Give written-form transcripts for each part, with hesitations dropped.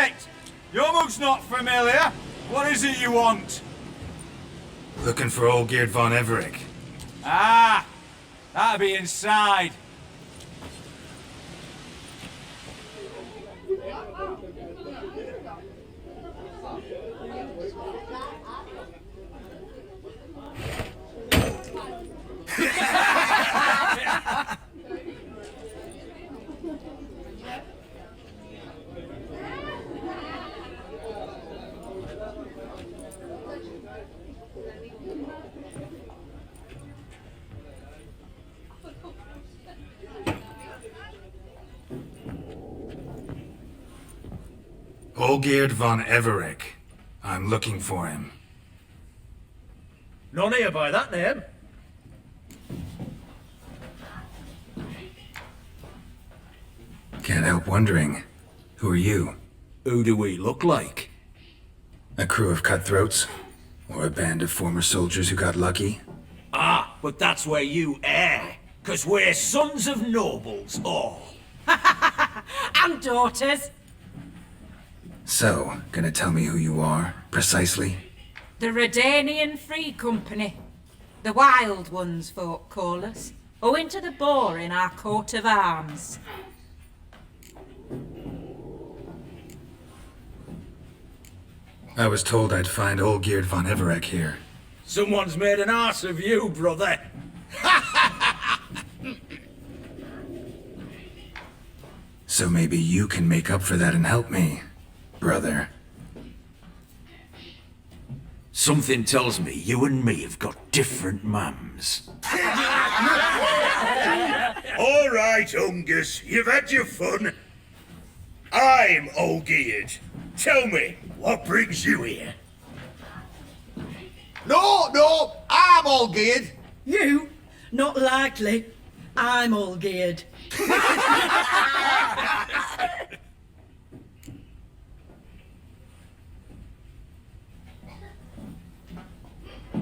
Wait! Your mug's not familiar. What is it you want? Looking for old Geert von Everich. Ah! That'll be inside. Geert von Everich. I'm looking for him. None here by that name. Can't help wondering, who are you? Who do we look like? A crew of cutthroats? Or a band of former soldiers who got lucky? Ah, but that's where you err. 'Cause we're sons of nobles, all. And daughters. So, gonna tell me who you are, precisely? The Redanian Free Company. The Wild Ones, folk call us. Owing to the boar in our coat of arms. I was told I'd find old Geert von Everich here. Someone's made an arse of you, brother. So maybe you can make up for that and help me, brother. Something tells me you and me have got different mums. All right, Ungus, you've had your fun. I'm old Geert. Tell me, what brings you here? No, I'm all geared. You? Not likely. I'm all geared.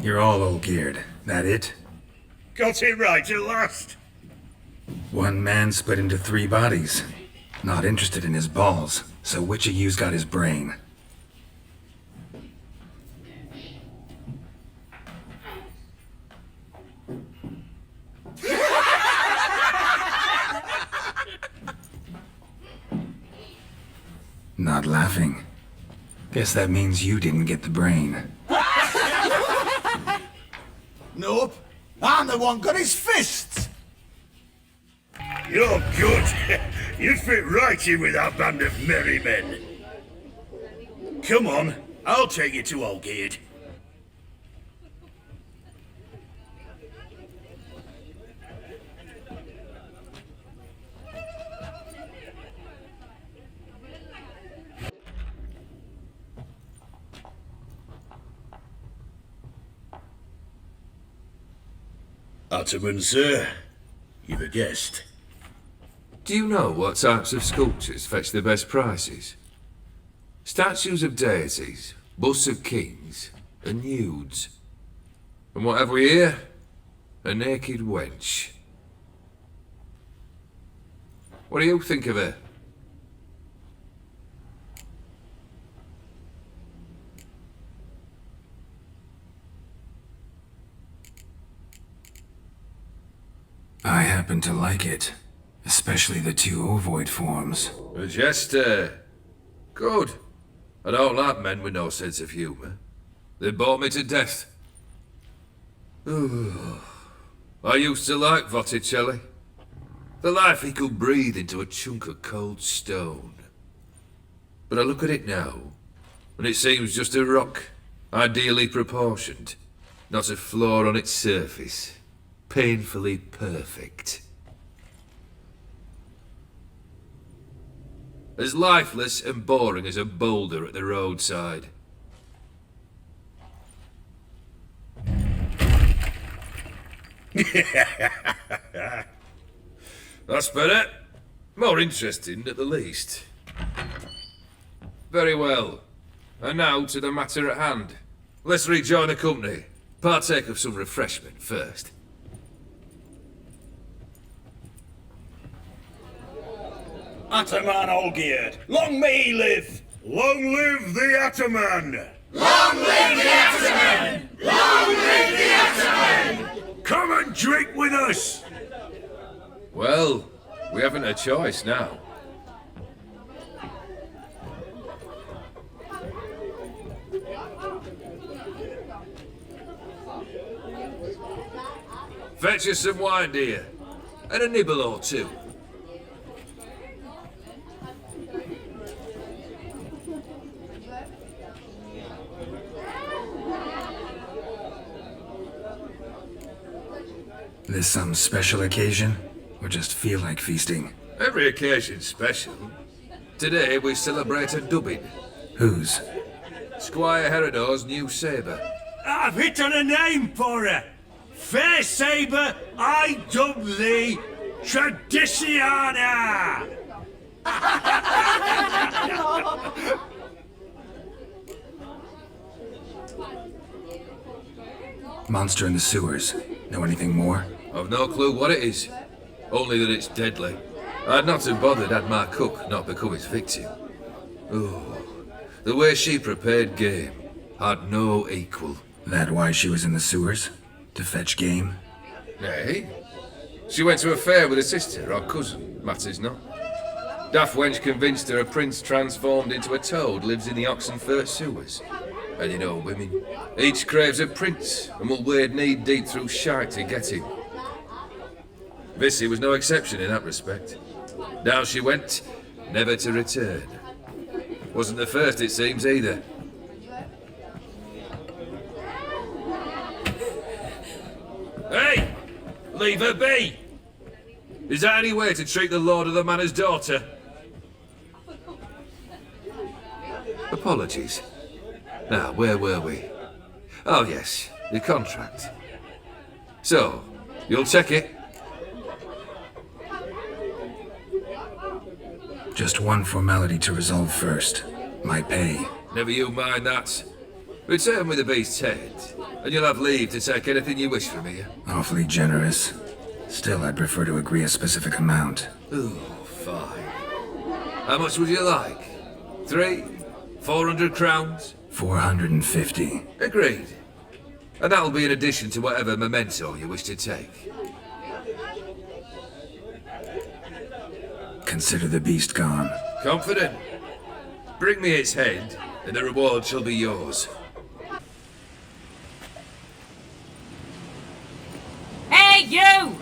You're all old Geert, that it? Got it right at last. One man split into 3 bodies. Not interested in his balls, so which of you's got his brain? Not laughing. Guess that means you didn't get the brain. Nope. I'm the one got his fists. You're good. You fit right in with our band of merry men. Come on, I'll take you to old Geert. Ottoman, sir. You've a guest. Do you know what types of sculptures fetch the best prices? Statues of deities, busts of kings, and nudes. And what have we here? A naked wench. What do you think of her? I happen to like it. Especially the 2 ovoid forms. A jester. Good. I don't like men with no sense of humour. They bore me to death. I used to like Botticelli. The life he could breathe into a chunk of cold stone. But I look at it now, and it seems just a rock, ideally proportioned, not a flaw on its surface, painfully perfect. As lifeless and boring as a boulder at the roadside. That's better. More interesting, at the least. Very well. And now to the matter at hand. Let's rejoin the company. Partake of some refreshment first. Ataman old Geert, long may he live! Long live the Ataman! Come and drink with us! Well, we haven't a choice now. Fetch us some wine, dear. And a nibble or two. This some special occasion? Or just feel like feasting? Every occasion's special. Today we celebrate a dubbing. Whose? Squire Herodor's new sabre. I've hit on a name for her! Fair Sabre, I dub thee Traditiana! Monster in the sewers. Know anything more? I've no clue what it is. Only that it's deadly. I'd not have bothered had my cook not become its victim. Oh, the way she prepared game had no equal. That why she was in the sewers? To fetch game? Nay. She went to a fair with a sister or cousin, matters not. Daft wench convinced her a prince transformed into a toad lives in the Oxenfurt sewers. And you know women, each craves a prince and will wade knee deep through shite to get him. Vissy was no exception in that respect. Down she went, never to return. Wasn't the first, it seems, either. Hey! Leave her be! Is that any way to treat the lord of the manor's daughter? Apologies. Now, where were we? Oh yes, the contract. So, you'll check it? Just one formality to resolve first. My pay. Never you mind that. Return with the beast's head, and you'll have leave to take anything you wish from here. Awfully generous. Still, I'd prefer to agree a specific amount. Ooh, fine. How much would you like? 400 crowns? 450. Agreed. And that'll be in addition to whatever memento you wish to take. Consider the beast gone. Confident? Bring me its head, and the reward shall be yours. Hey, you!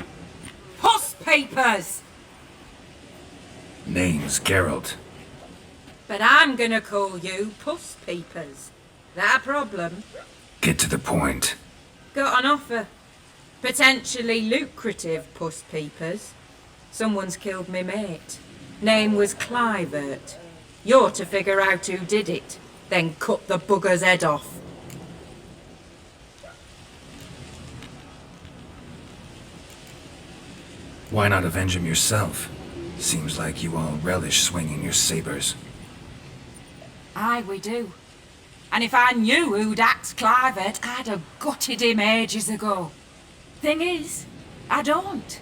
Puss papers! Name's Geralt. But I'm gonna call you Puss Peepers. That a problem? Get to the point. Got an offer. Potentially lucrative Puss Peepers. Someone's killed me mate. Name was Clivert. You're to figure out who did it, then cut the bugger's head off. Why not avenge him yourself? Seems like you all relish swinging your sabers. Aye, we do. And if I knew who'd axed Clivert, I'd have gutted him ages ago. Thing is, I don't.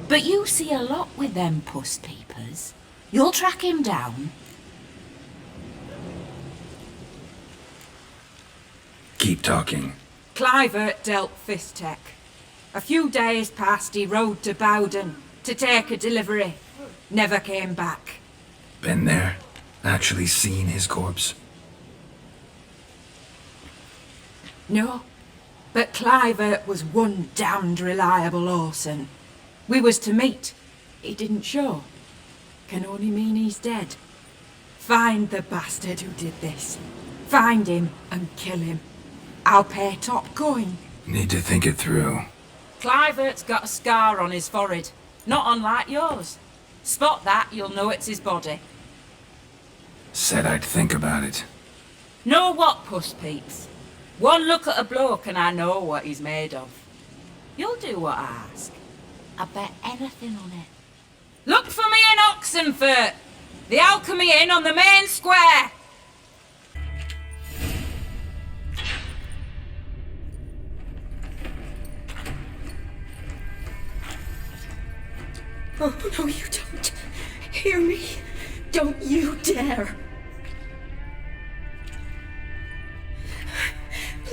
But you see a lot with them Puss Peepers. You'll track him down. Keep talking. Clivert dealt Fistech. A few days past he rode to Bowden to take a delivery. Never came back. Been there? Actually seen his corpse? No, but Clivert was one damned reliable horseman. We was to meet. He didn't show. Can only mean he's dead. Find the bastard who did this. Find him and kill him. I'll pay top coin. Need to think it through. Clivert's got a scar on his forehead, not unlike yours. Spot that, you'll know it's his body. Said I'd think about it. Know what, Puss Peeps? One look at a bloke and I know what he's made of. You'll do what I ask. I bet anything on it. Look for me in Oxenfurt! The Alchemy Inn on the main square! Oh, no, you don't. Hear me. Don't you dare.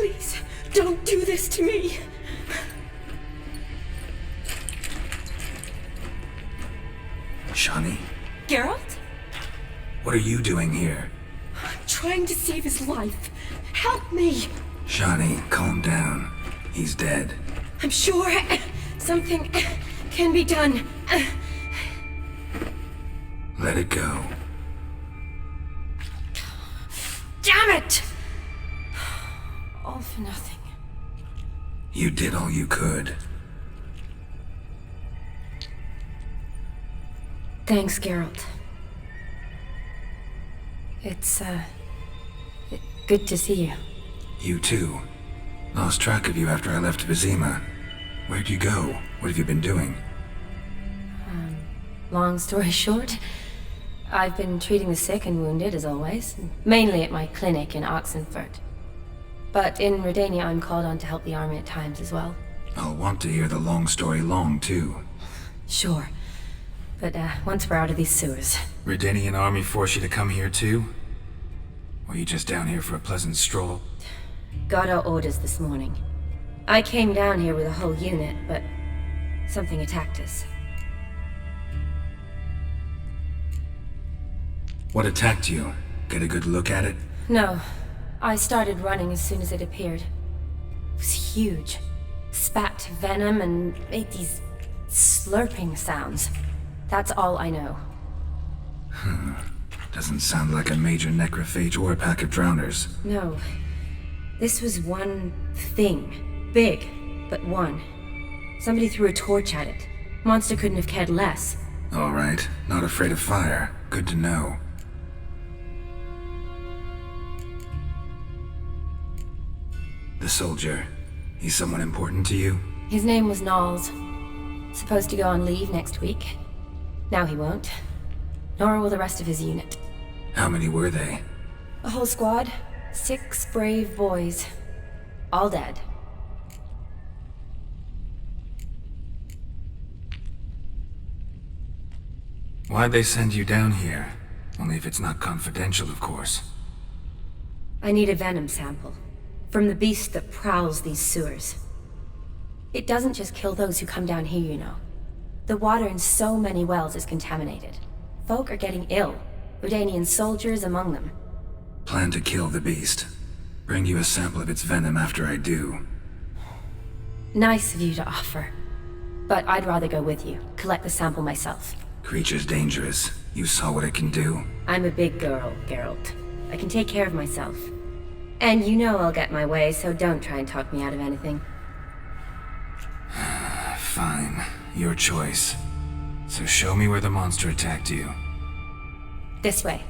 Please, don't do this to me. Shani, Geralt? what are you doing here? I'm trying to save his life. Help me! Shani, calm down. He's dead. I'm sure something can be done. Let it go. Damn it! All for nothing. You did all you could. Thanks, Geralt. It's, good to see you. You too. Lost track of you after I left Vizima. Where'd you go? What have you been doing? Long story short, I've been treating the sick and wounded, as always. Mainly at my clinic in Oxenfurt. But in Redania, I'm called on to help the army at times as well. I'll want to hear the long story long, too. Sure. But, once we're out of these sewers. Redanian army force you to come here, too? Or you just down here for a pleasant stroll? Got our orders this morning. I came down here with a whole unit, but something attacked us. What attacked you? Get a good look at it? No. I started running as soon as it appeared. It was huge. Spat venom and made these slurping sounds. That's all I know. Doesn't sound like a major necrophage or a pack of drowners. No. This was one thing. Big, but one. Somebody threw a torch at it. Monster couldn't have cared less. All right. Not afraid of fire. Good to know. The soldier. He's someone important to you? His name was Knowles. Supposed to go on leave next week. Now he won't. Nor will the rest of his unit. How many were they? A whole squad. 6 brave boys. All dead. Why'd they send you down here? Only if it's not confidential, of course. I need a venom sample. From the beast that prowls these sewers. It doesn't just kill those who come down here, you know. The water in so many wells is contaminated. Folk are getting ill. Redanian soldiers among them. Plan to kill the beast. Bring you a sample of its venom after I do. Nice of you to offer. But I'd rather go with you. Collect the sample myself. Creature's dangerous. You saw what it can do. I'm a big girl, Geralt. I can take care of myself. And you know I'll get my way, so don't try and talk me out of anything. Fine. Your choice. So show me where the monster attacked you. This way.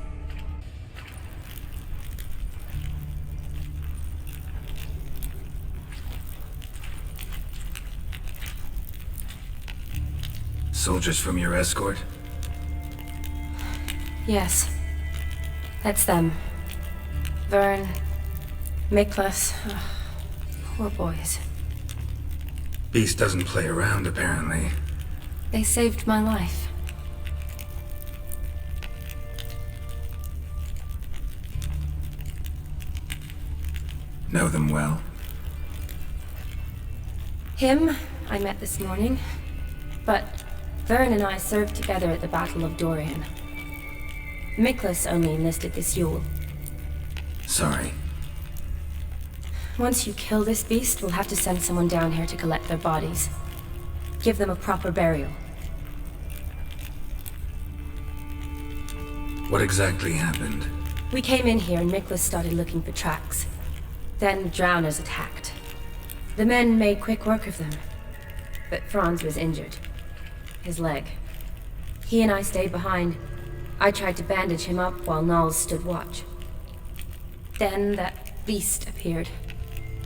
Soldiers from your escort? Yes. That's them. Vern, Miklas. Poor boys. Beast doesn't play around, apparently. They saved my life. Know them well? Him, I met this morning. But Vern and I served together at the Battle of Dorian. Miklas only enlisted this Yule. Sorry. Once you kill this beast, we'll have to send someone down here to collect their bodies. Give them a proper burial. What exactly happened? We came in here and Miklas started looking for tracks. Then drowners attacked. The men made quick work of them. But Franz was injured. His leg. He and I stayed behind. I tried to bandage him up while Knowles stood watch. Then that beast appeared.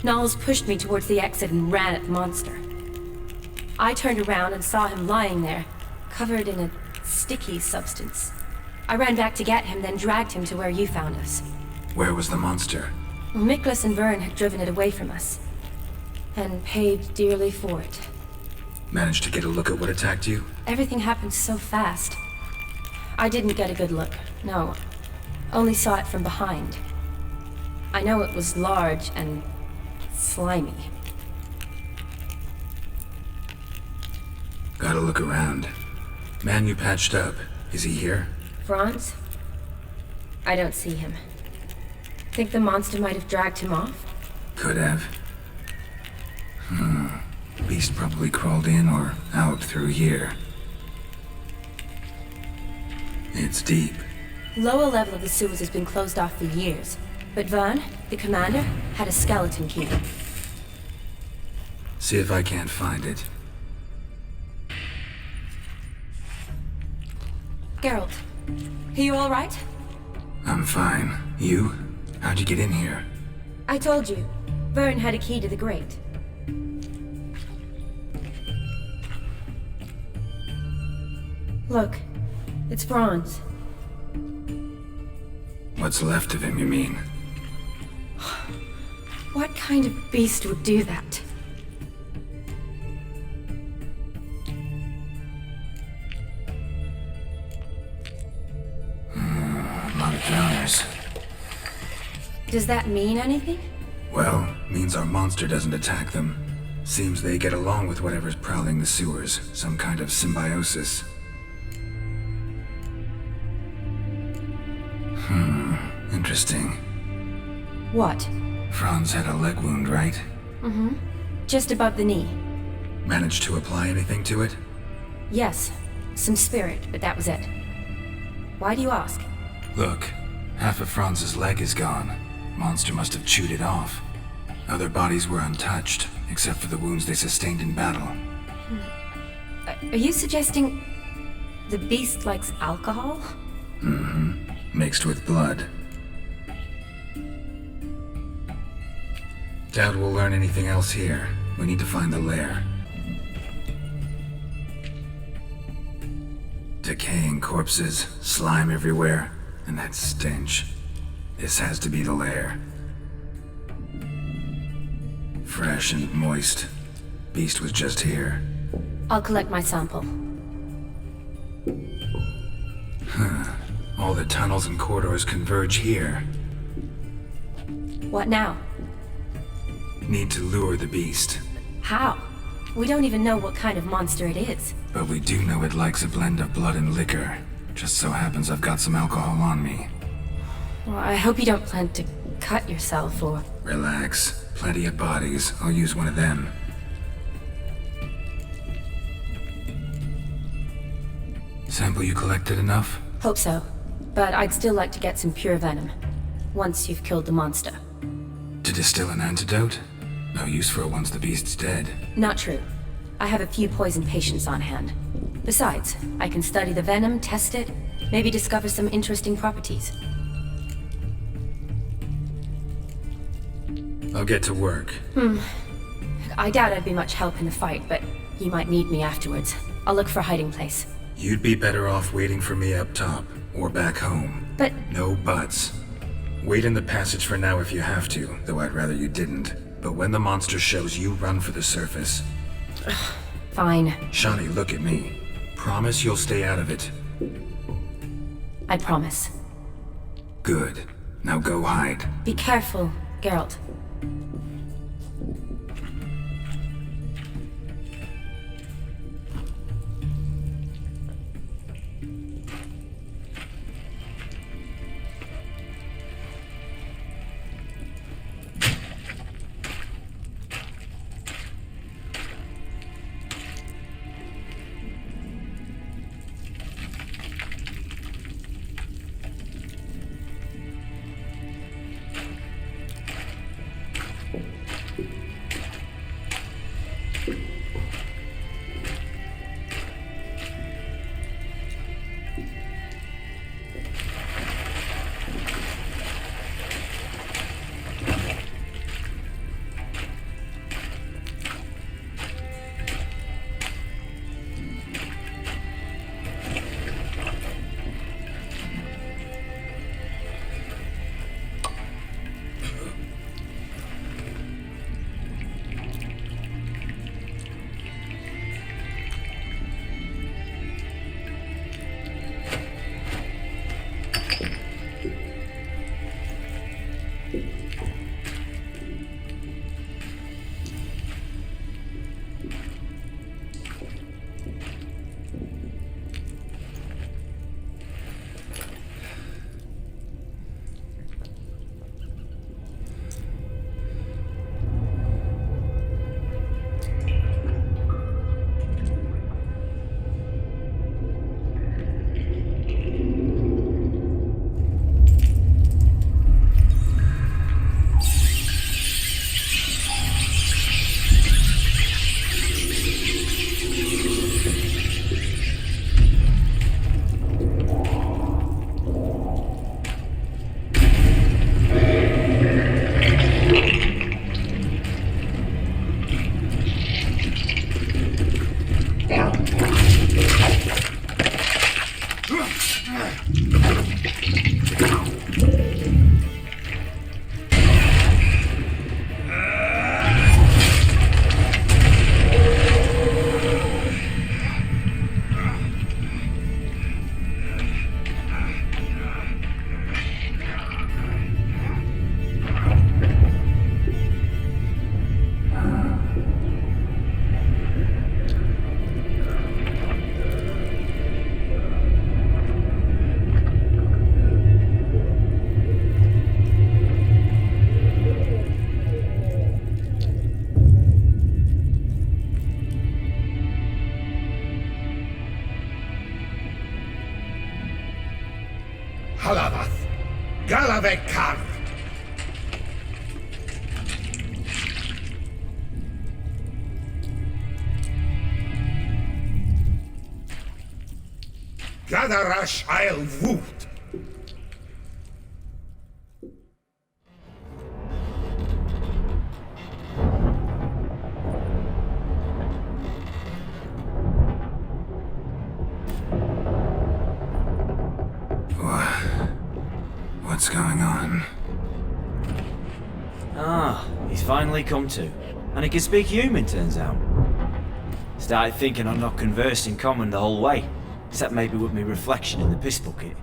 Knowles pushed me towards the exit and ran at the monster. I turned around and saw him lying there, covered in a sticky substance. I ran back to get him, then dragged him to where you found us. Where was the monster? Miklas and Vern had driven it away from us. And paid dearly for it. Managed to get a look at what attacked you? Everything happened so fast. I didn't get a good look, no. Only saw it from behind. I know it was large and slimy. Gotta look around. Man you patched up, is he here? Franz? I don't see him. Think the monster might have dragged him off? Could have. Beast probably crawled in or out through here. It's deep. Lower level of the sewers has been closed off for years, but Vern, the commander, had a skeleton key. See if I can't find it. Geralt, are you alright? I'm fine. You? How'd you get in here? I told you, Vern had a key to the grate. Look, it's Franz. What's left of him, you mean? What kind of beast would do that? A lot of drowners. Does that mean anything? Well, means our monster doesn't attack them. Seems they get along with whatever's prowling the sewers. Some kind of symbiosis. Interesting. What? Franz had a leg wound, right? Mm-hmm. Just above the knee. Managed to apply anything to it? Yes, some spirit, but that was it. Why do you ask? Look, half of Franz's leg is gone. Monster must have chewed it off. Other bodies were untouched, except for the wounds they sustained in battle. Are you suggesting the beast likes alcohol? Mm-hmm. Mixed with blood. Doubt we'll learn anything else here. We need to find the lair. Decaying corpses, slime everywhere, and that stench. This has to be the lair. Fresh and moist. Beast was just here. I'll collect my sample. All the tunnels and corridors converge here. What now? Need to lure the beast. How? We don't even know what kind of monster it is. But we do know it likes a blend of blood and liquor. Just so happens I've got some alcohol on me. Well, I hope you don't plan to cut yourself or... Relax. Plenty of bodies. I'll use one of them. Sample you collected enough? Hope so. But I'd still like to get some pure venom. Once you've killed the monster. To distill an antidote? No use for it once the beast's dead. Not true. I have a few poison patients on hand. Besides, I can study the venom, test it, maybe discover some interesting properties. I'll get to work. I doubt I'd be much help in the fight, but you might need me afterwards. I'll look for a hiding place. You'd be better off waiting for me up top, or back home. But... No buts. Wait in the passage for now if you have to, though I'd rather you didn't. But when the monster shows, you run for the surface. Fine. Shani, look at me. Promise you'll stay out of it. I promise. Good. Now go hide. Be careful, Geralt. Halavath, Galavek Kar. Gadarash I'll woot. What's going on? Ah, he's finally come to. And he can speak human, turns out. Started thinking I'm not conversed in common the whole way. Except maybe with me reflection in the piss bucket.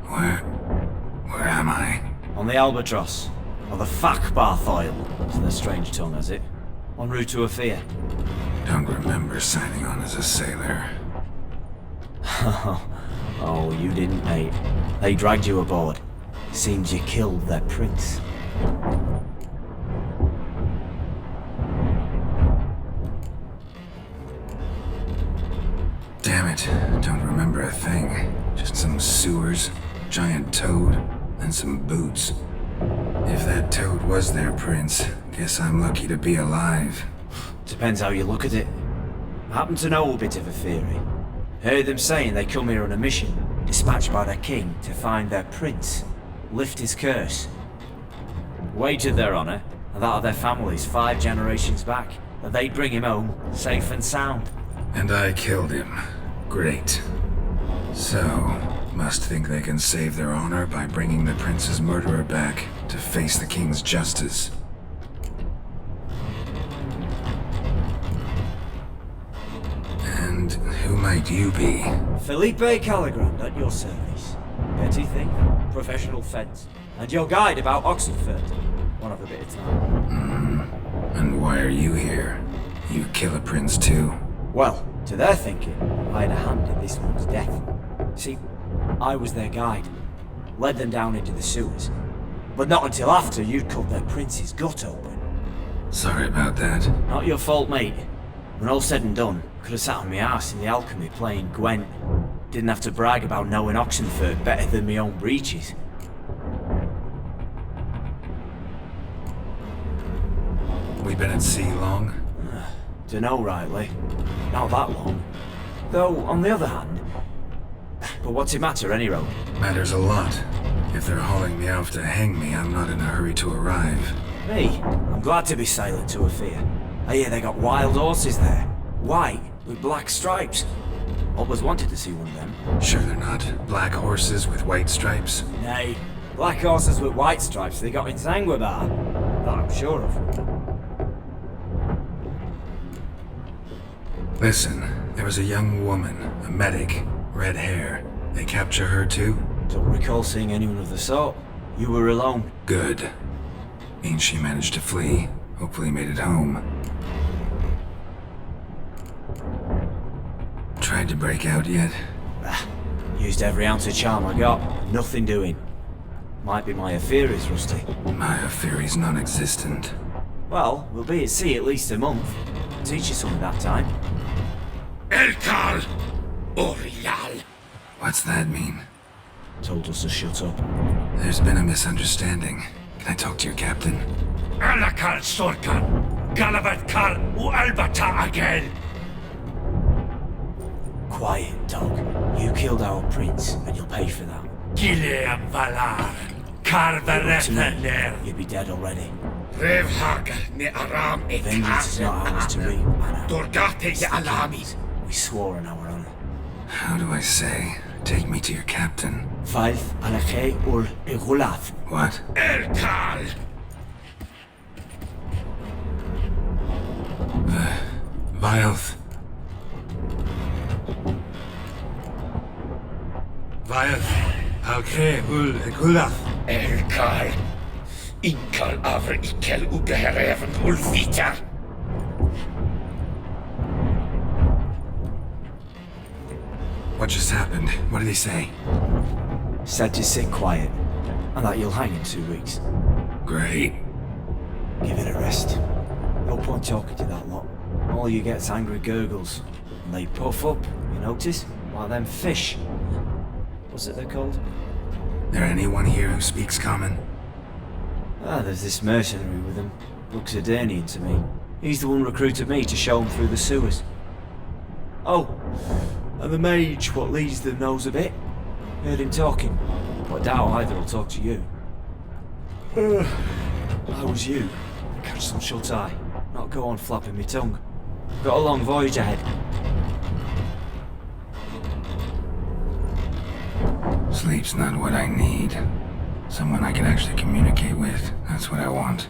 Where am I? On the Albatross. Or the Fakbarthoil, as their strange tongue has it. En route to Afia. Don't remember signing on as a sailor. Oh, you didn't, mate. They dragged you aboard. Seems you killed their prince. Damn it, don't remember a thing. Just some sewers, giant toad, and some boots. If that toad was their prince, guess I'm lucky to be alive. Depends how you look at it. I happen to know a bit of a theory. Heard them saying they come here on a mission, dispatched by their king to find their prince, lift his curse. Wagered their honor, and that of their families 5 generations back, that they'd bring him home, safe and sound. And I killed him. Great. So, must think they can save their honor by bringing the prince's murderer back to face the king's justice. And who might you be? Felipe Caligrand at your service. Petty thief, professional fence, and your guide about Oxenford. One of a bit of time. And why are you here? You kill a prince too? Well, to their thinking, I had a hand in this one's death. See, I was their guide. Led them down into the sewers. But not until after you'd cut their prince's gut open. Sorry about that. Not your fault, mate. When all said and done, could have sat on my arse in the alchemy playing Gwent. Didn't have to brag about knowing Oxenford better than my own breeches. We been at sea long? Dunno rightly. Not that long. Though, on the other hand... But what's it matter, any road? Matters a lot. If they're hauling me off to hang me, I'm not in a hurry to arrive. Me? I'm glad to be sailing to Afia. I hear they got wild horses there. White, with black stripes. Always wanted to see one of them. Sure they're not black horses with white stripes? Nay, black horses with white stripes they got in Sanguibar. That I'm sure of. Listen, there was a young woman, a medic, red hair. They capture her too? Don't recall seeing anyone of the sort. You were alone. Good. Means she managed to flee. Hopefully made it home. Tried to break out yet? Used every ounce of charm I got. Nothing doing. Might be my affair is rusty. My affair is non-existent. Well, we'll be at sea at least a month. Teach you something that time. Elkal! Orial! What's that mean? Told us to shut up. There's been a misunderstanding. Can I talk to your captain? Alakal Sorkan! Galavat Kal U Albata Agel! Quiet, dog. You killed our prince, and you'll pay for that. Gileam Valar! To Karvarethaner! me, you'd be dead already. Rev Hagal Ne Aram Vengeance is not ours to reap, Anna. Dorgate It's Ye the Alami! king's. We swore on our honor. How do I say? Take me to your captain. Faith Alakhe ul Igulath. What? Elkal! Vilth. Vilth. Alke ul Egulath. Elkal! Inkal Avr Ikel Ugehereven Ulvita! What just happened? What did he say? Said to sit quiet, and that you'll hang in 2 weeks. Great. Give it a rest. No point talking to that lot. All you get's angry gurgles. And they puff up, you notice? Like them fish. What's it they're called? There anyone here who speaks common? Ah, there's this mercenary with him. Looks Adanian to me. He's the one who recruited me to show him through the sewers. Oh, and the mage what leads them knows a bit. Heard him talking, but I doubt either will talk to you. I was you. Catch some shut-eye. Not go on flapping me tongue. Got a long voyage ahead. Sleep's not what I need. Someone I can actually communicate with. That's what I want.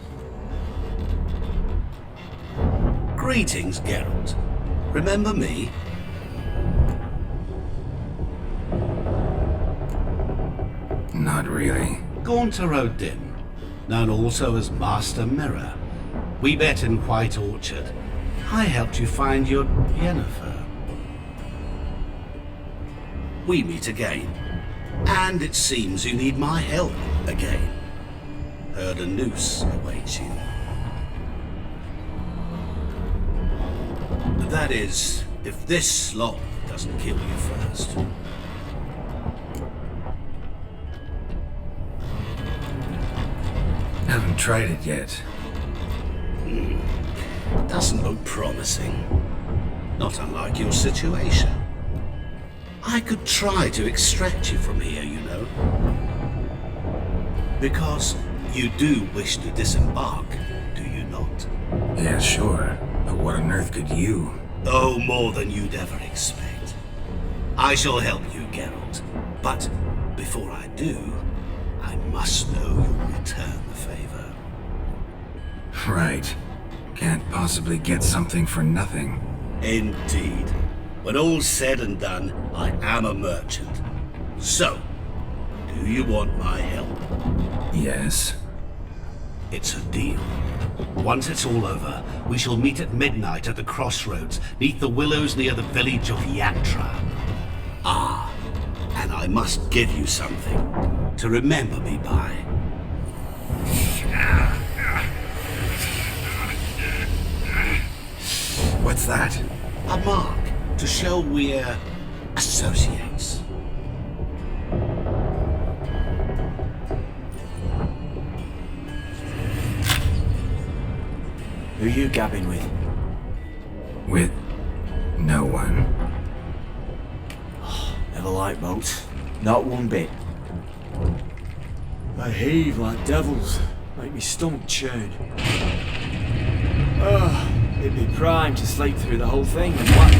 Greetings, Geralt. Remember me? Not really. Gaunter O'Dim, known also as Master Mirror. We met in White Orchard. I helped you find your Yennefer. We meet again. And it seems you need my help again. Heard a noose awaits you. That is, if this slop doesn't kill you first. Haven't tried it yet. Doesn't look promising. Not unlike your situation. I could try to extract you from here, you know. Because you do wish to disembark, do you not? Yeah, sure. But what on earth could you? Oh, more than you'd ever expect. I shall help you, Geralt. But before I do, I must know you'll return the favor. Right. Can't possibly get something for nothing. Indeed. When all's said and done, I am a merchant. So, do you want my help? Yes. It's a deal. Once it's all over, we shall meet at midnight at the crossroads, neath the willows near the village of Yantra. Ah, and I must give you something to remember me by. What's that? A mark to show we're associates. Who you gabbing with? With no one. Never liked boats. Not one bit. They heave like devils. Make me stomach churn. It'd be prime to sleep through the whole thing and what?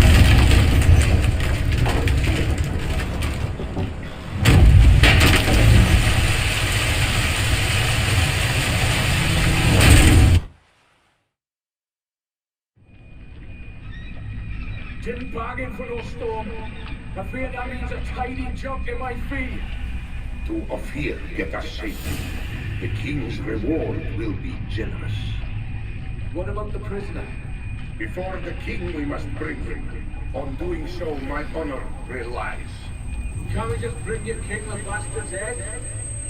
Didn't bargain for no storm. Afraid that means a tidy jump in my fee. To Ophir get us safe. The king's reward will be generous. What about the prisoner? Before the king we must bring him. On doing so, my honor relies. Can't we just bring your king the bastard's head?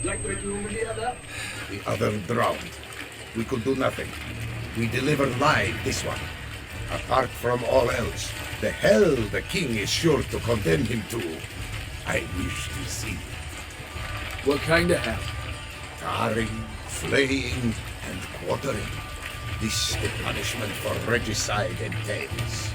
Like we do with the other? The other drowned. We could do nothing. We deliver live this one. Apart from all else, the hell the king is sure to condemn him to, I wish to see. What kind of hell? Tarring, flaying, and quartering. This the punishment for regicide entails.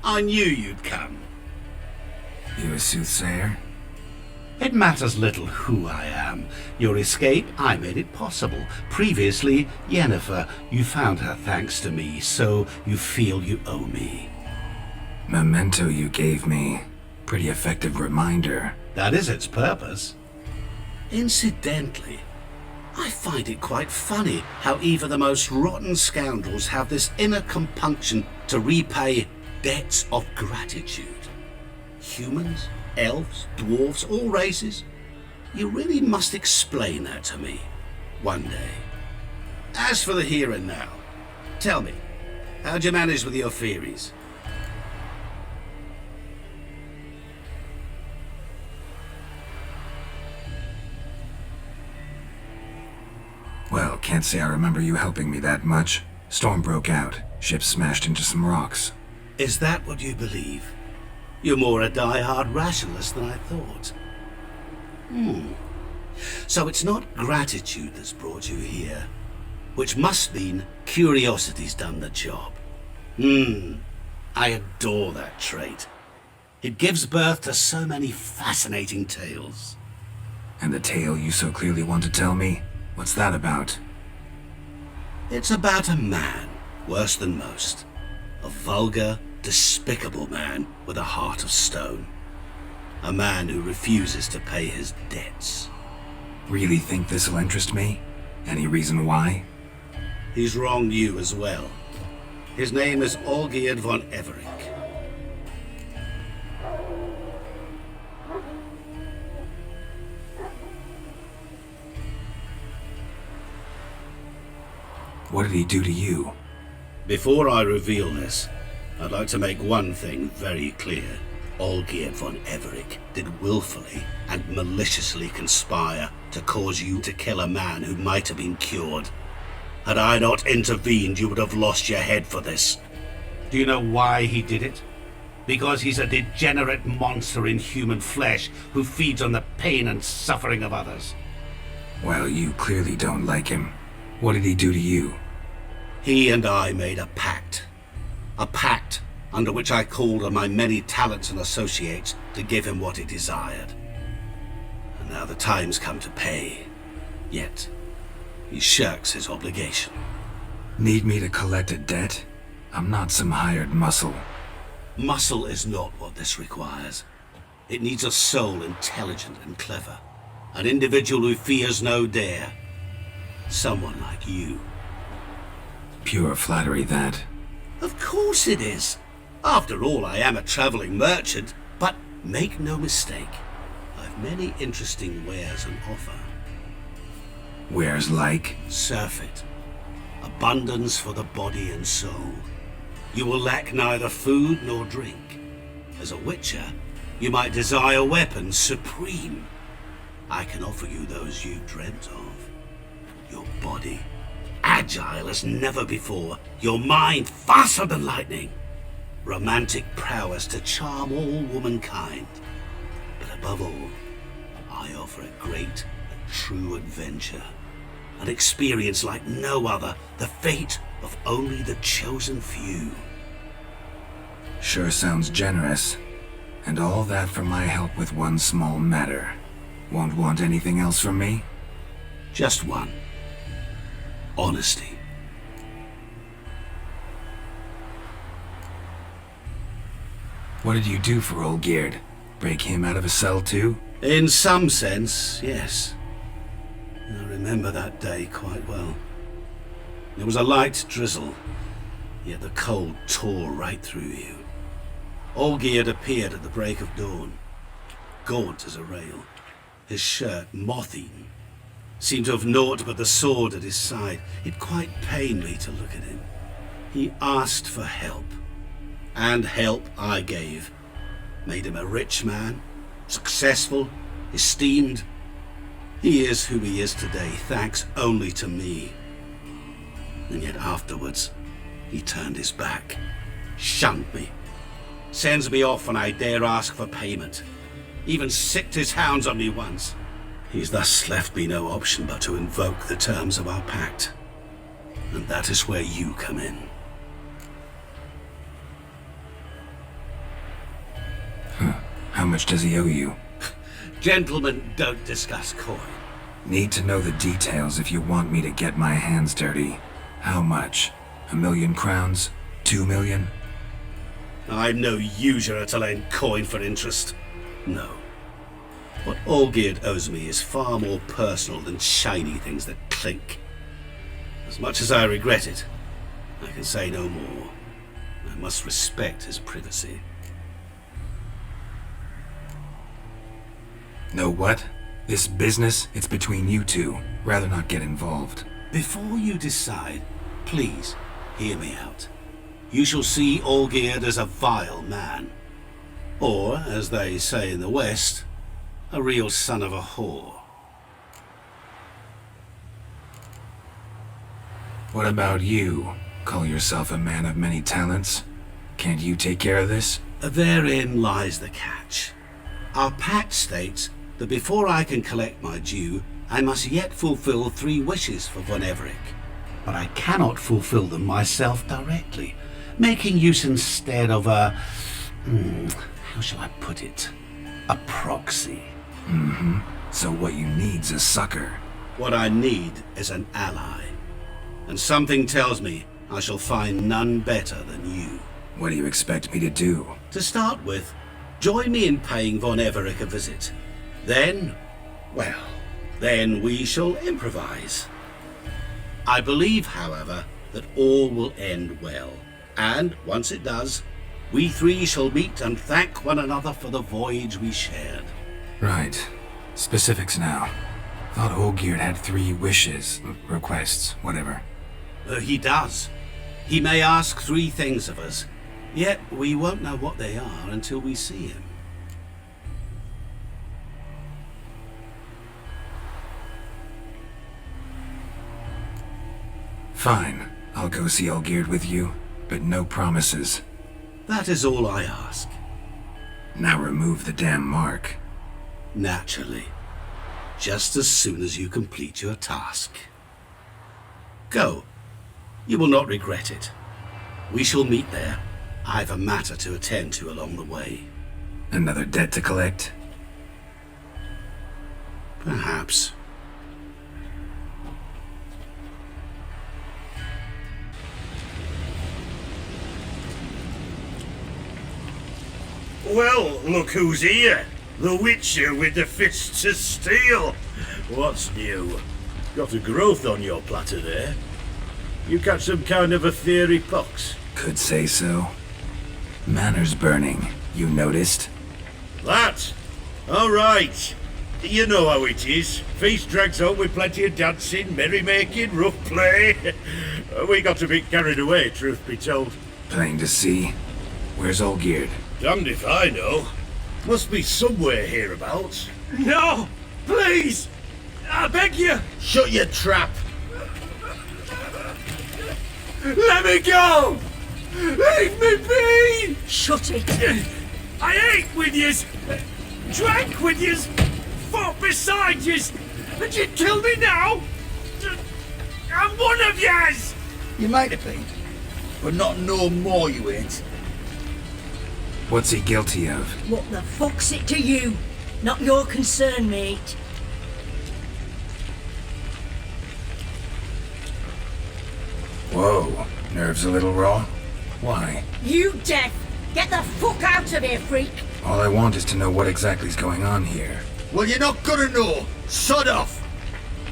I knew you'd come. You a soothsayer? It matters little who I am. Your escape, I made it possible. Previously, Yennefer, you found her thanks to me, so you feel you owe me. Memento you gave me. Pretty effective reminder. That is its purpose. Incidentally, I find it quite funny how even the most rotten scoundrels have this inner compunction to repay debts of gratitude. Humans, elves, dwarves, all races. You really must explain that to me one day. As for the here and now, tell me, how'd you manage with your theories? Well, can't say I remember you helping me that much. Storm broke out. Ship smashed into some rocks. Is that what you believe? You're more a die-hard rationalist than I thought. So it's not gratitude that's brought you here, which must mean curiosity's done the job. I adore that trait. It gives birth to so many fascinating tales. And the tale you so clearly want to tell me? What's that about? It's about a man, worse than most. A vulgar, despicable man with a heart of stone. A man who refuses to pay his debts. Really think this'll interest me? Any reason why? He's wronged you as well. His name is Olgierd von Everick. What did he do to you? Before I reveal this, I'd like to make one thing very clear. Olgierd von Everick did willfully and maliciously conspire to cause you to kill a man who might have been cured. Had I not intervened, you would have lost your head for this. Do you know why he did it? Because he's a degenerate monster in human flesh who feeds on the pain and suffering of others. Well, you clearly don't like him. What did he do to you? He and I made a pact. A pact under which I called on my many talents and associates to give him what he desired. And now the time's come to pay. Yet, he shirks his obligation. Need me to collect a debt? I'm not some hired muscle. Muscle is not what this requires. It needs a soul intelligent and clever. An individual who fears no dare. Someone like you. Pure flattery, that. Of course it is. After all, I am a traveling merchant, but make no mistake, I've many interesting wares on offer. Wares like? Surfeit. Abundance for the body and soul. You will lack neither food nor drink. As a witcher, you might desire weapons supreme. I can offer you those you've dreamt of. Your body, agile as never before. Your mind, faster than lightning. Romantic prowess to charm all womankind. But above all, I offer a great and true adventure. An experience like no other, the fate of only the chosen few. Sure sounds generous. And all that for my help with one small matter. Won't want anything else from me? Just one. Honesty. What did you do for Olgierd? Break him out of a cell too? In some sense, yes. I remember that day quite well. There was a light drizzle, yet the cold tore right through you. Olgierd appeared at the break of dawn, gaunt as a rail, his shirt moth-eaten. Seemed to have naught but the sword at his side. It quite pained me to look at him. He asked for help, and help I gave. Made him a rich man, successful, esteemed. He is who he is today, thanks only to me. And yet afterwards, he turned his back, shunned me, sends me off when I dare ask for payment, even sicked his hounds on me once. He's thus left me no option but to invoke the terms of our pact. And that is where you come in. How much does he owe you? Gentlemen don't discuss coin. Need to know the details if you want me to get my hands dirty. How much? 1,000,000 crowns? 2 million? I'm no usurer to lend coin for interest. No. What Olgierd owes me is far more personal than shiny things that clink. As much as I regret it, I can say no more. I must respect his privacy. Know what? This business, it's between you two. Rather not get involved. Before you decide, please hear me out. You shall see Olgierd as a vile man. Or, as they say in the West, a real son of a whore. What about you? Call yourself a man of many talents? Can't you take care of this? Therein lies the catch. Our pact states that before I can collect my due, I must yet fulfill 3 wishes for Von Everec. But I cannot fulfill them myself directly, making use instead of a... how shall I put it? A proxy. So what you need's a sucker. What I need is an ally. And something tells me I shall find none better than you. What do you expect me to do? To start with, join me in paying Von Everec a visit. Then, well, then we shall improvise. I believe, however, that all will end well. And, once it does, we 3 shall meet and thank one another for the voyage we shared. Right. Specifics now. Thought Olgierd had 3 wishes, requests, whatever. He does. He may ask 3 things of us, yet we won't know what they are until we see him. Fine. I'll go see Olgierd with you, but no promises. That is all I ask. Now remove the damn mark. Naturally. Just as soon as you complete your task. Go. You will not regret it. We shall meet there. I've a matter to attend to along the way. Another debt to collect? Perhaps. Well, look who's here. The Witcher with the fists of steel. What's new? Got a growth on your platter there. You catch some kind of a theory pox? Could say so. Manor's burning. You noticed? That? All right. You know how it is. Feast drags on with plenty of dancing, merrymaking, rough play. We got a bit carried away, truth be told. Plain to see. Where's Olgierd? Damned if I know. Must be somewhere hereabouts. No! Please! I beg you! Shut your trap! Let me go! Leave me be! Shut it! I ate with yous, drank with yous, fought beside yous, and you'd kill me now? I'm one of yous! You might have been, but not no more you ain't. What's he guilty of? What the fuck's it to you? Not your concern, mate. Whoa, nerves a little raw? Why? You deaf! Get the fuck out of here, freak! All I want is to know what exactly's going on here. Well, you're not gonna know. Sod off!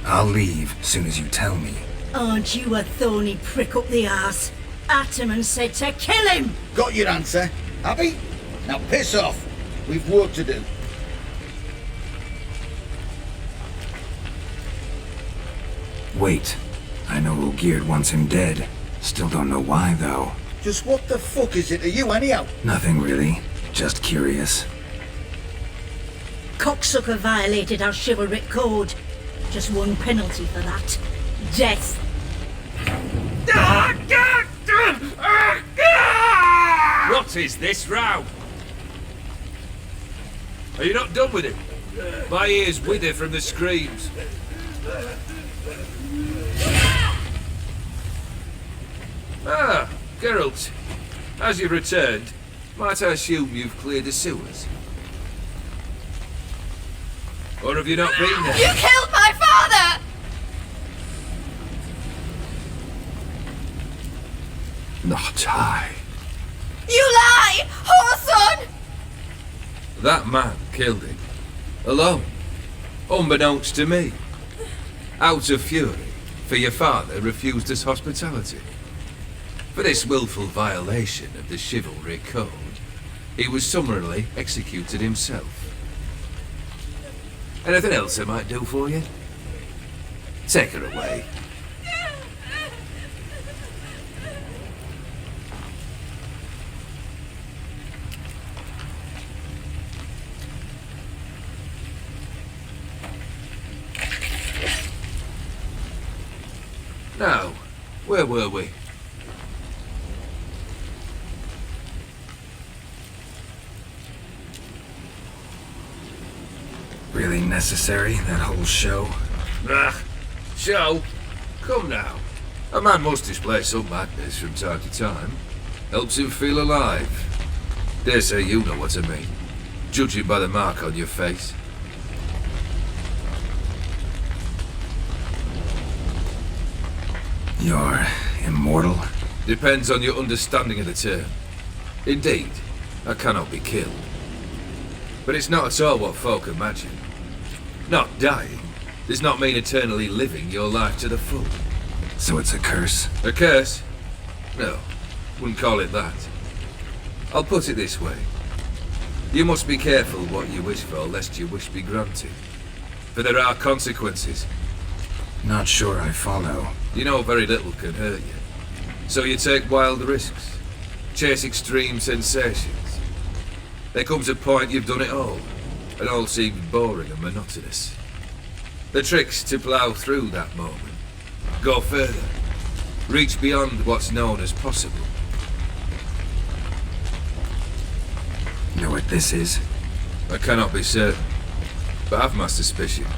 I'll leave soon as you tell me. Aren't you a thorny prick up the arse? Ataman said to kill him! Got your answer. Happy? Now piss off. We've work to do. Wait. I know Olgierd wants him dead. Still don't know why, though. Just what the fuck is it to you, anyhow? Nothing really. Just curious. Cocksucker violated our chivalric code. Just one penalty for that. Death. What is this row? Are you not done with him? My ears wither from the screams. Ah, Geralt. As you've returned, might I assume you've cleared the sewers? Or have you not been there? You killed my father! Not I. You lie! Whoreson! That man killed him. Alone. Unbeknownst to me. Out of fury, for your father refused us hospitality. For this willful violation of the chivalry code, he was summarily executed himself. Anything else I might do for you? Take her away. Now, where were we? Really necessary, that whole show? Ah, show? Come now. A man must display some madness from time to time. Helps him feel alive. Dare say you know what I mean. Judging by the mark on your face. You're immortal? Depends on your understanding of the term. Indeed, I cannot be killed. But it's not at all what folk imagine. Not dying does not mean eternally living your life to the full. So it's a curse? A curse? No, wouldn't call it that. I'll put it this way. You must be careful what you wish for, lest your wish be granted. For there are consequences. Not sure I follow. You know very little can hurt you. So you take wild risks. Chase extreme sensations. There comes a point you've done it all, and all seems boring and monotonous. The trick's to plough through that moment. Go further. Reach beyond what's known as possible. Know what this is? I cannot be certain, but I've my suspicions.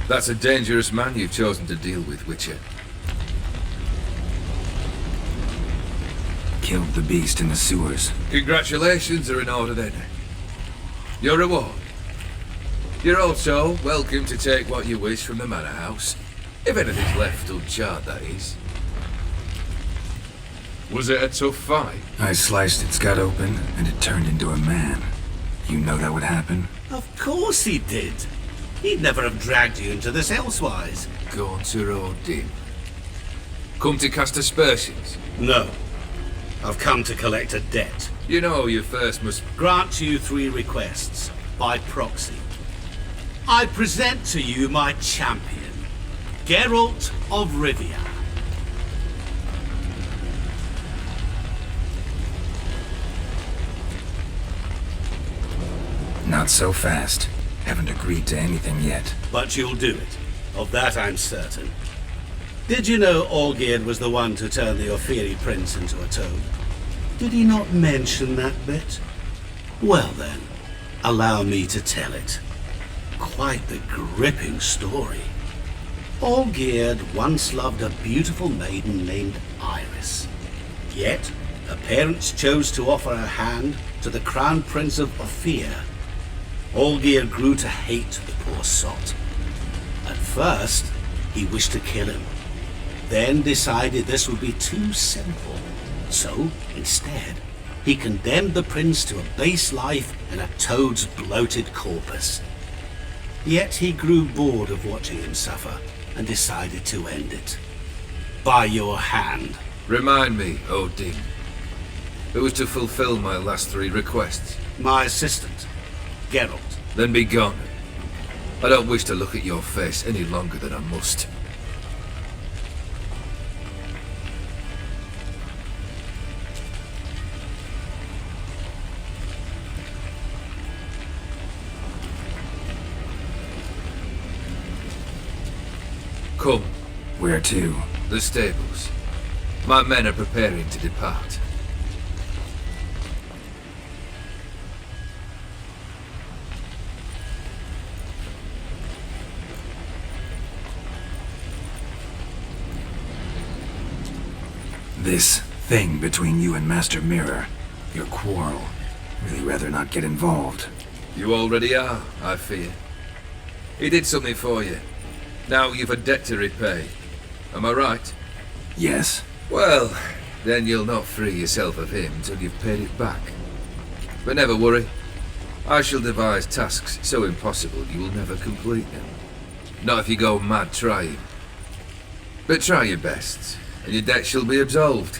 That's a dangerous man you've chosen to deal with, Witcher. Killed the beast in the sewers. Congratulations are in order then. Your reward. You're also welcome to take what you wish from the manor house. If anything's left uncharred, that is. Was it a tough fight? I sliced its gut open, and it turned into a man. You know that would happen? Of course he did. He'd never have dragged you into this elsewise. Gaunter Odin. Come to cast aspersions? No. I've come to collect a debt. You know you first must grant you 3 requests, by proxy. I present to you my champion, Geralt of Rivia. Not so fast. Haven't agreed to anything yet. But you'll do it. Of that I'm certain. Did you know Olgierd was the one to turn the Ophiri prince into a toad? Did he not mention that bit? Well then, allow me to tell it. Quite the gripping story. Olgierd once loved a beautiful maiden named Iris. Yet, her parents chose to offer her hand to the Crown Prince of Ophir. Olgierd grew to hate the poor sot. At first, he wished to kill him, then decided this would be too simple. So, instead, he condemned the prince to a base life in a toad's bloated corpus. Yet he grew bored of watching him suffer and decided to end it. By your hand. Remind me, Odin. Who was to fulfill my last 3 requests? My assistant, Geralt. Then be gone. I don't wish to look at your face any longer than I must. Come. Where to? The stables. My men are preparing to depart. This thing between you and Master Mirror, your quarrel, really rather not get involved. You already are, I fear. He did something for you. Now you've a debt to repay. Am I right? Yes. Well, then you'll not free yourself of him till you've paid it back. But never worry. I shall devise tasks so impossible you will never complete them. Not if you go mad trying. But try your best, and your debt shall be absolved,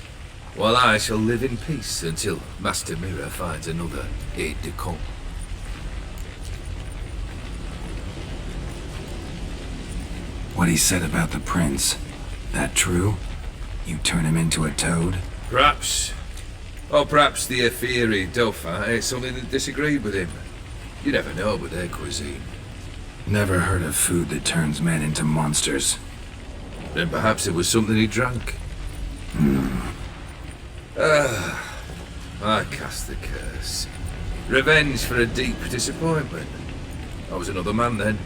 while I shall live in peace until Master Mirror finds another aide-de-camp. What he said about the prince, that true? You turn him into a toad? Perhaps. Or perhaps the Efiri Dauphin ate something that disagreed with him. You never know with their cuisine. Never heard of food that turns men into monsters. Then perhaps it was something he drank. I cast the curse. Revenge for a deep disappointment. I was another man then.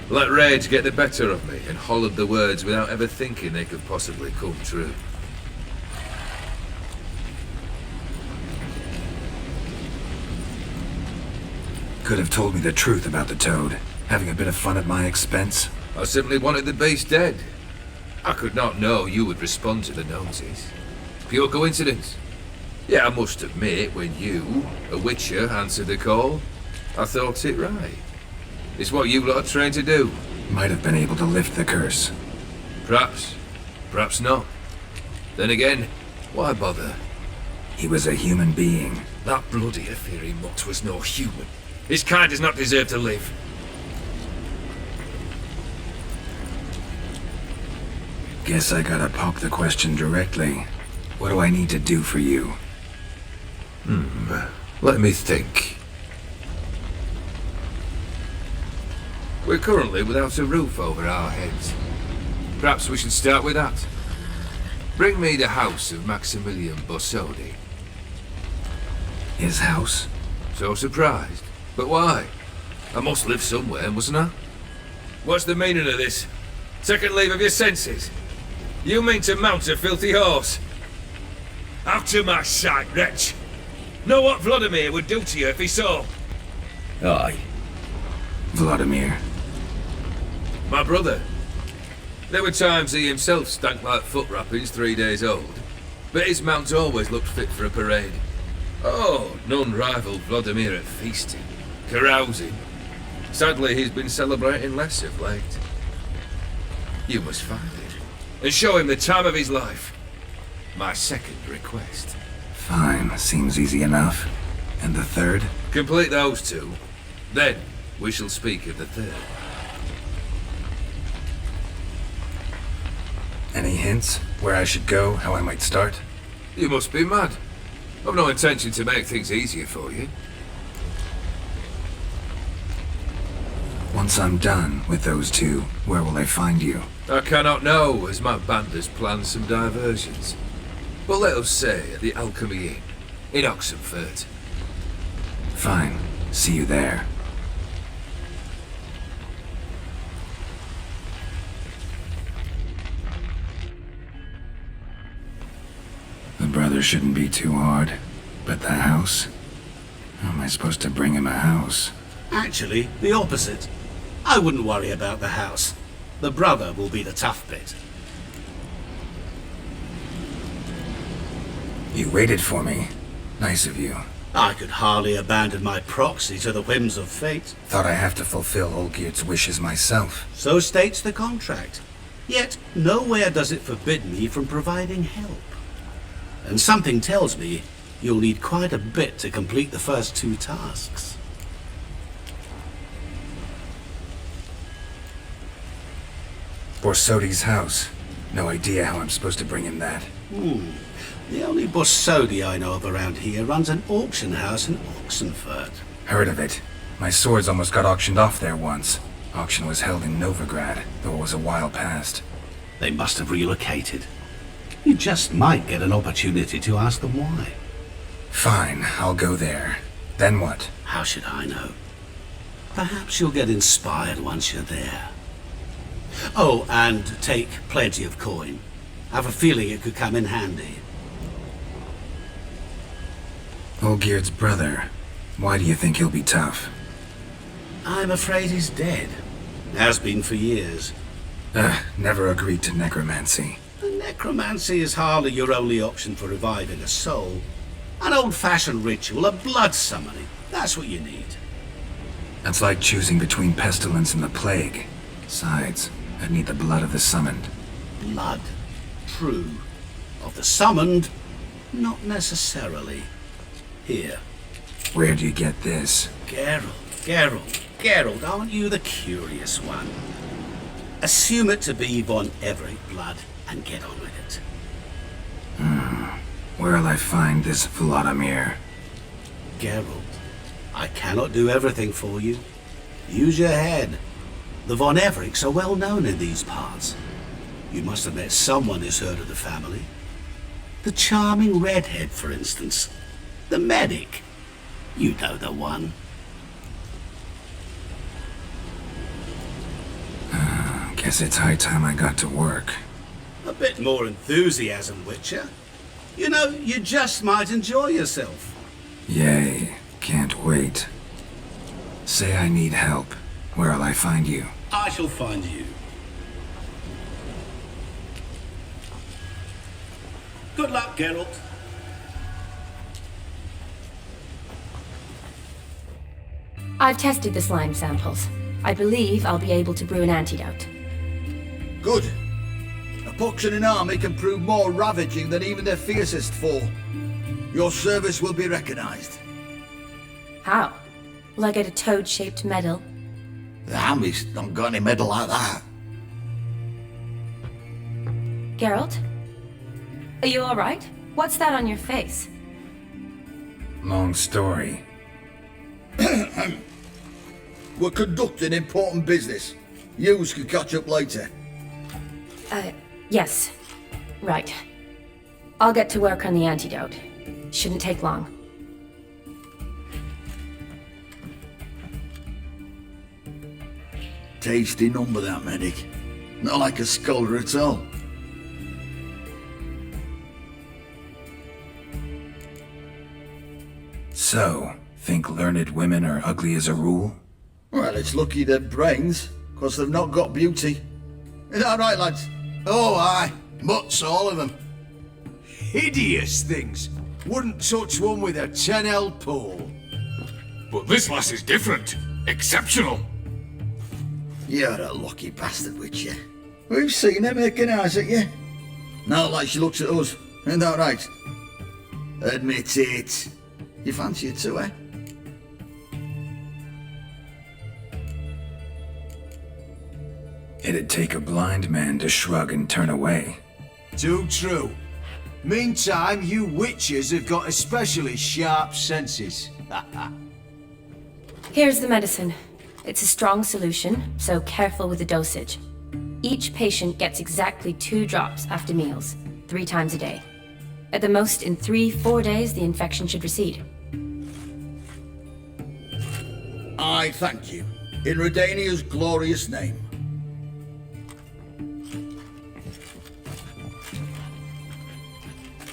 Let rage get the better of me and hollered the words without ever thinking they could possibly come true. Could have told me the truth about the toad, having a bit of fun at my expense. I simply wanted the beast dead. I could not know you would respond to the notice. Pure coincidence. Yeah, I must admit, when you, a witcher, answered the call, I thought it right. It's what you lot are trained to do. Might have been able to lift the curse. Perhaps. Perhaps not. Then again, why bother? He was a human being. That bloody Efiri mutt was no human. His kind does not deserve to live. Guess I gotta pop the question directly. What do I need to do for you? Let me think. We're currently without a roof over our heads. Perhaps we should start with that. Bring me the house of Maximilian Bossodi. His house? So surprised. But why? I must live somewhere, mustn't I? What's the meaning of this? Second leave of your senses? You mean to mount a filthy horse? Out of my sight, wretch! Know what Vladimir would do to you if he saw? Aye. Vladimir. My brother. There were times he himself stank like foot wrappings 3 days old, but his mount always looked fit for a parade. Oh, none rivaled Vladimir at feasting, carousing. Sadly, he's been celebrating less of late. You must find it, and show him the time of his life. My second request. Fine, seems easy enough. And the third? Complete those two, then we shall speak of the third. Any hints? Where I should go? How I might start? You must be mad. I've no intention to make things easier for you. Once I'm done with those two, where will I find you? I cannot know, as my band has planned some diversions. But let us say at the Alchemy Inn, in Oxenfurt. Fine. See you there. The brother shouldn't be too hard. But the house? How am I supposed to bring him a house? Actually, the opposite. I wouldn't worry about the house. The brother will be the tough bit. You waited for me. Nice of you. I could hardly abandon my proxy to the whims of fate. Thought I have to fulfill Olgierd's wishes myself. So states the contract. Yet, nowhere does it forbid me from providing help. And something tells me you'll need quite a bit to complete the first two tasks. Borsodi's house. No idea how I'm supposed to bring him that. The only Borsodi I know of around here runs an auction house in Oxenfurt. Heard of it. My swords almost got auctioned off there once. Auction was held in Novigrad, though it was a while past. They must have relocated. You just might get an opportunity to ask them why. Fine, I'll go there. Then what? How should I know? Perhaps you'll get inspired once you're there. Oh, and take plenty of coin. Have a feeling it could come in handy. Olgierd's brother. Why do you think he'll be tough? I'm afraid he's dead. Has been for years. Never agreed to necromancy. Necromancy is hardly your only option for reviving a soul. An old-fashioned ritual, a blood summoning. That's what you need. That's like choosing between pestilence and the plague. Besides, I'd need the blood of the summoned. Blood. True. Of the summoned, not necessarily. Here. Where do you get this? Geralt, aren't you the curious one? Assume it to be Von Everett blood and get on with it. Where'll I find this Vladimir? Geralt, I cannot do everything for you. Use your head. The Von Evericks are well known in these parts. You must have met someone who's heard of the family. The charming redhead, for instance. The medic. You know the one. Guess it's high time I got to work. A bit more enthusiasm, Witcher. You know, you just might enjoy yourself. Yay. Can't wait. Say I need help. Where'll I find you? I shall find you. Good luck, Geralt. I've tested the slime samples. I believe I'll be able to brew an antidote. Good. A pox in an army can prove more ravaging than even their fiercest foe. Your service will be recognized. How? Will I get a toad-shaped medal? The army's not got any medal like that. Geralt? Are you alright? What's that on your face? Long story. We're conducting important business. Yous can catch up later. Yes. Right. I'll get to work on the antidote. Shouldn't take long. Tasty number, that medic. Not like a scholar at all. So, think learned women are ugly as a rule? Well, it's lucky they're brains, 'cause they've not got beauty. Is that right, lads? Oh, aye. Mutts, all of them. Hideous things. Wouldn't touch one with a 10L pole. But this lass is different. Exceptional. You're a lucky bastard, Witcher. We've seen her making eyes at you. Not like she looks at us. Isn't that right? Admit it. You fancy it too, eh? It'd take a blind man to shrug and turn away. Too true. Meantime, you witches have got especially sharp senses. Here's the medicine. It's a strong solution, so careful with the dosage. Each patient gets exactly 2 drops after meals, 3 times a day. At the most, in 3-4 days, the infection should recede. I thank you. In Redania's glorious name.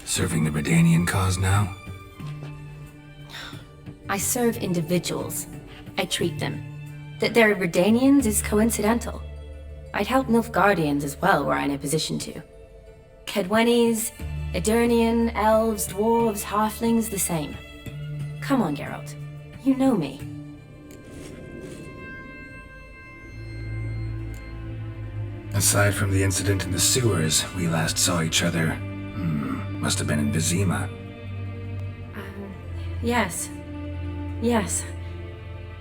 Serving the Redanian cause now? I serve individuals. I treat them. That they're Redanians is coincidental. I'd help Nilfgaardians as well were I in a position to. Kedwenis, Edirnian, elves, dwarves, halflings, the same. Come on, Geralt. You know me. Aside from the incident in the sewers, we last saw each other. Must have been in Vizima. Yes. Yes.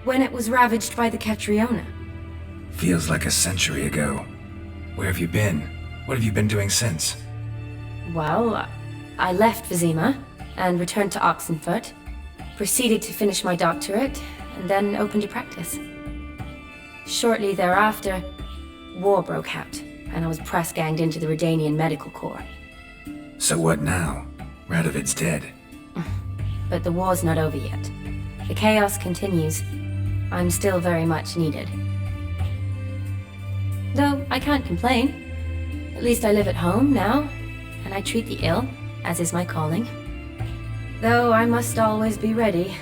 When it was ravaged by the Catriona. Feels like a century ago. Where have you been? What have you been doing since? Well, I left Vizima and returned to Oxenfurt, proceeded to finish my doctorate, and then opened a practice. Shortly thereafter, war broke out, and I was press-ganged into the Redanian Medical Corps. So what now? Radovid's dead. But the war's not over yet. The chaos continues. I'm still very much needed. Though I can't complain. At least I live at home now, and I treat the ill, as is my calling. Though I must always be ready,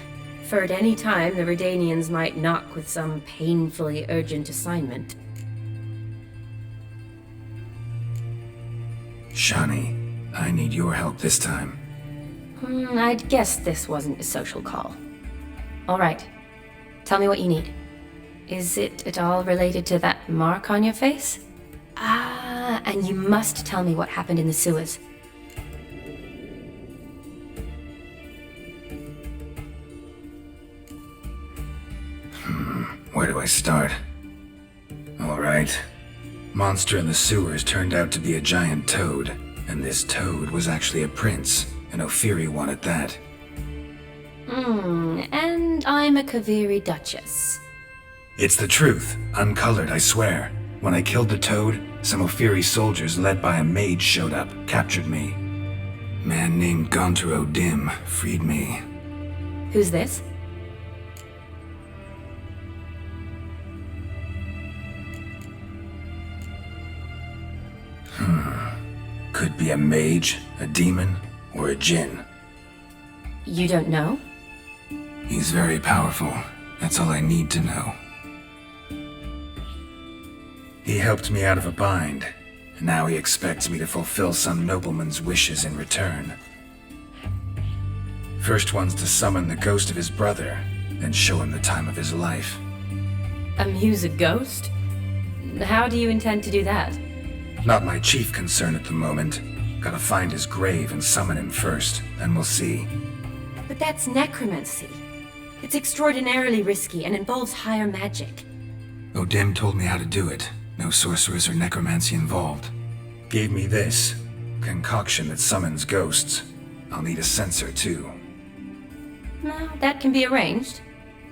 for at any time the Redanians might knock with some painfully urgent assignment. Shani, I need your help this time. I'd guess this wasn't a social call. All right. Tell me what you need. Is it at all related to that mark on your face? Ah, and you must tell me what happened in the sewers. Where do I start? Alright. Monster in the sewers turned out to be a giant toad, and this toad was actually a prince, an Ophiri one at that. And I'm a Kaviri Duchess. It's the truth, uncolored, I swear. When I killed the toad, some Ophiri soldiers led by a mage showed up, captured me. Man named Gontaro Dim freed me. Who's this? Could be a mage, a demon, or a djinn. You don't know? He's very powerful. That's all I need to know. He helped me out of a bind, and now he expects me to fulfill some nobleman's wishes in return. First one's to summon the ghost of his brother, then show him the time of his life. Amuse a ghost? How do you intend to do that? Not my chief concern at the moment. Gotta find his grave and summon him first, then we'll see. But that's necromancy. It's extraordinarily risky and involves higher magic. Odim told me how to do it. No sorcerers or necromancy involved. Gave me this concoction that summons ghosts. I'll need a censer too. No, that can be arranged.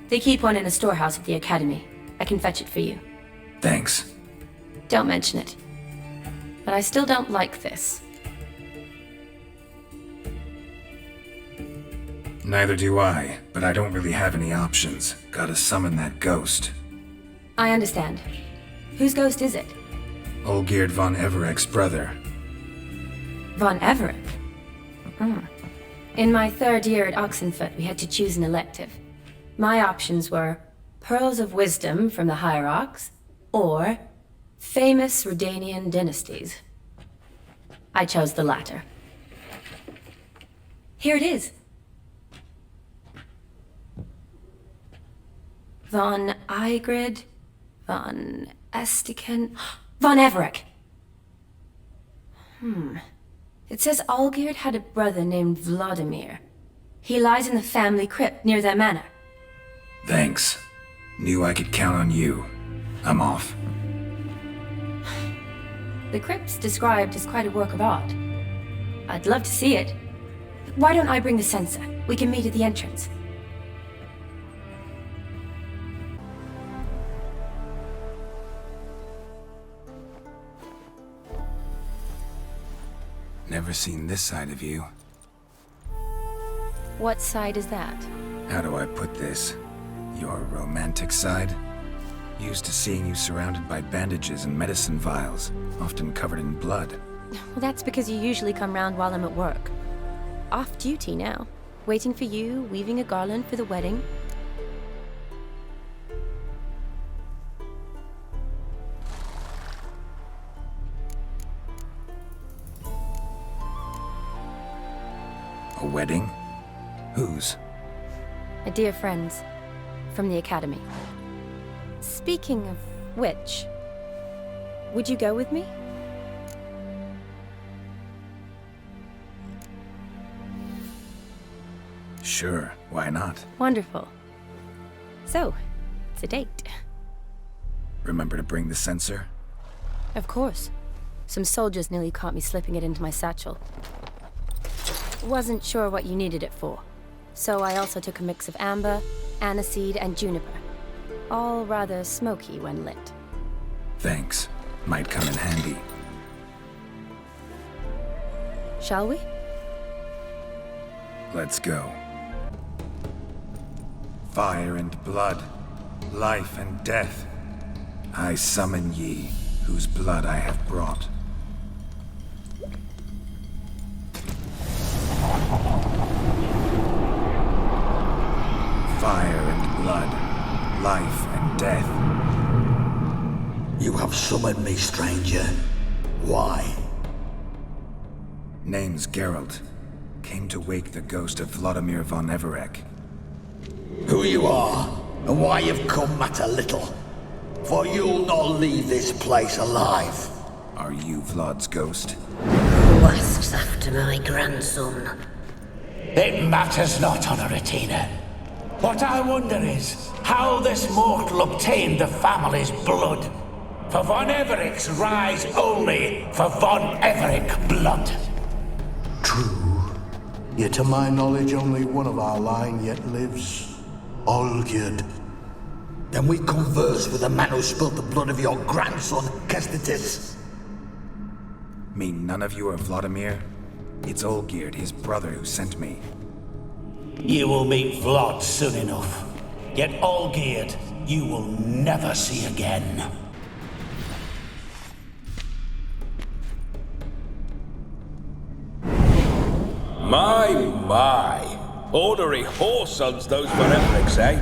They keep one in a storehouse at the academy. I can fetch it for you. Thanks. Don't mention it. But I still don't like this. Neither do I, but I don't really have any options. Gotta summon that ghost. I understand. Whose ghost is it? Olgierd von Everek's brother. Von Everek? In my third year at Oxenfoot, we had to choose an elective. My options were Pearls of Wisdom from the Hierarchs, or famous Redanian dynasties. I chose the latter. Here it is. Von Igrid, von Estiken, von Everek. It says Olgierd had a brother named Vladimir. He lies in the family crypt near their manor. Thanks. Knew I could count on you. I'm off. The crypt's described as quite a work of art. I'd love to see it. Why don't I bring the censer? We can meet at the entrance. Never seen this side of you. What side is that? How do I put this? Your romantic side? Used to seeing you surrounded by bandages and medicine vials, often covered in blood. Well, that's because you usually come round while I'm at work. Off duty now. Waiting for you, weaving a garland for the wedding. A wedding? Whose? A dear friend's. From the academy. Speaking of which, would you go with me? Sure, why not? Wonderful. So, it's a date. Remember to bring the censer? Of course. Some soldiers nearly caught me slipping it into my satchel. Wasn't sure what you needed it for, so I also took a mix of amber, aniseed, and juniper. All rather smoky when lit. Thanks. Might come in handy. Shall we? Let's go. Fire and blood, life and death. I summon ye, whose blood I have brought. Fire and blood, life and death. You have summoned me, stranger. Why? Name's Geralt. Came to wake the ghost of Vladimir von Everek. Who you are, and why you've come matter little. for you'll not leave this place alive. Are you Vlad's ghost? Who asks after my grandson? It matters not, Honoratina. What I wonder is how this mortal obtained the family's blood. For von Everic's rise only for von Everic blood. True. Yet to my knowledge, only one of our line yet lives. Olgierd. Then we converse with the man who spilled the blood of your grandson, Kestitis. Mean none of you are Vladimir? It's Olgierd, his brother, who sent me. You will meet Vlad soon enough. Yet Olgierd, you will never see again. My. Ornery whoresons those von Evericks, eh?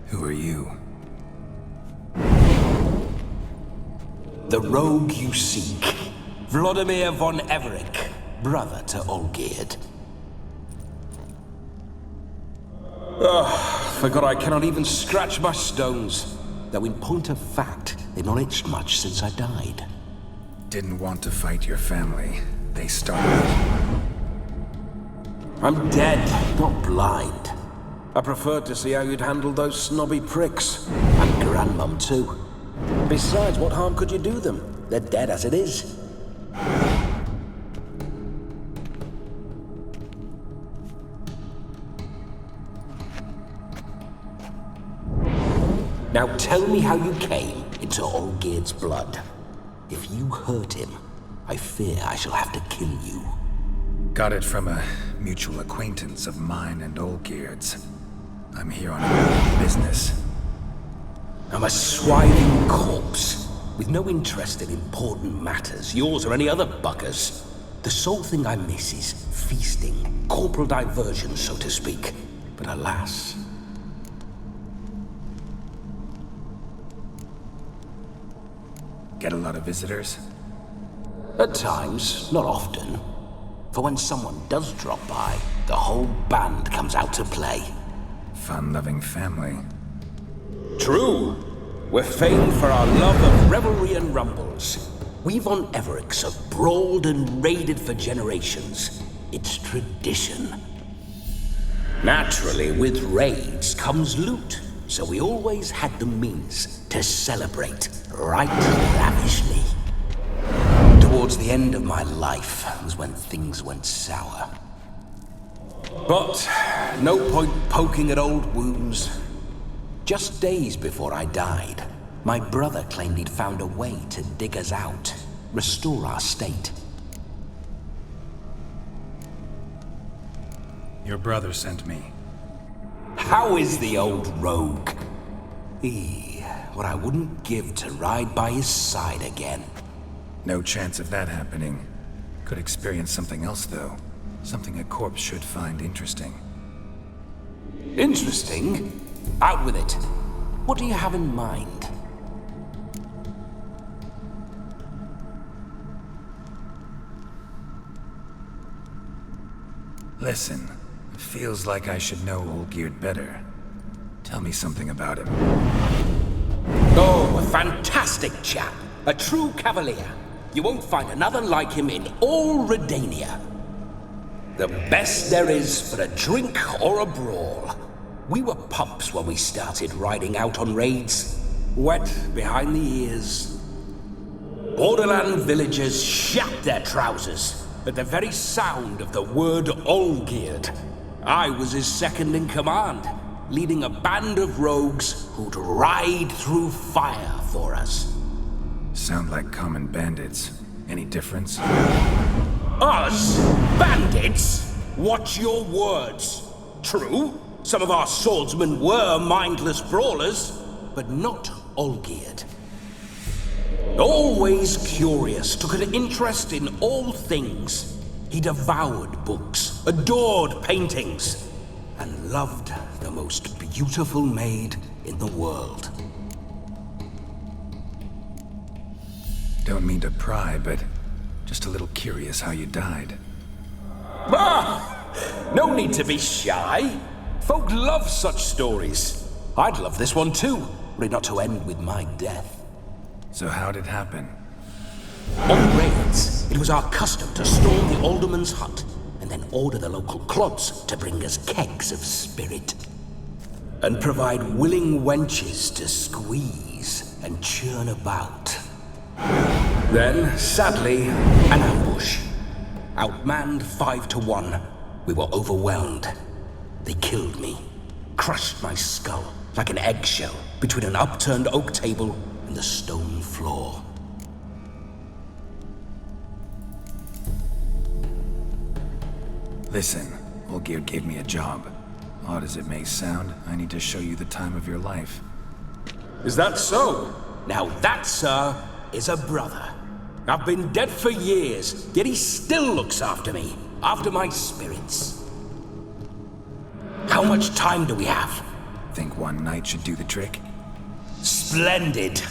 Who are you? The rogue you seek. Vladimir von Everic, brother to Olgierd. Forgot I cannot even scratch my stones. Though in point of fact, they've not itched much since I died. Didn't want to fight your family. They started. I'm dead, not blind. I preferred to see how you'd handle those snobby pricks. And Grandmum too. Besides, what harm could you do them? They're dead as it is. Now tell me how you came into Olgierd's blood. If you hurt him, I fear I shall have to kill you. Got it from a mutual acquaintance of mine and Olgierd's. I'm here on a business. I'm a swiving corpse, with no interest in important matters, yours or any other buggers. The sole thing I miss is feasting, corporal diversion, so to speak. But alas... Get a lot of visitors? At times, not often. For when someone does drop by, the whole band comes out to play. Fun-loving family. True. We're famed for our love of revelry and rumbles. We von Evericks have brawled and raided for generations. It's tradition. Naturally, with raids comes loot, so we always had the means to celebrate right lavishly. Towards the end of my life was when things went sour. But no point poking at old wounds. Just days before I died, my brother claimed he'd found a way to dig us out, restore our state. Your brother sent me. How is the old rogue? What I wouldn't give to ride by his side again. No chance of that happening. Could experience something else, though. Something a corpse should find interesting. Interesting? Out with it. What do you have in mind? Listen, it feels like I should know Olgierd better. Tell me something about him. Oh, a fantastic chap. A true cavalier. You won't find another like him in all Redania. The best there is for a drink or a brawl. We were pups when we started riding out on raids. Wet behind the ears. Borderland villagers shat their trousers at the very sound of the word Olgierd. I was his second in command, leading a band of rogues who'd ride through fire for us. Sound like common bandits. Any difference? Us? Bandits? Watch your words. True, some of our swordsmen were mindless brawlers, but not Olgierd. Always curious, took an interest in all things. He devoured books, adored paintings, and loved the most beautiful maid in the world. Don't mean to pry, but just a little curious how you died. No need to be shy. Folk love such stories. I'd love this one too. were it not to end with my death. So how'd it happen? On raids, it was our custom to storm the alderman's hut and then order the local clods to bring us kegs of spirit. And provide willing wenches to squeeze and churn about. Then, sadly, an ambush. Outmanned 5 to 1, we were overwhelmed. They killed me, crushed my skull like an eggshell between an upturned oak table and the stone floor. Listen, Olgierd gave me a job. Odd as it may sound, I need to show you the time of your life. Is that so? Now that, sir, is a brother. I've been dead for years, yet he still looks after me, after my spirits. How much time do we have? Think one night should do the trick? Splendid.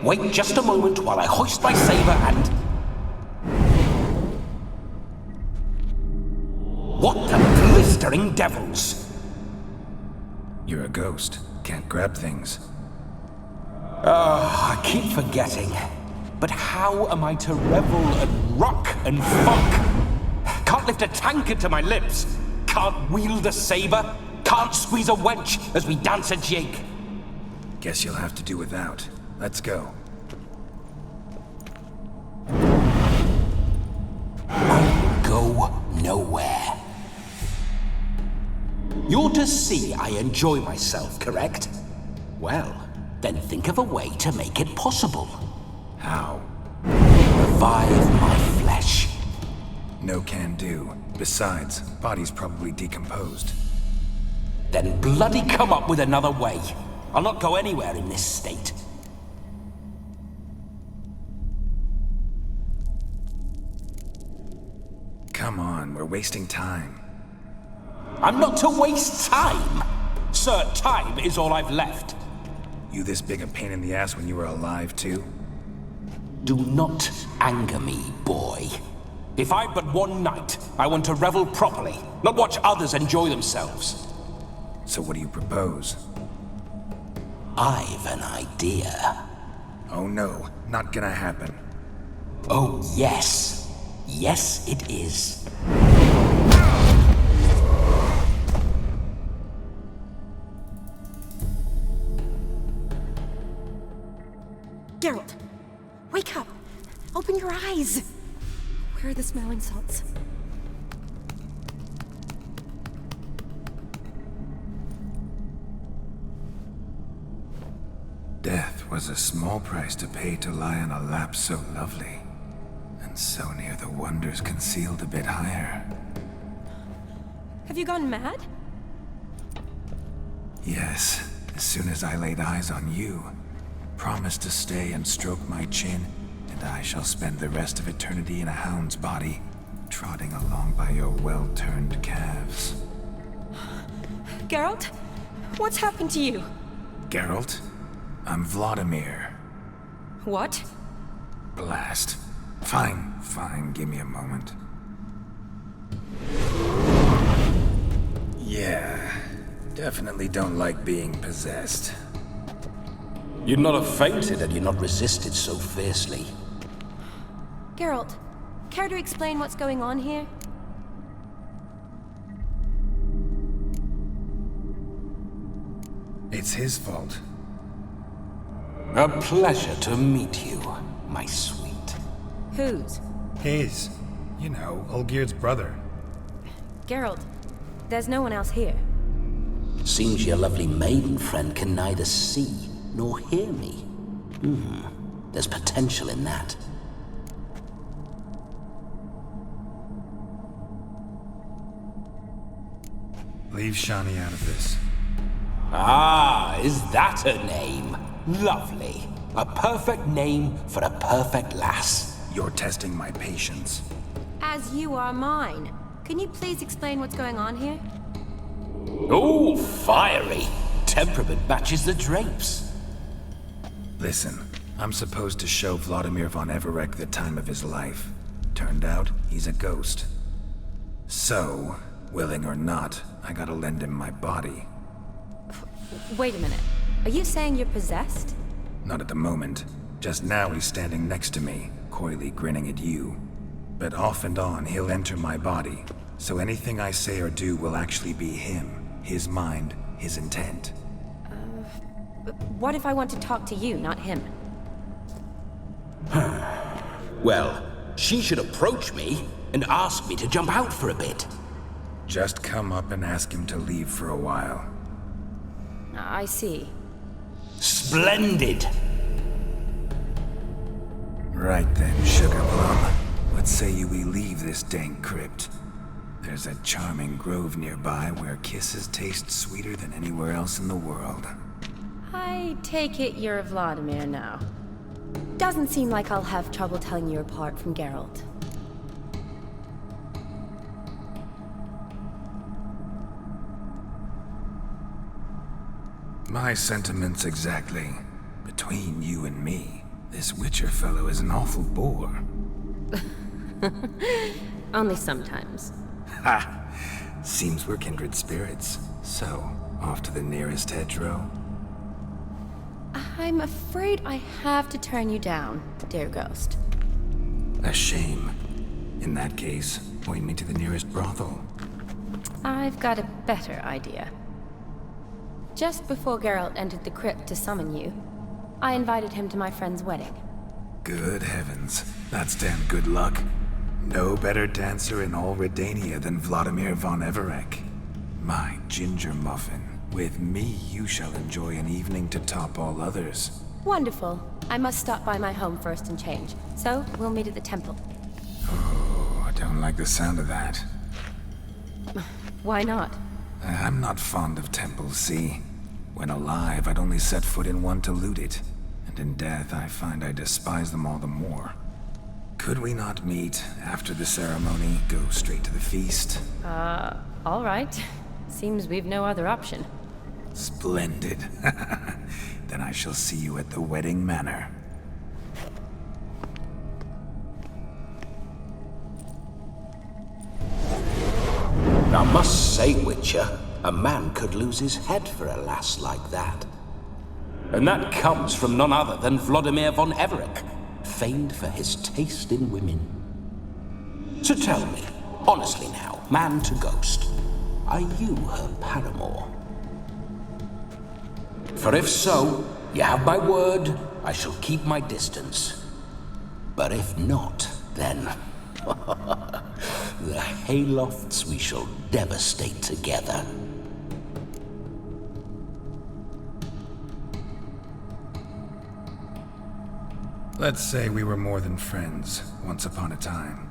Wait just a moment while I hoist my saber and... What the blistering devils? You're a ghost. Can't grab things. I keep forgetting. But how am I to revel and rock and fuck? Can't lift a tankard to my lips. Can't wield a saber. Can't squeeze a wench as we dance a jig. Guess you'll have to do without. Let's go. I'll go nowhere. You're to see I enjoy myself, correct? Well, then think of a way to make it possible. How? Revive my flesh. No can do. Besides, body's probably decomposed. Then bloody come up with another way. I'll not go anywhere in this state. Come on, we're wasting time. I'm not to waste time. Sir, time is all I've left. You this big a pain in the ass when you were alive, too? Do not anger me, boy. If I've but one night, I want to revel properly, not watch others enjoy themselves. So what do you propose? I've an idea. Oh no, not gonna happen. Oh yes. Yes, it is. Geralt, wake up! Open your eyes! Where are the smelling salts? Death was a small price to pay to lie on a lap so lovely, and so near the wonders concealed a bit higher. Have you gone mad? Yes, as soon as I laid eyes on you, promised to stay and stroke my chin, and I shall spend the rest of eternity in a hound's body, trotting along by your well-turned calves. Geralt? What's happened to you? Geralt? I'm Vladimir. What? Blast. Fine, give me a moment. Yeah, definitely don't like being possessed. You'd not have fainted had you not resisted so fiercely. Geralt, care to explain what's going on here? It's his fault. A pleasure to meet you, my sweet. Whose? His. You know, Olgierd's brother. Geralt, there's no one else here. Seems your lovely maiden friend can neither see nor hear me. There's potential in that. Leave Shani out of this. Ah, is that her name? Lovely. A perfect name for a perfect lass. You're testing my patience. As you are mine. Can you please explain what's going on here? Oh, fiery. Temperament matches the drapes. Listen, I'm supposed to show Vladimir von Everec the time of his life. Turned out, he's a ghost. So, willing or not, I gotta lend him my body. Wait a minute. Are you saying you're possessed? Not at the moment. Just now he's standing next to me, coyly grinning at you. But off and on, he'll enter my body. So anything I say or do will actually be him, his mind, his intent. What if I want to talk to you, not him? Well, she should approach me and ask me to jump out for a bit. Just come up and ask him to leave for a while. I see. Splendid! Right then, Sugar Plum. What say you we leave this dank crypt? There's a charming grove nearby where kisses taste sweeter than anywhere else in the world. I take it you're Vladimir now. Doesn't seem like I'll have trouble telling you apart from Geralt. My sentiments exactly. Between you and me, this Witcher fellow is an awful bore. Only sometimes. Ha! Seems we're kindred spirits. So, off to the nearest hedgerow? I'm afraid I have to turn you down, dear ghost. A shame. In that case, point me to the nearest brothel. I've got a better idea. Just before Geralt entered the crypt to summon you, I invited him to my friend's wedding. Good heavens, that's damn good luck. No better dancer in all Redania than Vladimir von Everec. My ginger muffin. With me, you shall enjoy an evening to top all others. Wonderful. I must stop by my home first and change, so we'll meet at the temple. Oh, I don't like the sound of that. Why not? I'm not fond of temples, see? When alive, I'd only set foot in one to loot it. And in death, I find I despise them all the more. Could we not meet after the ceremony, go straight to the feast? All right. Seems we've no other option. Splendid. Then I shall see you at the wedding manor. I must say, Witcher, a man could lose his head for a lass like that. And that comes from none other than Vladimir von Everec, famed for his taste in women. So tell me, honestly now, man to ghost, are you her paramour? For if so, you have my word, I shall keep my distance. But if not, then... the haylofts we shall devastate together. Let's say we were more than friends, once upon a time.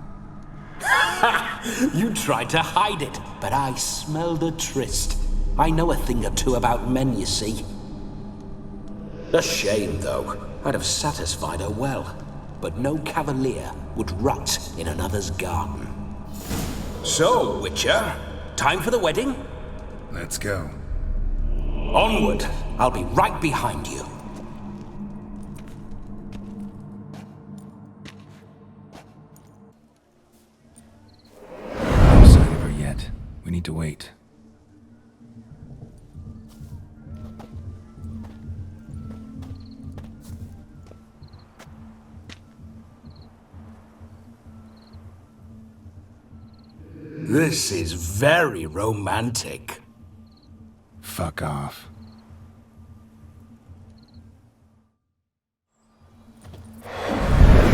You tried to hide it, but I smelled a tryst. I know a thing or two about men, you see. A shame, though. I'd have satisfied her well. But no cavalier would rot in another's garden. So, Witcher, time for the wedding? Let's go. Onward. I'll be right behind you. No sign of her yet. We need to wait. This is very romantic. Fuck off.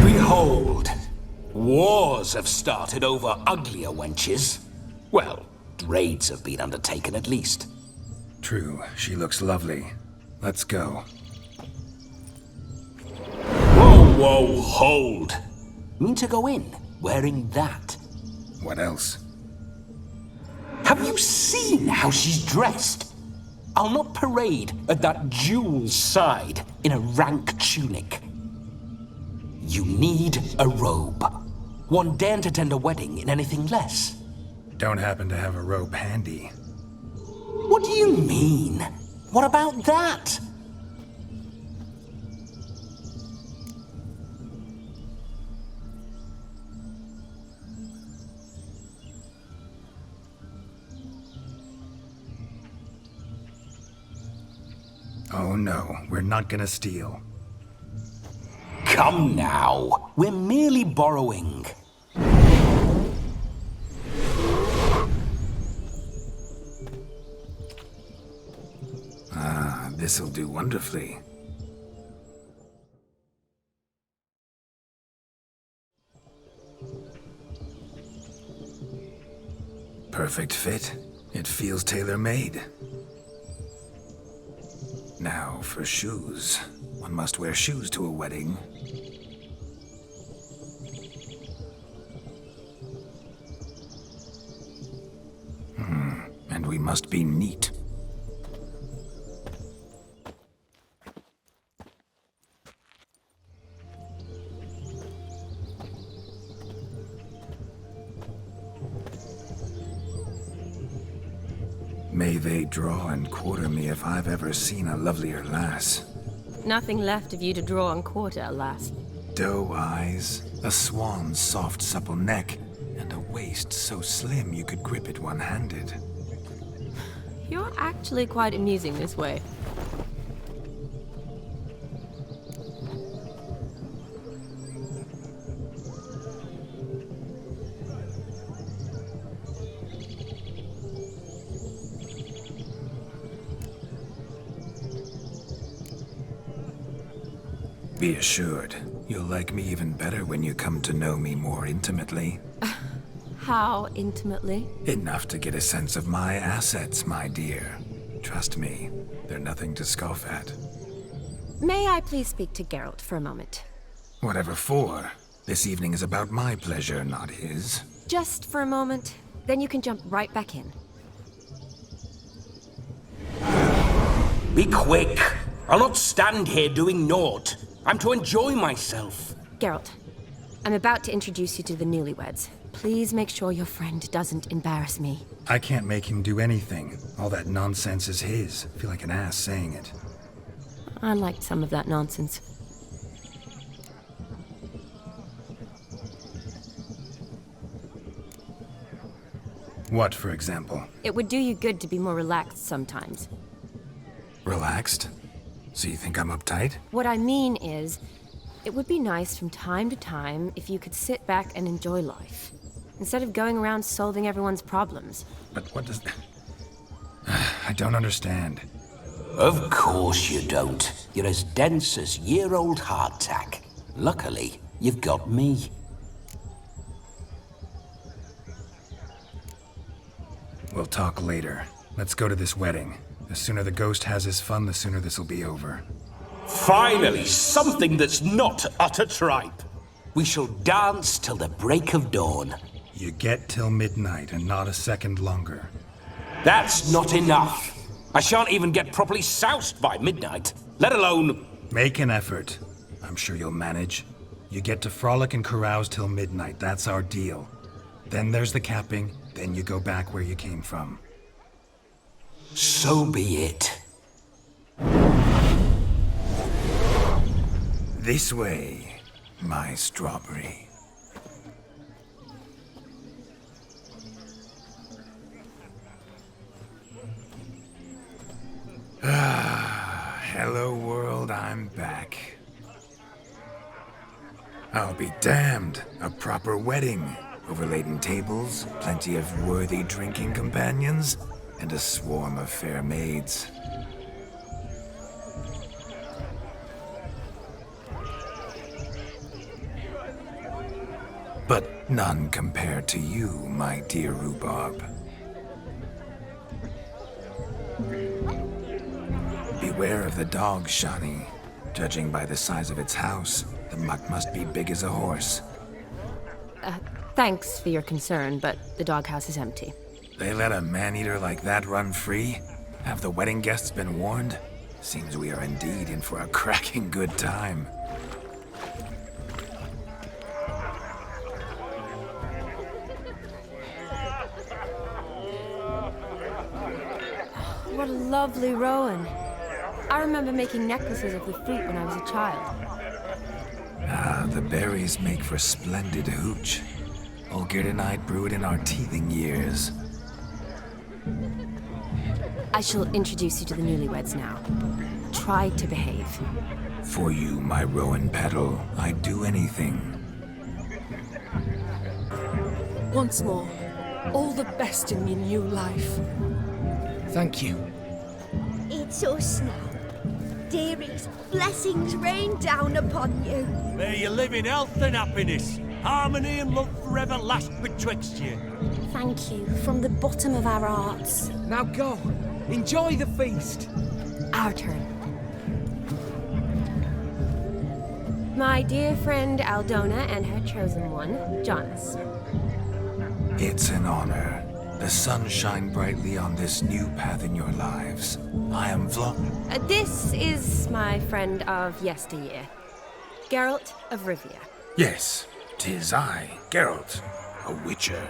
Behold, wars have started over uglier wenches. Well, raids have been undertaken at least. True, she looks lovely. Let's go. Whoa, whoa, hold. Mean to go in wearing that? What else? Have you seen how she's dressed? I'll not parade at that jewel's side in a rank tunic. You need a robe. One daren't attend a wedding in anything less. Don't happen to have a robe handy. What do you mean? What about that? Oh no, we're not gonna steal. Come now. We're merely borrowing. Ah, this'll do wonderfully. Perfect fit. It feels tailor-made. Now for shoes. One must wear shoes to a wedding. And we must be neat. May they draw and quarter me if I've ever seen a lovelier lass. Nothing left of you to draw and quarter, alas. Doe eyes, a swan's soft supple neck, and a waist so slim you could grip it one-handed. You're actually quite amusing this way. Be assured, you'll like me even better when you come to know me more intimately. How intimately? Enough to get a sense of my assets, my dear. Trust me, they're nothing to scoff at. May I please speak to Geralt for a moment? Whatever for. This evening is about my pleasure, not his. Just for a moment, then you can jump right back in. Be quick. I'll not stand here doing naught. I'm to enjoy myself. Geralt, I'm about to introduce you to the newlyweds. Please make sure your friend doesn't embarrass me. I can't make him do anything. All that nonsense is his. I feel like an ass saying it. I liked some of that nonsense. What, for example? It would do you good to be more relaxed sometimes. Relaxed? So you think I'm uptight? What I mean is, it would be nice from time to time if you could sit back and enjoy life, instead of going around solving everyone's problems. But what does... I don't understand. Of course you don't. You're as dense as year-old hardtack. Luckily, you've got me. We'll talk later. Let's go to this wedding. The sooner the ghost has his fun, the sooner this'll be over. Finally, something that's not utter tripe. We shall dance till the break of dawn. You get till midnight and not a second longer. That's not enough. I shan't even get properly soused by midnight, let alone... Make an effort. I'm sure you'll manage. You get to frolic and carouse till midnight, that's our deal. Then there's the capping, then you go back where you came from. So be it. This way, my strawberry. Hello world, I'm back. I'll be damned. A proper wedding. Overladen tables, plenty of worthy drinking companions, and a swarm of fair maids. But none compared to you, my dear rhubarb. Beware of the dog, Shani. Judging by the size of its house, the mutt must be big as a horse. Thanks for your concern, but the doghouse is empty. They let a man-eater like that run free? Have the wedding guests been warned? Seems we are indeed in for a cracking good time. What a lovely rowan. I remember making necklaces of the fruit when I was a child. Ah, the berries make for splendid hooch. Olgerd and I brewed in our teething years. I shall introduce you to the newlyweds now. tried to behave. For you, my rowan petal, I'd do anything. Once more, all the best in your new life. Thank you. It's us now. Dearies, blessings rain down upon you. May you live in health and happiness. Harmony and love forever last betwixt you. Thank you from the bottom of our hearts. Now go. Enjoy the feast. Our turn. My dear friend Aldona and her chosen one, Jonas. It's an honor. The sun shine brightly on this new path in your lives. I am This is my friend of yesteryear, Geralt of Rivia. Yes, 'tis I, Geralt, a witcher.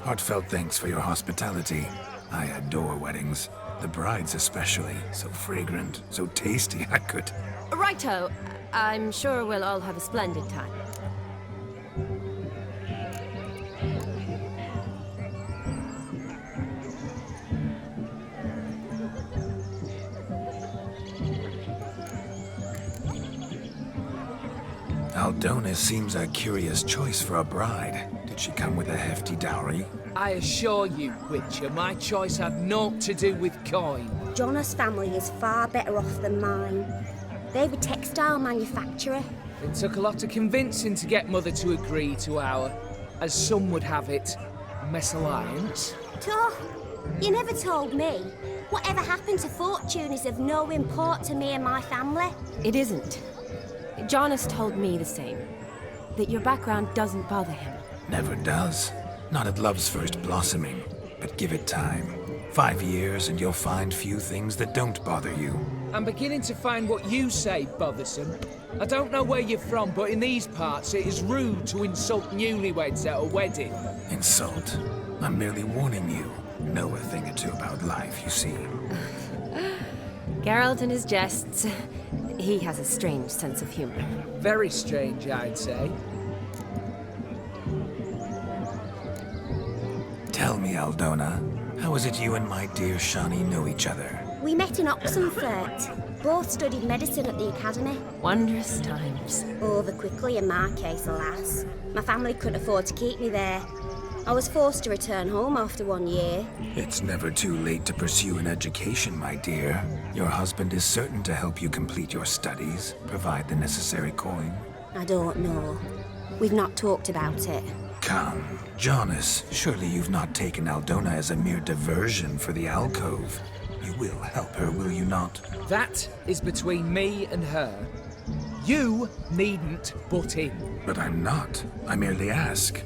Heartfelt thanks for your hospitality. I adore weddings. The brides especially. So fragrant, so tasty, I could... Righto. I'm sure we'll all have a splendid time. Aldona seems a curious choice for a bride. Did she come with a hefty dowry? I assure you, Witcher, my choice had naught to do with coin. Jonas' family is far better off than mine. They're a textile manufacturer. It took a lot of convincing to get Mother to agree to our, as some would have it, mesalliance. Toh, you never told me. Whatever happened to fortune is of no import to me and my family. It isn't. Jonas told me the same. That your background doesn't bother him. Never does. Not at love's first blossoming. But give it time. 5 years and you'll find few things that don't bother you. I'm beginning to find what you say bothersome. I don't know where you're from, but in these parts it is rude to insult newlyweds at a wedding. Insult? I'm merely warning you. Know a thing or two about life, you see. Geralt and his jests. He has a strange sense of humor. Very strange, I'd say. Tell me, Aldona, how is it you and my dear Shani know each other? We met in Oxenfurt. Both studied medicine at the academy. Wondrous times. Over quickly in my case, alas. My family couldn't afford to keep me there. I was forced to return home after 1 year. It's never too late to pursue an education, my dear. Your husband is certain to help you complete your studies, provide the necessary coin. I don't know. We've not talked about it. Come, Jonas, surely you've not taken Aldona as a mere diversion for the alcove. You will help her, will you not? That is between me and her. You needn't butt in. But I'm not. I merely ask.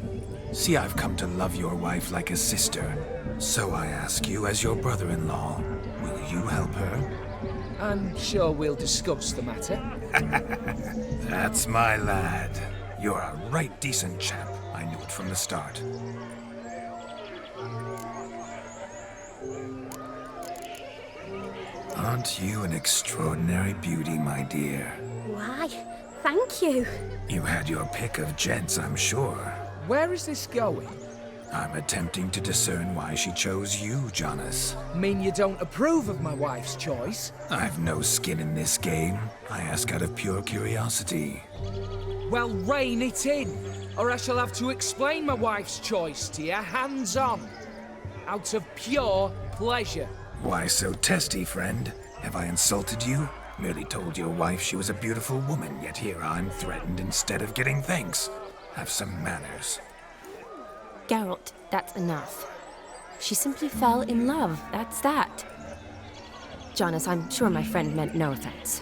See, I've come to love your wife like a sister. So I ask you, as your brother-in-law, will you help her? I'm sure we'll discuss the matter. That's my lad. You're a right decent chap. I knew it from the start. Aren't you an extraordinary beauty, my dear? Why, thank you. You had your pick of gents, I'm sure. Where is this going? I'm attempting to discern why she chose you, Jonas. Mean you don't approve of my wife's choice? I've no skin in this game. I ask out of pure curiosity. Well, rein it in, or I shall have to explain my wife's choice to you hands-on. Out of pure pleasure. Why so testy, friend? Have I insulted you? Merely told your wife she was a beautiful woman, yet here I'm threatened instead of getting thanks. Have some manners. Geralt, that's enough. She simply fell in love, that's that. Jonas, I'm sure my friend meant no offense.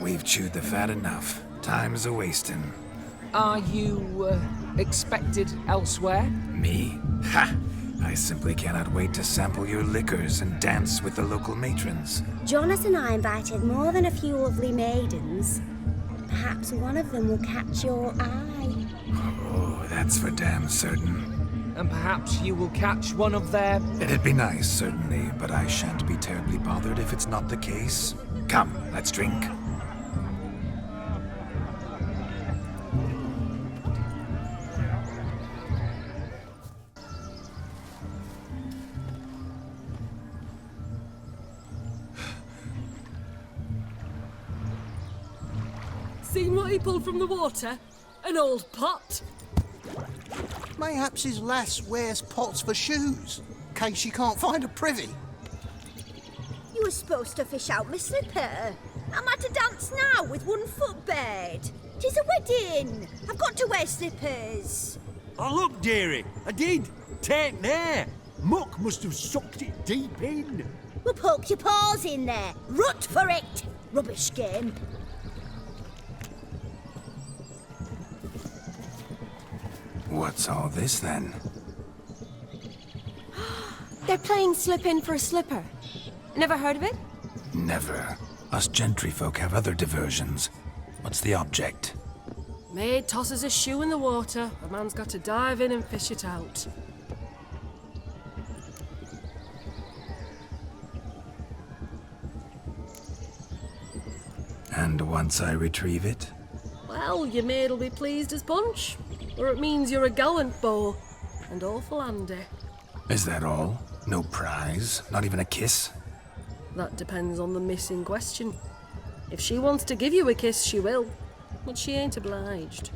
We've chewed the fat enough. Time's a-wasting. Are you, expected elsewhere? Me? Ha! I simply cannot wait to sample your liquors and dance with the local matrons. Jonas and I invited more than a few lovely maidens. Perhaps one of them will catch your eye. Oh, that's for damn certain. And perhaps you will catch one of their... It'd be nice, certainly, but I shan't be terribly bothered if it's not the case. Come, let's drink. what he pulled from the water? An old pot? Mayhaps his lass wears pots for shoes, in case she can't find a privy. You were supposed to fish out my slipper. I'm at a dance now with one foot bared. 'Tis a wedding. I've got to wear slippers. Oh, look, dearie, I did. Take there. Muck must have sucked it deep in. Well, poke your paws in there. Rut for it. Rubbish game. What's all this then? They're playing slip in for a slipper. Never heard of it? Never. Us gentry folk have other diversions. What's the object? Maid tosses a shoe in the water. A man's got to dive in and fish it out. And once I retrieve it? Well, your maid'll be pleased as punch. Or it means you're a gallant beau. And awful handy. Is that all? No prize? Not even a kiss? That depends on the miss in question. If she wants to give you a kiss, she will. But she ain't obliged.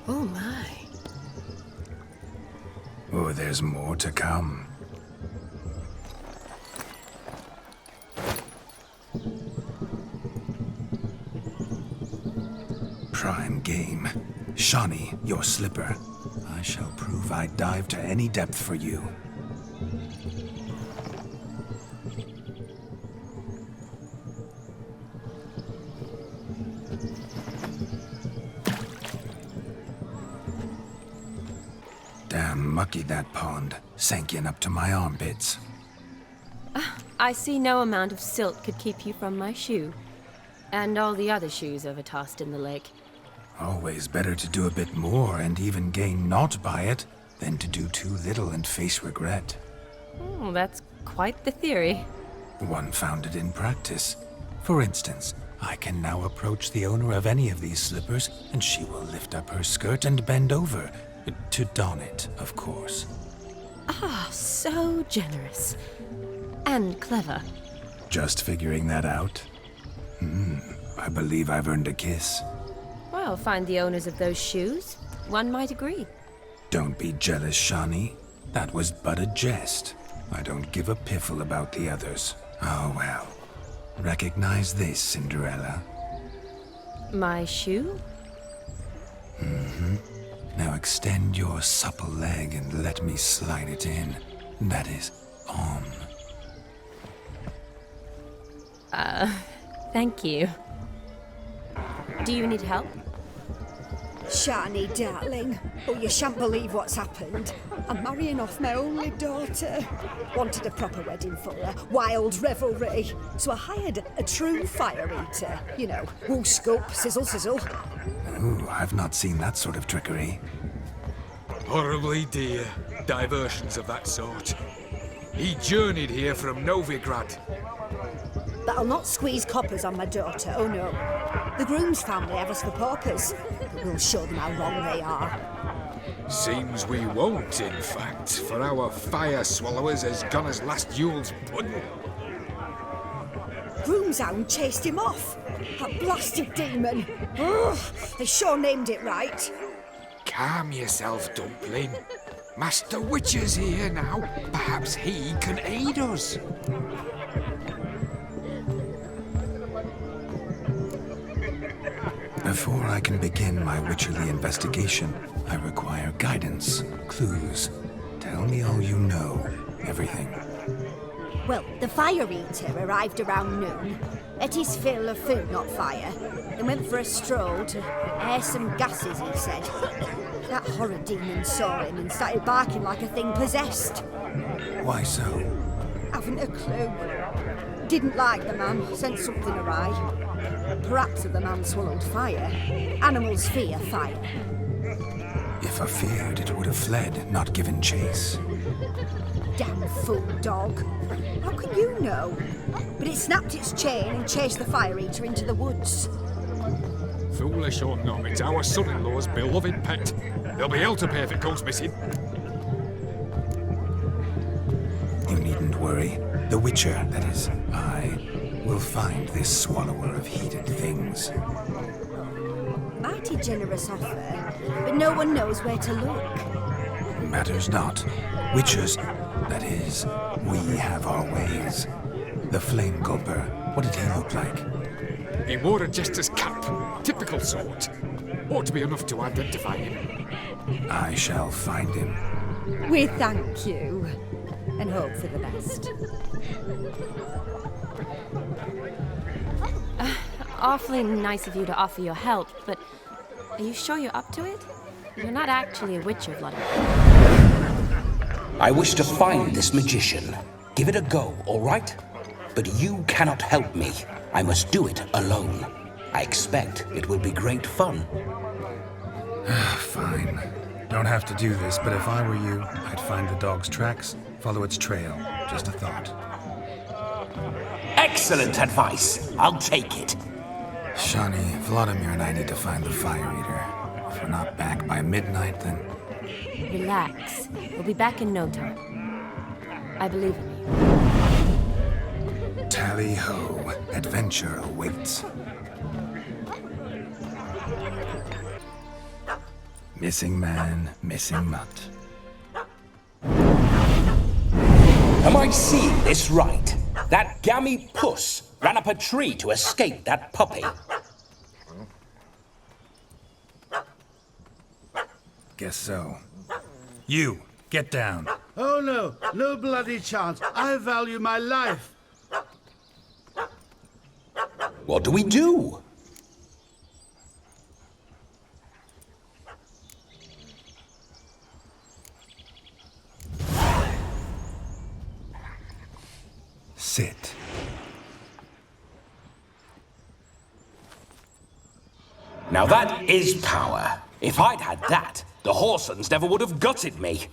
Oh my. Oh, there's more to come. Prime game. Shawnee, your slipper. I shall prove I'd dive to any depth for you. Damn mucky that pond. Sank in up to my armpits. I see no amount of silt could keep you from my shoe. And all the other shoes overtossed in the lake. Always better to do a bit more and even gain naught by it than to do too little and face regret. Oh, that's quite the theory. One founded in practice. For instance, I can now approach the owner of any of these slippers, and she will lift up her skirt and bend over. To don it, of course. Ah, so generous. And clever. Just figuring that out? I believe I've earned a kiss. Well, find the owners of those shoes. One might agree. Don't be jealous, Shawnee. That was but a jest. I don't give a piffle about the others. Oh well. Recognize this, Cinderella. My shoe? Now extend your supple leg and let me slide it in. That is, on. Thank you. Do you need help? Shawnee, darling. Oh, you shan't believe what's happened. I'm marrying off my only daughter. Wanted a proper wedding for her, wild revelry. So I hired a true fire eater. You know, woo scoop, sizzle, sizzle. Ooh, I've not seen that sort of trickery. Horribly dear diversions of that sort. He journeyed here from Novigrad. But I'll not squeeze coppers on my daughter, oh no. The groom's family have us for paupers, but we'll show them how wrong they are. Seems we won't, in fact, for our fire swallowers has gone as last Yule's pudding. Groom's hound chased him off. That blasted demon. Ugh, they sure named it right. Calm yourself, Dumpling. Master Witcher's here now. Perhaps he can aid us. Before I can begin my witcherly investigation, I require guidance, clues. Tell me all you know, everything. Well, the fire eater arrived around noon, ate his fill of food, not fire, and went for a stroll to air some gases, he said. That horror demon saw him and started barking like a thing possessed. Why so? Haven't a clue. Didn't like the man, sent something awry. Perhaps if the man swallowed fire. Animals fear fire. If I feared, it would have fled, not given chase. Damn fool dog. How can you know? But it snapped its chain and chased the fire eater into the woods. Foolish or not, it's our son-in-law's beloved pet. There'll be hell to pay if it goes missing. You needn't worry. The Witcher, that is, I, will find this swallower of heated things. Mighty generous offer, but no one knows where to look. Matters not. Witchers, that is, we have our ways. The Flame Gulper, what did he look like? He wore a jester's cap. Typical sort. Ought to be enough to identify him. I shall find him. We thank you, and hope for the best. Awfully nice of you to offer your help, but are you sure you're up to it? You're not actually a witcher, Vladimir. I wish to find this magician. Give it a go, all right? But you cannot help me. I must do it alone. I expect it will be great fun. Fine. Don't have to do this, but if I were you, I'd find the dog's tracks, follow its trail. Just a thought. Excellent advice. I'll take it. Shani, Vladimir and I need to find the Fire Eater. If we're not back by midnight, then... Relax. We'll be back in no time. I believe in you. Tally-ho. Adventure awaits. Missing man, missing mutt. Am I seeing this right? That gammy puss ran up a tree to escape that puppy. Guess so. You, get down. Oh no, no bloody chance. I value my life. What do we do? Sit. Now that is power. If I'd had that, the Horsons never would have gutted me.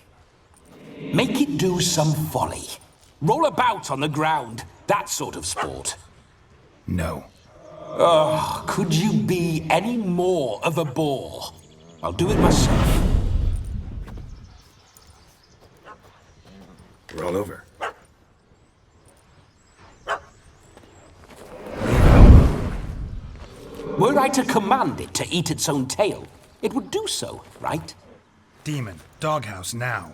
Make it do some folly. Roll about on the ground. That sort of sport. No. Oh, could you be any more of a bore? I'll do it myself. Roll over. Were I to command it to eat its own tail, it would do so, right? Demon, doghouse now.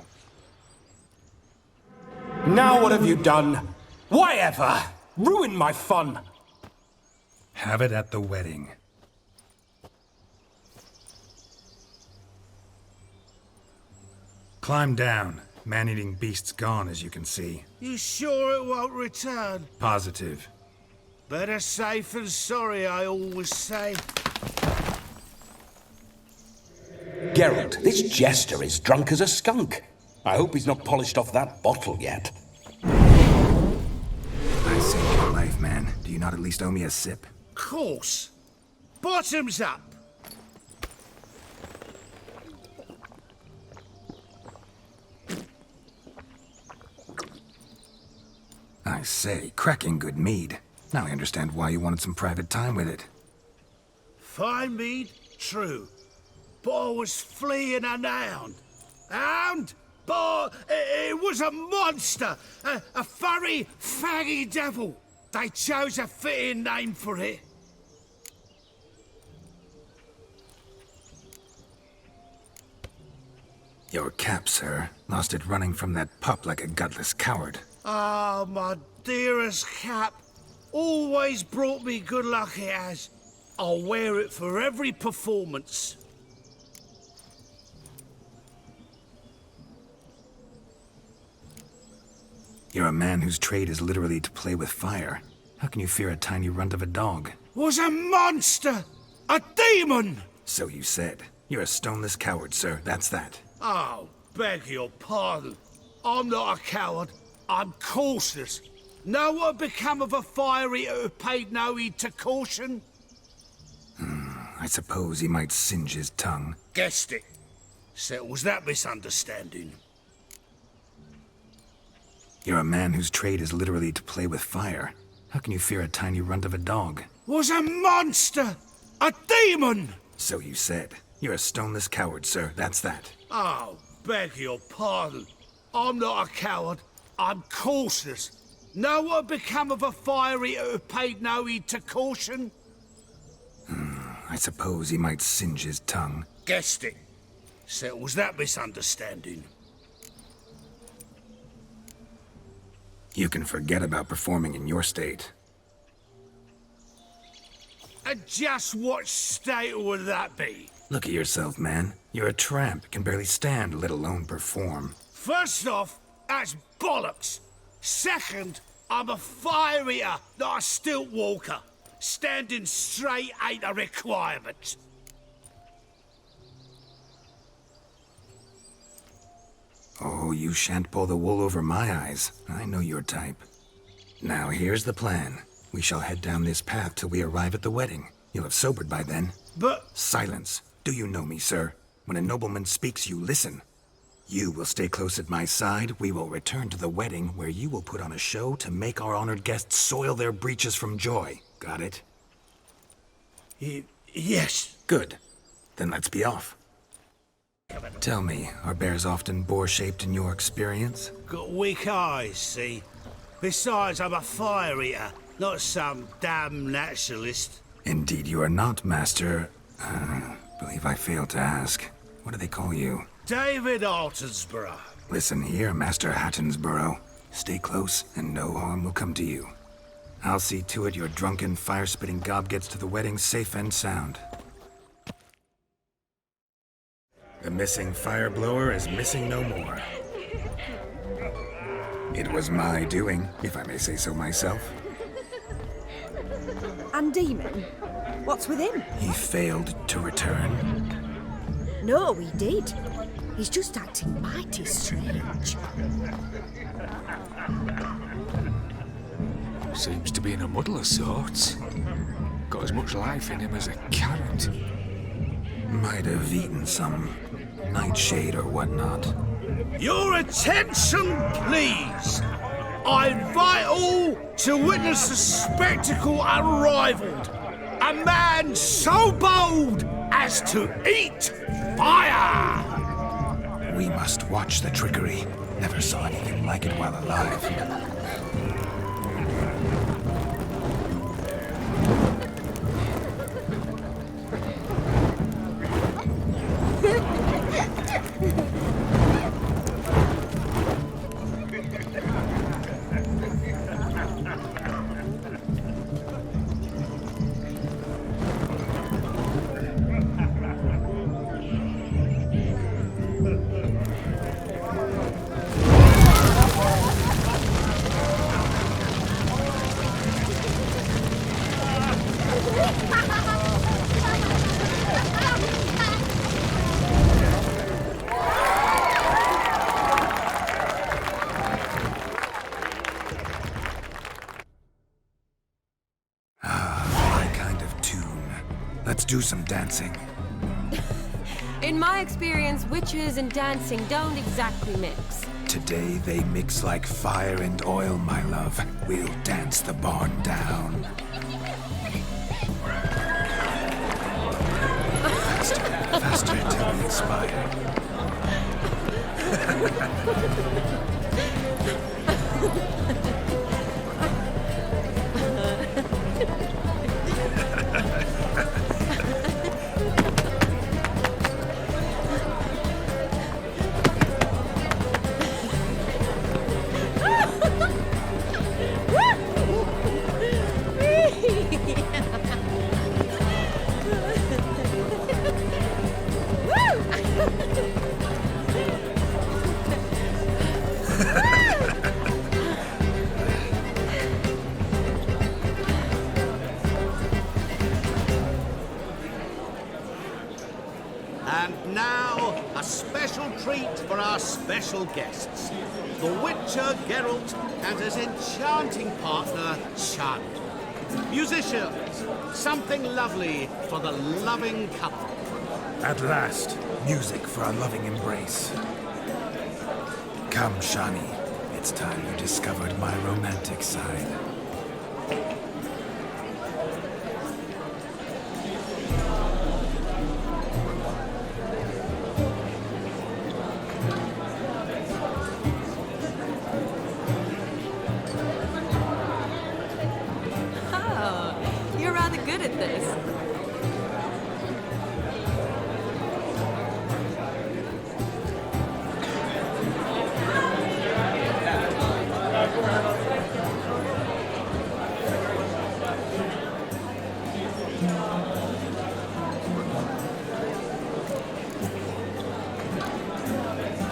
Now what have you done? Why ever? Ruin my fun. Have it at the wedding. Climb down. Man-eating beast's gone, as you can see. You sure it won't return? Positive. Better safe than sorry, I always say. Geralt, this jester is drunk as a skunk. I hope he's not polished off that bottle yet. I saved your life, man. Do you not at least owe me a sip? Course. Bottoms up. I say, cracking good mead. Now I understand why you wanted some private time with it. Fine mead, true. But I was fleeing an hound. Hound? But it was a monster. A furry, faggy devil. They chose a fitting name for it. Your cap, sir. Lost it running from that pup like a gutless coward. Ah, my dearest cap. Always brought me good luck it has. I'll wear it for every performance. You're a man whose trade is literally to play with fire. How can you fear a tiny runt of a dog? Was a monster! A demon! So you said. You're a stoneless coward, sir. That's that. Oh, beg your pardon. I'm not a coward. I'm cautious. Know what become of a fire eater who paid no heed to caution? I suppose he might singe his tongue. Guessed it. Settles that misunderstanding. You're a man whose trade is literally to play with fire. How can you fear a tiny runt of a dog? Was a monster! A demon! So you said. You're a stoneless coward, sir. That's that. Oh, beg your pardon. I'm not a coward. I'm cautious. Know what become of a fire eater who paid no heed to caution? I suppose he might singe his tongue. Guessed it. Settles that misunderstanding. You can forget about performing in your state. And just what state would that be? Look at yourself, man. You're a tramp, can barely stand, let alone perform. First off, that's bollocks. Second, I'm a fire eater, not a stilt walker. Standing straight ain't a requirement. Oh, you shan't pull the wool over my eyes. I know your type. Now, here's the plan. We shall head down this path till we arrive at the wedding. You'll have sobered by then. But... Silence. Do you know me, sir? When a nobleman speaks, you listen. You will stay close at my side. We will return to the wedding, where you will put on a show to make our honored guests soil their breeches from joy. Got it? Yes. Good. Then let's be off. Tell me, are bears often boar-shaped in your experience? Got weak eyes, see? Besides, I'm a fire eater, not some damn naturalist. Indeed you are not, Master... believe I failed to ask. What do they call you? David Altonsborough. Listen here, Master Hattonsborough. Stay close, and no harm will come to you. I'll see to it your drunken, fire-spitting gob gets to the wedding safe and sound. The missing fire blower is missing no more. It was my doing, if I may say so myself. And Demon? What's with him? He failed to return. No, he did. He's just acting mighty strange. Seems to be in a muddle of sorts. Got as much life in him as a carrot. Might have eaten some nightshade or whatnot. Your attention, please! I invite all to witness the spectacle unrivaled. A man so bold as to eat fire! We must watch the trickery. Never saw anything like it while alive. Let's do some dancing. In my experience, witches and dancing don't exactly mix. Today they mix like fire and oil, my love. We'll dance the barn down. Faster, faster till we expire. And now, a special treat for our special guests. The Witcher Geralt and his enchanting partner, Shani. Musicians, something lovely for the loving couple. At last, music for a loving embrace. Come, Shani. It's time you discovered my romantic side.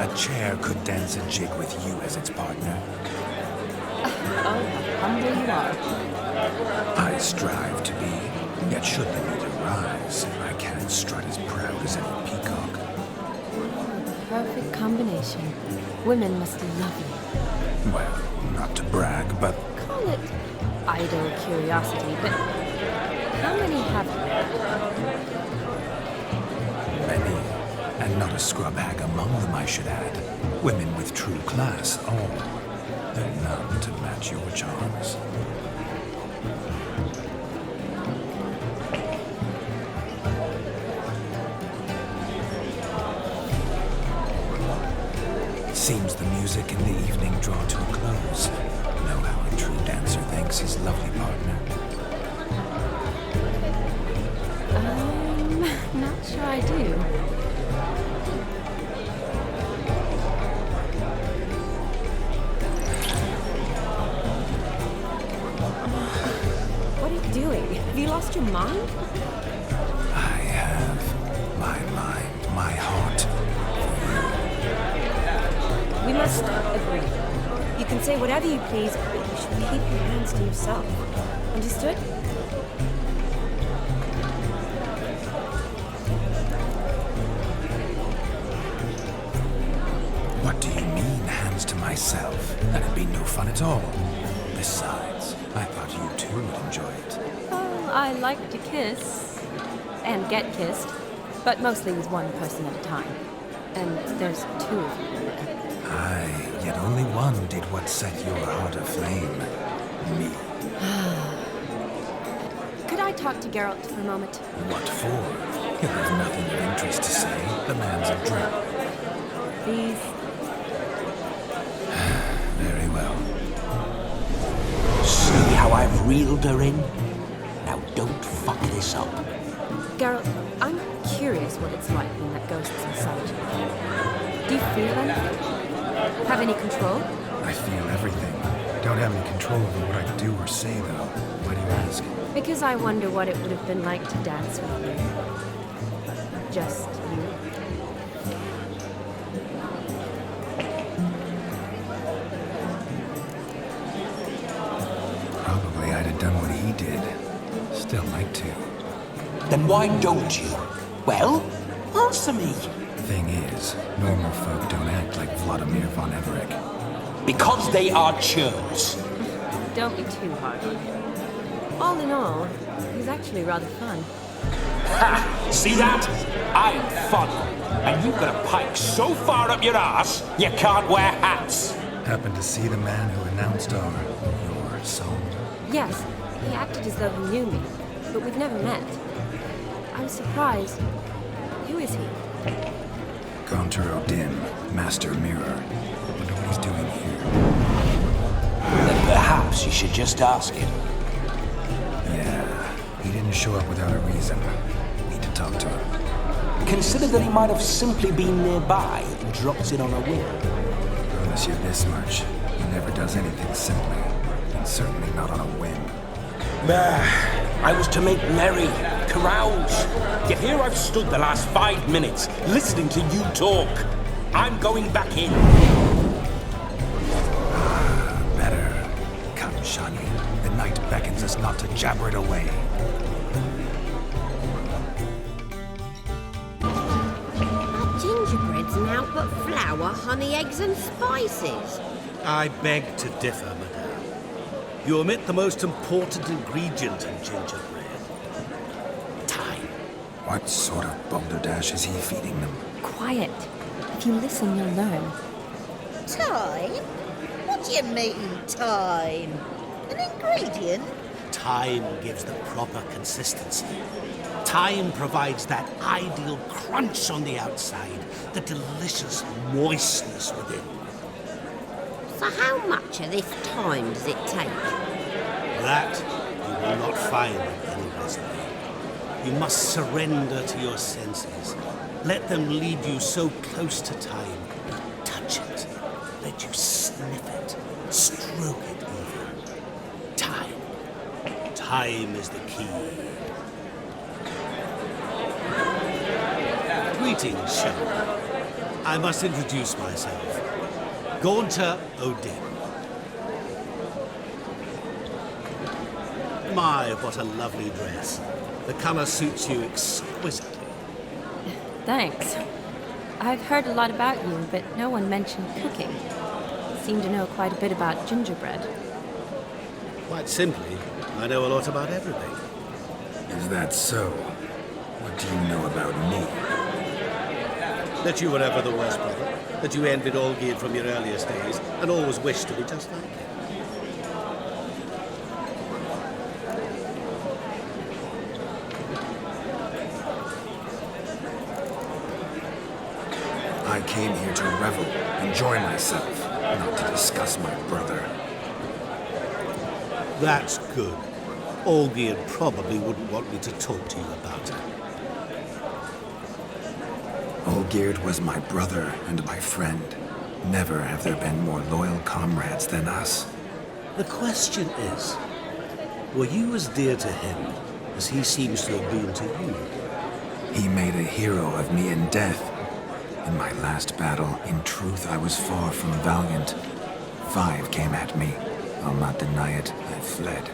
A chair could dance a jig with you as its partner. Oh, how humble you are. I strive to be, yet should the need arise, I can't strut as proud as any peacock. Perfect combination. Women must love you. Well, not to brag, but Call it idle curiosity, but how many have many, and not a scrub hag among them, I should add. Women with true class, all. There are none to match your charms. Seems the music in the evening draw to a close. Know how a true dancer thanks his lovely partner. Not sure I do. What are you doing? Have you lost your mind? I have my mind, my heart. We must agree. You can say whatever you please, but you should keep your hands to yourself. Understood? What do you mean, hands to myself? That'd be no fun at all. Besides, I thought you too would enjoy it. Oh, I like to kiss. And get kissed. But mostly with one person at a time. And there's two of you. Aye, yet only one did what set your heart aflame. Me. Could I talk to Geralt for a moment? What for? He'll have nothing of interest to say. The man's a drunk. Please. Very well. See how I've reeled her in? Now don't fuck this up. Geralt, I'm curious what it's like when that ghost is inside you. Do you feel anything? Have any control? I feel everything. Don't have any control over what I do or say, though. Why do you ask? Because I wonder what it would have been like to dance with you. Just you. Probably I'd have done what he did. Still like to. Then why don't you? Well, answer me. Thing is, normal folk don't act like Vladimir von Everett. Because they are churls. Don't be too hard on him. All in all, he's actually rather fun. Ha! See that? I'm fun. And you've got a pike so far up your ass, you can't wear hats. Happened to see the man who announced your song? Yes, he acted as though he knew me, but we've never met. I was surprised. Who is he? Gonturo Dim, Master Mirror. Wonder what he's doing here. Then perhaps you should just ask him. Yeah, he didn't show up without a reason. Need to talk to him. Consider that he might have simply been nearby and dropped in on a whim. Promise you this much. He never does anything simply. And certainly not on a whim. I was to make merry, carouse. Yet here I've stood the last 5 minutes, listening to you talk. I'm going back in. Better. Come, Shani. The night beckons us not to jabber it away. Our gingerbread's now but flour, honey, eggs and spices. I beg to differ, madame. You omit the most important ingredient in gingerbread. Time. What sort of balderdash is he feeding them? Quiet. If you listen, you'll learn. Time? What do you mean, time? An ingredient? Time gives the proper consistency. Time provides that ideal crunch on the outside, the delicious moistness within. So how much of this time does it take? That you will not find in any recipe. You must surrender to your senses. Let them lead you so close to time. Touch it. Let you sniff it. Stroke it even. Time. Time is the key. Greetings, Sheriff. I must introduce myself. Gaunter O'Dim. My, what a lovely dress. The colour suits you exquisitely. Thanks. I've heard a lot about you, but no one mentioned cooking. You seem to know quite a bit about gingerbread. Quite simply, I know a lot about everything. Is that so? What do you know about me? That you were ever the worst brother. That you envied Olgierd from your earliest days, and always wished to be just like him. I came here to revel, enjoy myself, not to discuss my brother. That's good. Olgierd probably wouldn't want me to talk to you about her. Olgierd was my brother and my friend. Never have there been more loyal comrades than us. The question is, were you as dear to him as he seems to have been to you? He made a hero of me in death. In my last battle, in truth, I was far from valiant. 5 came at me. I'll not deny it, I fled.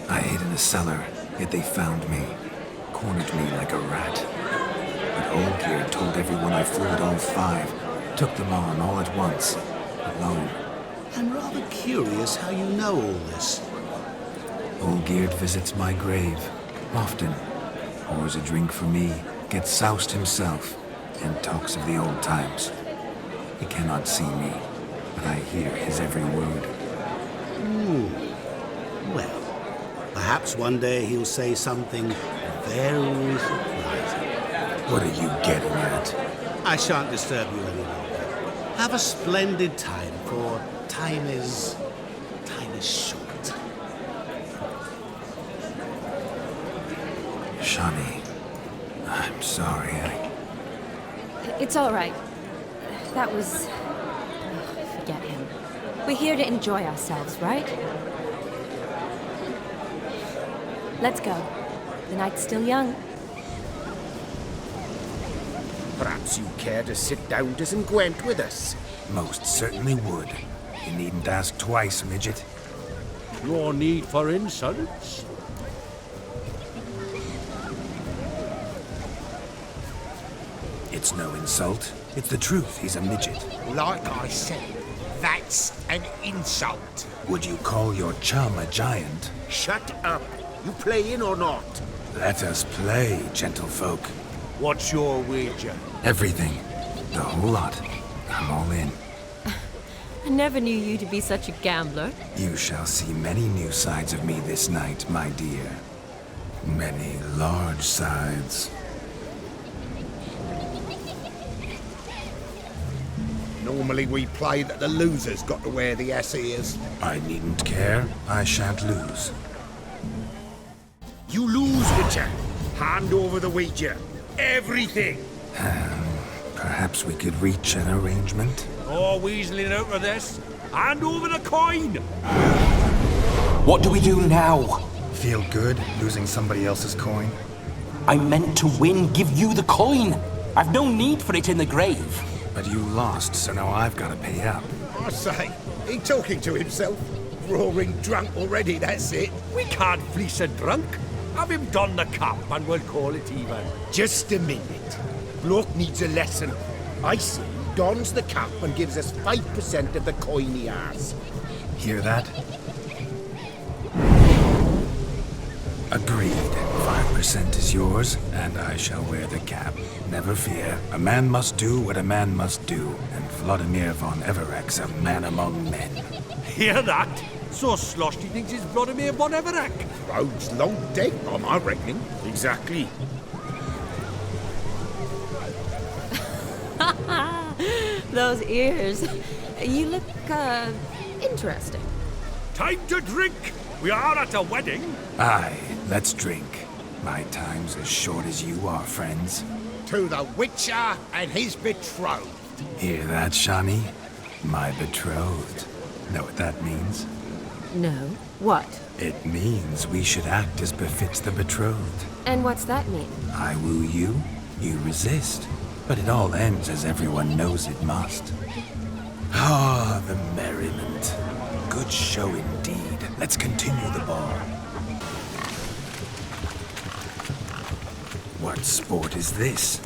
I hid in a cellar, yet they found me, cornered me like a rat. But Olgierd told everyone I fooled all 5, took them on all at once, alone. I'm rather curious how you know all this. Olgierd visits my grave, often. Pours a drink for me, gets soused himself, and talks of the old times. He cannot see me, but I hear his every word. Well, perhaps one day he'll say something very surprising. What are you getting at? I shan't disturb you any longer. Have a splendid time, for time is short. Shani, I'm sorry, It's all right. That was... forget him. We're here to enjoy ourselves, right? Let's go. The night's still young. Perhaps you care to sit down to some Gwent with us? Most certainly would. You needn't ask twice, midget. No need for insults. It's no insult. It's the truth. He's a midget. Like I said, that's an insult. Would you call your chum a giant? Shut up. You playing or not? Let us play, gentlefolk. What's your wager? Everything. The whole lot. I'm all in. I never knew you to be such a gambler. You shall see many new sides of me this night, my dear. Many large sides. Normally we play that the loser's got to wear the ass ears. I needn't care. I shan't lose. You lose, Witcher. Hand over the wager. Everything. Perhaps we could reach an arrangement. Oh, weaseling out of this. Hand over the coin. What do we do now? Feel good losing somebody else's coin? I meant to win, give you the coin. I've no need for it in the grave. But you lost, so now I've got to pay up. I say, he talking to himself. Roaring drunk already, that's it. We can't fleece a drunk. Have him don the cap and we'll call it even. Just a minute. Bloke needs a lesson. I see. Dons the cap and gives us 5% of the coin he has. Hear that? Agreed. 5% is yours, and I shall wear the cap. Never fear. A man must do what a man must do, and Vladimir von Everek's a man among men. Hear that? So Sloshy thinks he's Vladimir von Everek. Road's long dead, by my reckoning. Exactly. Those ears. You look, interesting. Time to drink. We are at a wedding. Aye, let's drink. My time's as short as you are, friends. To the Witcher and his betrothed. Hear that, Shani? My betrothed. Know what that means? No. What? It means we should act as befits the betrothed. And what's that mean? I woo you, you resist. but it all ends as everyone knows it must. Ah, the merriment. Good show indeed. Let's continue the ball. What sport is this?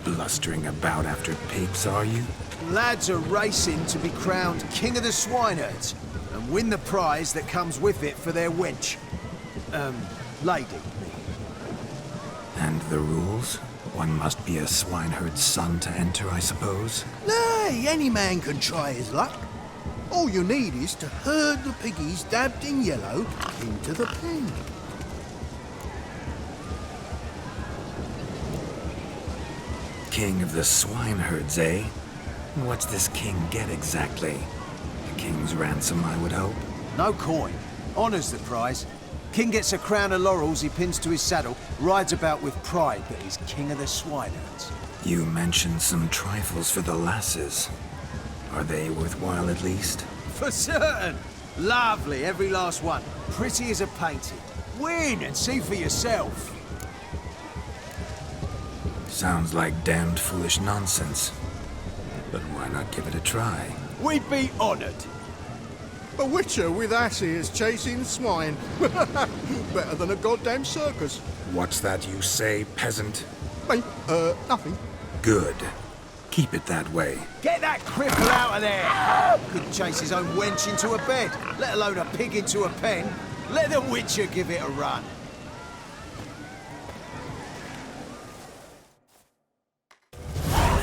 Blustering about after pigs, are you? Lads are racing to be crowned King of the Swineherds and win the prize that comes with it for their wench. Lady. And the rules? One must be a swineherd's son to enter, I suppose? Nay, any man can try his luck. All you need is to herd the piggies dabbed in yellow into the pen. King of the swineherds, eh? What's this king get exactly? A king's ransom, I would hope. No coin. Honours the prize. King gets a crown of laurels he pins to his saddle, rides about with pride that he's King of the Swineherds. You mentioned some trifles for the lasses. Are they worthwhile at least? For certain! Lovely, every last one. Pretty as a painting. Win and see for yourself. Sounds like damned foolish nonsense. But why not give it a try? We'd be honoured. A witcher with asses chasing swine. Better than a goddamn circus. What's that you say, peasant? Me? Nothing. Good. Keep it that way. Get that cripple out of there! Couldn't chase his own wench into a bed, let alone a pig into a pen. Let the witcher give it a run.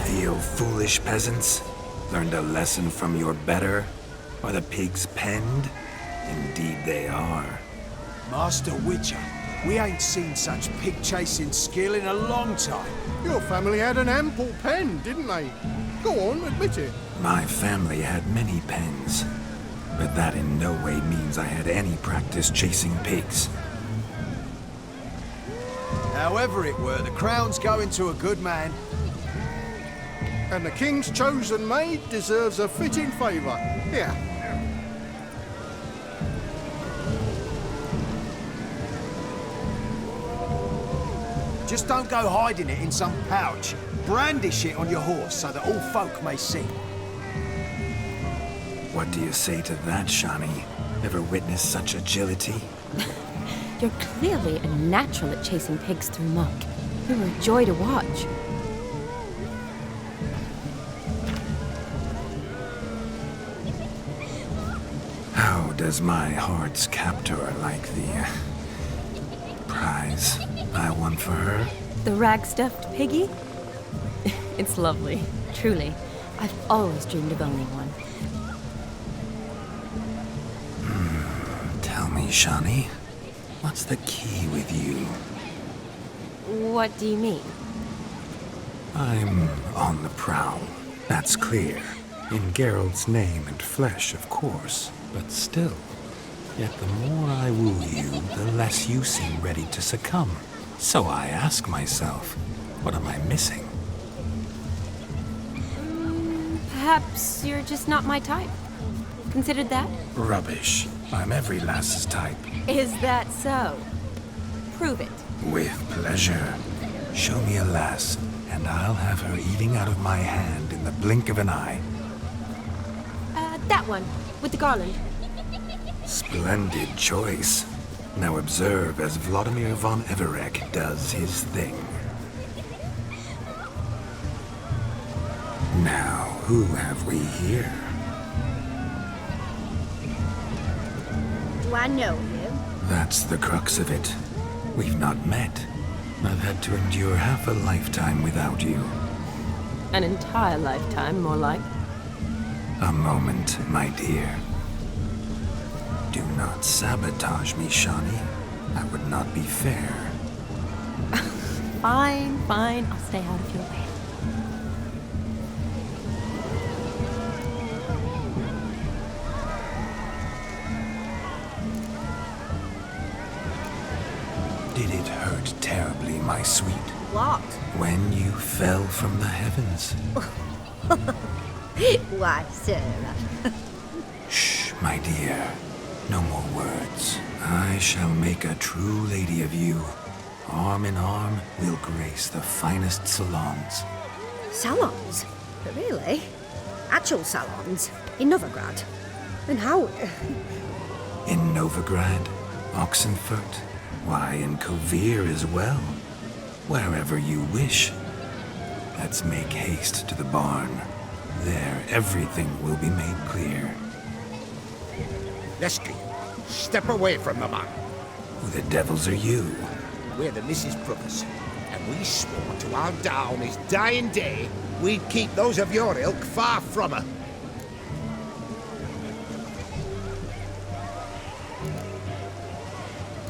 Feel foolish, peasants? Learned a lesson from your better? Are the pigs penned? Indeed they are. Master Witcher, we ain't seen such pig-chasing skill in a long time. Your family had an ample pen, didn't they? Go on, admit it. My family had many pens, but that in no way means I had any practice chasing pigs. However it were, the crown's going to a good man. And the king's chosen maid deserves a fitting favour. Here. Just don't go hiding it in some pouch. Brandish it on your horse so that all folk may see. What do you say to that, Shani? Ever witnessed such agility? You're clearly a natural at chasing pigs through muck. You're a joy to watch. How does my heart's captor like the prize I won for her? The rag-stuffed piggy? It's lovely, truly. I've always dreamed of owning one. Tell me, Shani, what's the key with you? What do you mean? I'm on the prowl, that's clear. In Geralt's name and flesh, of course, but still. Yet the more I woo you, the less you seem ready to succumb. So I ask myself, what am I missing? Perhaps you're just not my type. Considered that? Rubbish. I'm every lass's type. Is that so? Prove it. With pleasure. Show me a lass, and I'll have her eating out of my hand in the blink of an eye. That one, with the garland. Splendid choice. Now observe as Vladimir von Everek does his thing. Now, who have we here? Do I know you? That's the crux of it. We've not met. I've had to endure half a lifetime without you. An entire lifetime, more like. A moment, my dear. Do not sabotage me, Shani. That would not be fair. Fine, fine. I'll stay out of your way. Did it hurt terribly, my sweet? What? When you fell from the heavens. Why, Sarah? Shh, my dear. No more words. I shall make a true lady of you. Arm in arm, we'll grace the finest salons. Salons? But really? Actual salons? In Novigrad? And how... In Novigrad, Oxenfurt, why, in Kovir as well. Wherever you wish. Let's make haste to the barn. There, everything will be made clear. Lesky, step away from the man. Who the devils are you? We're the Mrs. Brothers, and we swore to our Da on his dying day we'd keep those of your ilk far from her.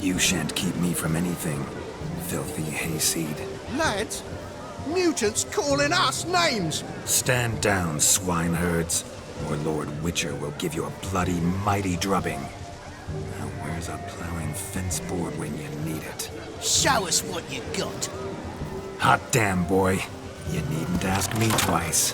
You shan't keep me from anything, filthy hayseed. Lads, mutants calling us names! Stand down, swineherds, or Lord Witcher will give you a bloody mighty drubbing. Now where's a plowing fence board when you need it? Show us what you got. Hot damn, boy. You needn't ask me twice.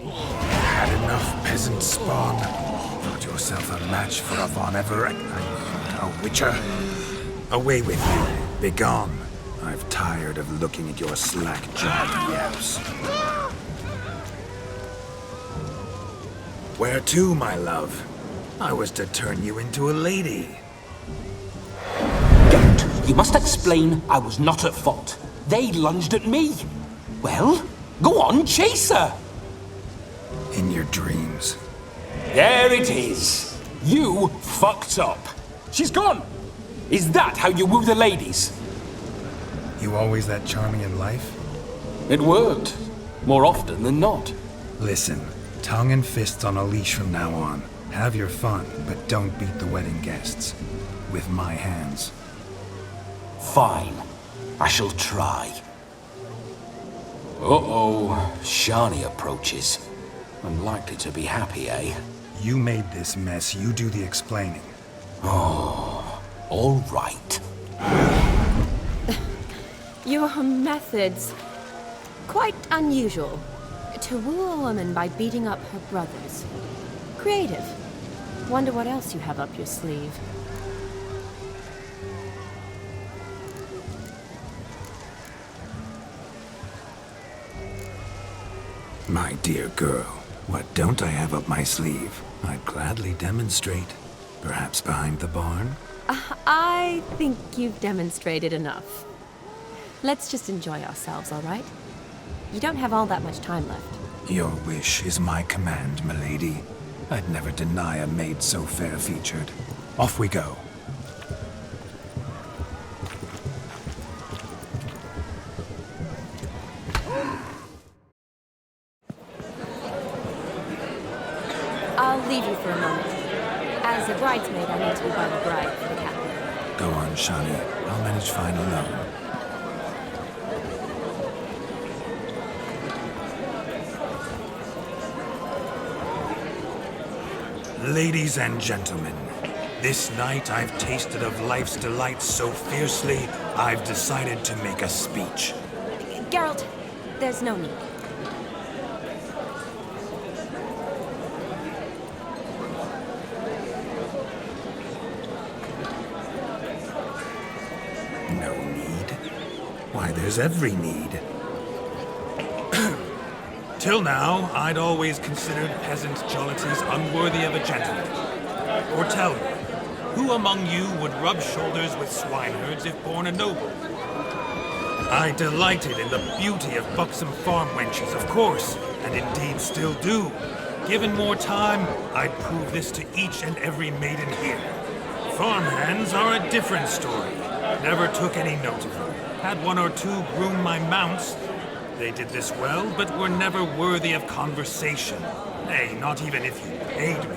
Had enough, peasant spawn. Thought yourself a match for a Von Everett. A Witcher. Away with you. Begone. I've tired of looking at your slack-jawed yaps. Where to, my love? I was to turn you into a lady. Geralt, you must explain I was not at fault. They lunged at me. Well, go on, chase her. In your dreams. There it is. You fucked up. She's gone. Is that how you woo the ladies? You always that charming in life? It worked. More often than not. Listen, tongue and fists on a leash from now on. Have your fun, but don't beat the wedding guests. With my hands. Fine. I shall try. Uh-oh. Shani approaches. Unlikely to be happy, eh? You made this mess. You do the explaining. Oh, all right. Your methods... quite unusual. To woo a woman by beating up her brothers. Creative. Wonder what else you have up your sleeve. My dear girl, what don't I have up my sleeve? I'd gladly demonstrate. Perhaps behind the barn? I think you've demonstrated enough. Let's just enjoy ourselves, all right? You don't have all that much time left. Your wish is my command, milady. I'd never deny a maid so fair-featured. Off we go. I'll leave you for a moment. As a bridesmaid, I need to be by the bride for the captain. Go on, Shani. I'll manage fine alone. Ladies and gentlemen, this night I've tasted of life's delights so fiercely, I've decided to make a speech. Geralt, there's no need. No need? Why, there's every need. Till now, I'd always considered peasant jollities unworthy of a gentleman. Or tell me, who among you would rub shoulders with swineherds if born a noble? I delighted in the beauty of buxom farm wenches, of course, and indeed still do. Given more time, I'd prove this to each and every maiden here. Farmhands are a different story. Never took any note of them. Had one or two groom my mounts. They did this well, but were never worthy of conversation. Nay, not even if you paid me.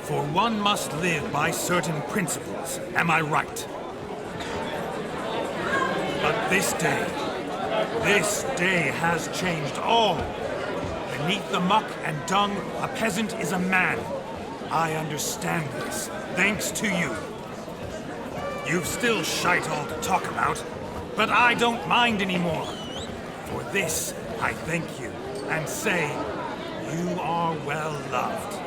For one must live by certain principles, am I right? But this day has changed all. Beneath the muck and dung, a peasant is a man. I understand this, thanks to you. You've still shite all to talk about, but I don't mind anymore. For this, I thank you, and say, you are well loved.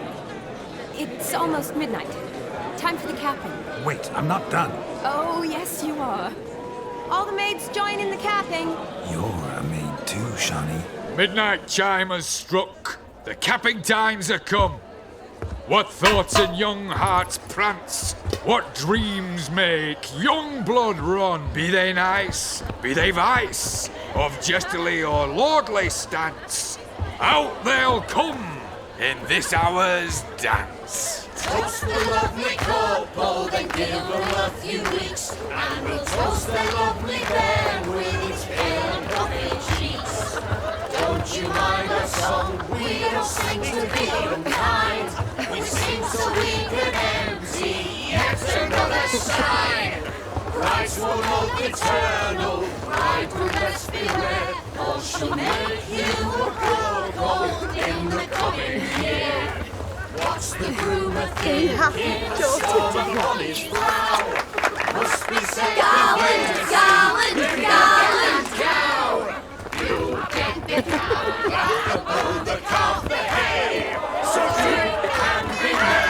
It's almost midnight. Time for the capping. Wait, I'm not done. Oh, yes, you are. All the maids join in the capping. You're a maid too, Shawnee. Midnight chime has struck. The capping times are come. What thoughts in young hearts prance? What dreams make young blood run? Be they nice, be they vice, of jestily or lordly stance, out they'll come in this hour's dance. Toast the lovely couple, then give them a few weeks, and we'll toast the lovely bairn with its pale and puffy cheeks. Don't you mind our song? We don't sing to be unkind. We sing so we can empty yet another side. Christ will love eternal, bride will best beware, or she'll make you a cuckold in the coming year. What's the groom a thinking? Stormy on his brow. Must be said cow. You'll get the cow out above the calf the hay. So drink and be merry.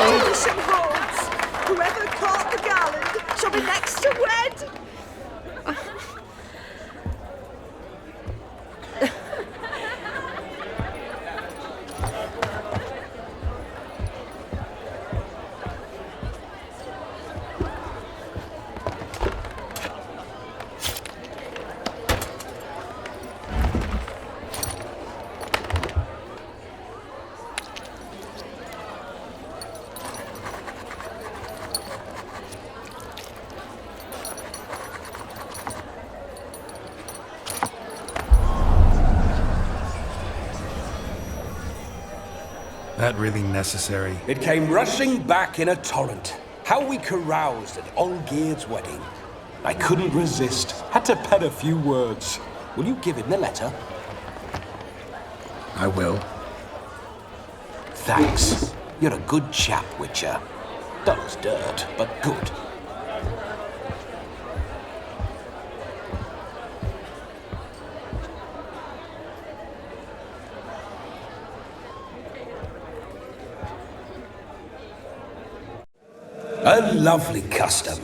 Tradition holds. Whoever caught the garland shall be next to wed. That really necessary? It came rushing back in a torrent. How we caroused at Olgierd's wedding. I couldn't resist. Had to pen a few words. Will you give him the letter? I will. Thanks. You're a good chap, Witcher. Dull as dirt, but good. A lovely custom.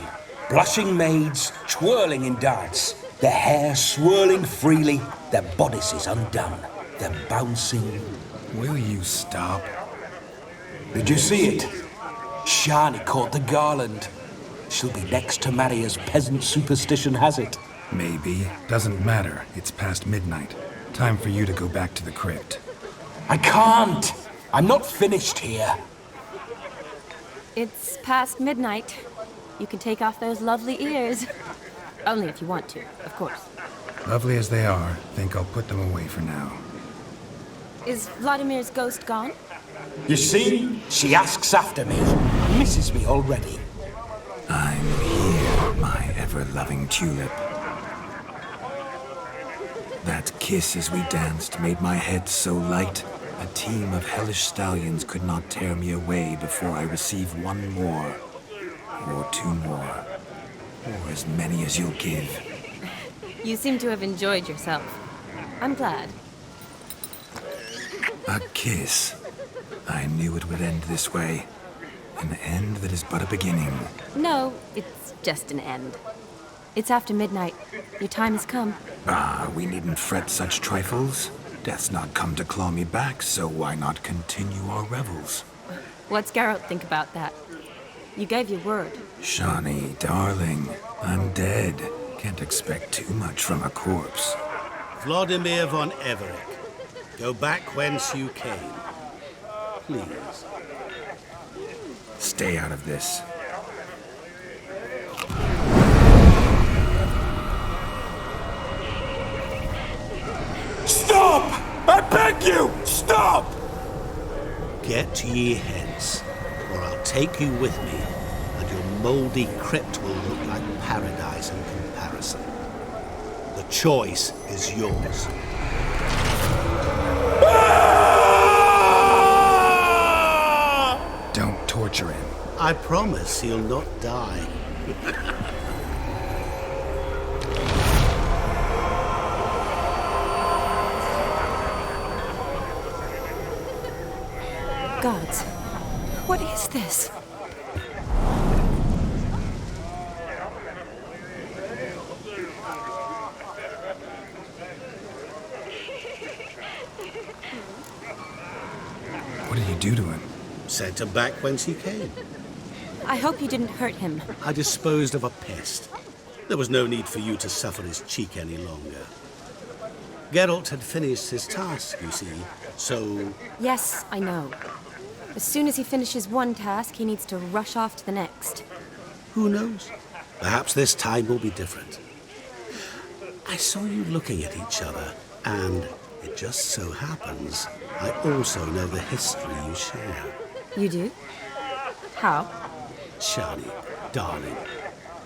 Blushing maids, twirling in dance, their hair swirling freely, their bodices undone, their bouncing... Will you stop? Did you see it? Shani caught the garland. She'll be next to marry as peasant superstition has it. Maybe. Doesn't matter. It's past midnight. Time for you to go back to the crypt. I can't! I'm not finished here. It's past midnight. You can take off those lovely ears. Only if you want to, of course. Lovely as they are, think I'll put them away for now. Is Vladimir's ghost gone? You see? She asks after me. Misses me already. I'm here, my ever-loving tulip. That kiss as we danced made my head so light. A team of hellish stallions could not tear me away before I receive one more. Or two more. Or as many as you'll give. You seem to have enjoyed yourself. I'm glad. A kiss. I knew it would end this way. An end that is but a beginning. No, it's just an end. It's after midnight. Your time has come. Ah, we needn't fret such trifles. Death's not come to claw me back, so why not continue our revels? What's Geralt think about that? You gave your word. Shawnee, darling, I'm dead. Can't expect too much from a corpse. Vladimir von Everick, go back whence you came. Please. Stay out of this. Stop! I beg you! Stop! Get ye hence, or I'll take you with me, and your mouldy crypt will look like paradise in comparison. The choice is yours. Don't torture him. I promise he'll not die. gods. What is this? What did you do to him? Sent him back whence he came. I hope you didn't hurt him. I disposed of a pest. There was no need for you to suffer his cheek any longer. Geralt had finished his task, you see, so... Yes, I know. As soon as he finishes one task, he needs to rush off to the next. Who knows? Perhaps this time will be different. I saw you looking at each other, and it just so happens I also know the history you share. You do? How? Shani, darling,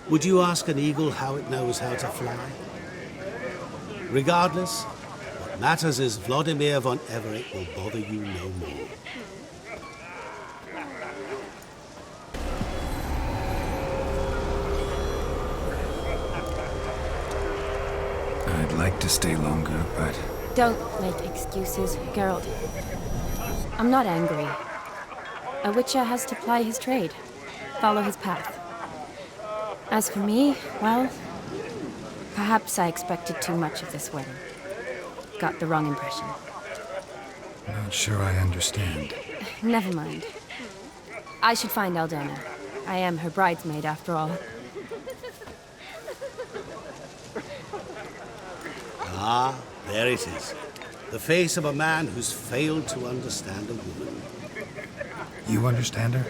would you ask an eagle how it knows how to fly? Regardless, what matters is Vladimir von Everett will bother you no more. I'd like to stay longer, but... Don't make excuses, Geralt. I'm not angry. A witcher has to ply his trade, follow his path. As for me, well, perhaps I expected too much of this wedding. Got the wrong impression. Not sure I understand. Never mind. I should find Aldona. I am her bridesmaid, after all. Ah, there it is. The face of a man who's failed to understand a woman. You understand her?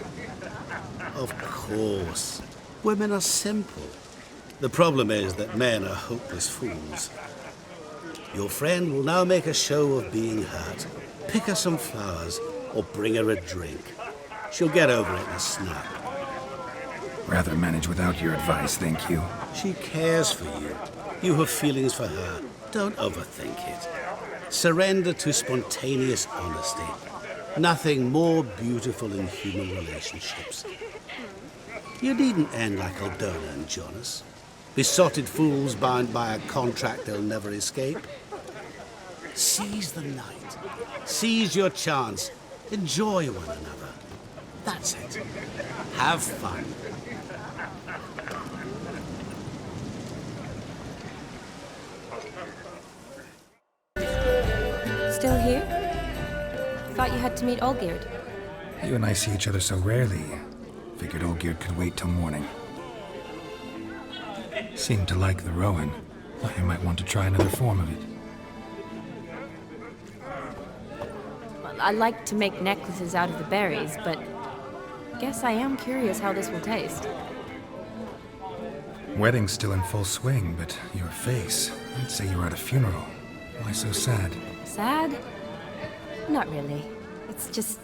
Of course. Women are simple. The problem is that men are hopeless fools. Your friend will now make a show of being hurt. Pick her some flowers or bring her a drink. She'll get over it in a snap. Rather manage without your advice, thank you. She cares for you. You have feelings for her. Don't overthink it. Surrender to spontaneous honesty. Nothing more beautiful in human relationships. You needn't end like Aldona and Jonas. Besotted fools bound by a contract they'll never escape. Seize the night. Seize your chance. Enjoy one another. That's it. Have fun. Still here? Thought you had to meet Olgierd. You and I see each other so rarely. Figured Olgierd could wait till morning. Seemed to like the Rowan. Thought you might want to try another form of it. Well, I like to make necklaces out of the berries, but guess I am curious how this will taste. Wedding's still in full swing, but your face, I'd say you're at a funeral. Why so sad? Sad? Not really. It's just...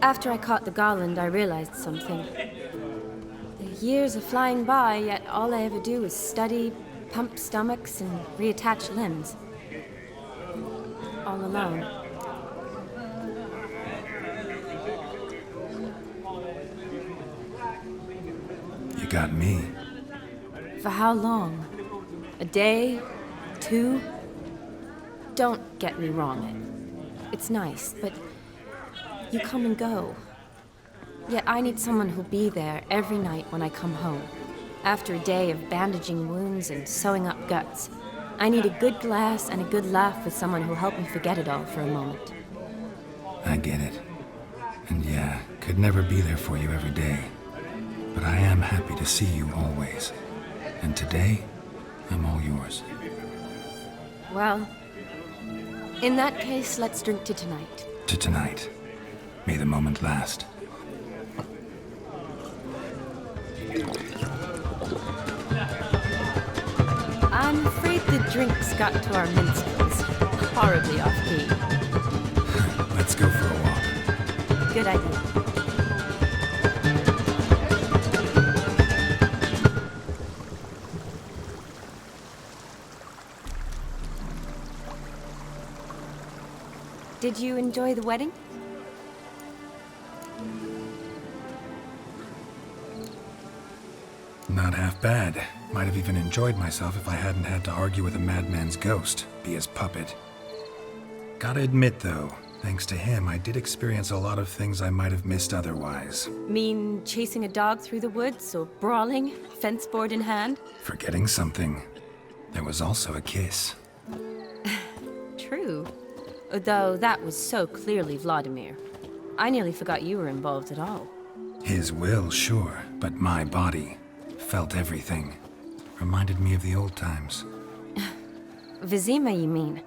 After I caught the garland, I realized something. The years are flying by, yet all I ever do is study, pump stomachs, and reattach limbs. All alone. You got me. For how long? A day? 2? Don't get me wrong. It's nice, but you come and go. Yet I need someone who'll be there every night when I come home. After a day of bandaging wounds and sewing up guts, I need a good glass and a good laugh with someone who'll help me forget it all for a moment. I get it. And yeah, could never be there for you every day. But I am happy to see you always. And today, I'm all yours. Well, in that case, let's drink to tonight. To tonight. May the moment last. I'm afraid the drinks got to our minstrels. Horribly off-key. Let's go for a walk. Good idea. Did you enjoy the wedding? Not half bad. Might have even enjoyed myself if I hadn't had to argue with a madman's ghost, be his puppet. Gotta admit, though, Thanks to him, I did experience a lot of things I might have missed otherwise. Mean chasing a dog through the woods or brawling, fence board in hand? Forgetting something. There was also a kiss. True. Though that was so clearly Vladimir. I nearly forgot you were involved at all. His will, sure, but my body felt everything. Reminded me of the old times. Vizima, you mean?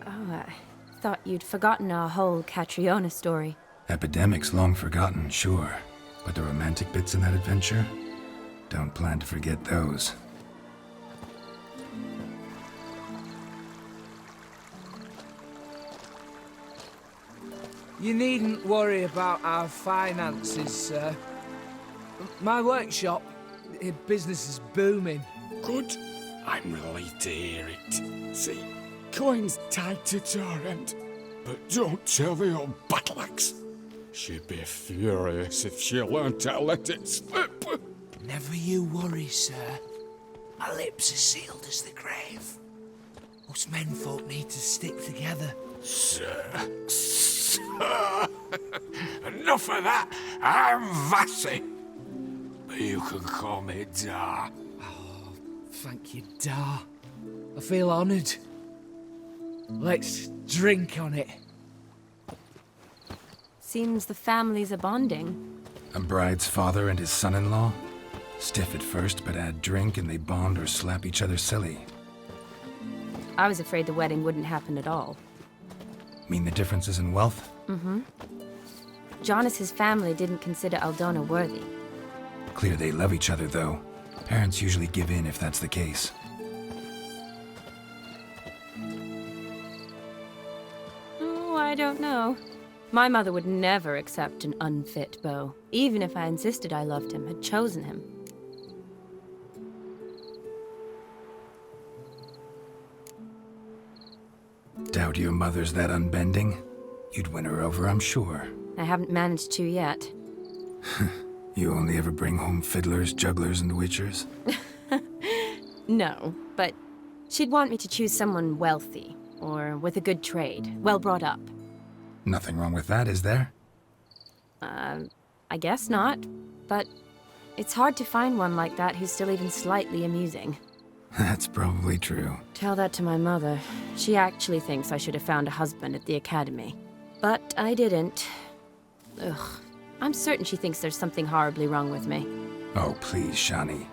Oh, I thought you'd forgotten our whole Catriona story. Epidemics long forgotten, sure. But the romantic bits in that adventure? Don't plan to forget those. You needn't worry about our finances, sir. My workshop, business is booming. Good. I'm relieved to hear it. See, coin's tied to Torrent, but don't tell the old battle axe. She'd be furious if she learned to let it slip. Never you worry, sir. My lips are sealed as the grave. Us menfolk need to stick together. Sir. Enough of that. I'm Vassy. But you can call me Dar. Oh, thank you, Dar. I feel honoured. Let's drink on it. Seems the families are bonding. A bride's father and his son-in-law? Stiff at first, but add drink and they bond or slap each other silly. I was afraid the wedding wouldn't happen at all. Mean the differences in wealth? Mm-hmm. Jonas's family didn't consider Aldona worthy. Clear they love each other, though. Parents usually give in if that's the case. Oh, I don't know. My mother would never accept an unfit beau, even if I insisted I loved him, had chosen him. Doubt your mother's that unbending? You'd win her over, I'm sure. I haven't managed to yet. You only ever bring home fiddlers, jugglers, and witchers? No, but she'd want me to choose someone wealthy, or with a good trade, well brought up. Nothing wrong with that, is there? I guess not, but it's hard to find one like that who's still even slightly amusing. That's probably true. Tell that to my mother. She actually thinks I should have found a husband at the academy. But I didn't. Ugh. I'm certain she thinks there's something horribly wrong with me. Oh, please, Shani.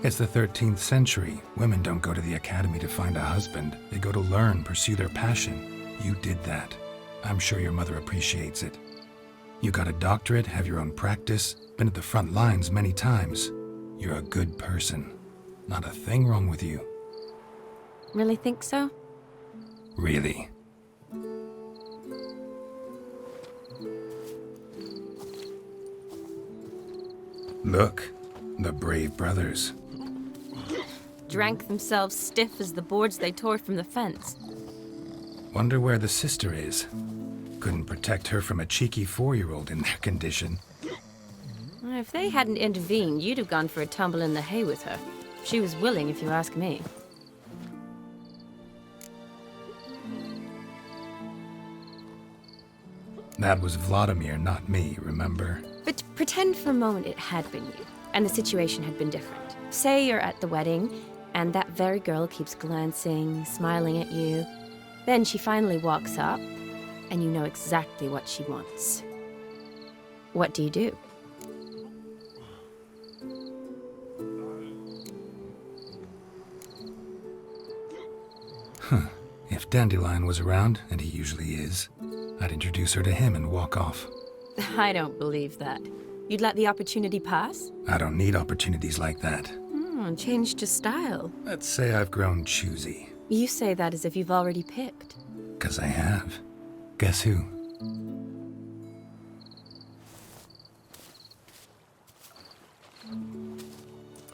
It's the 13th century. Women don't go to the academy to find a husband. They go to learn, pursue their passion. You did that. I'm sure your mother appreciates it. You got a doctorate, have your own practice, been at the front lines many times. You're a good person. Not a thing wrong with you. Really think so? Really. Look, the brave brothers. Drank themselves stiff as the boards they tore from the fence. Wonder where the sister is. Couldn't protect her from a cheeky 4-year-old in their condition. If they hadn't intervened, you'd have gone for a tumble in the hay with her. She was willing, if you ask me. That was Vladimir, not me, remember? But pretend for a moment it had been you, and the situation had been different. Say you're at the wedding, and that very girl keeps glancing, smiling at you. Then she finally walks up, and you know exactly what she wants. What do you do? Huh. If Dandelion was around, and he usually is, I'd introduce her to him and walk off. I don't believe that. You'd let the opportunity pass? I don't need opportunities like that. Changed your style. Let's say I've grown choosy. You say that as if you've already picked. 'Cause I have. Guess who?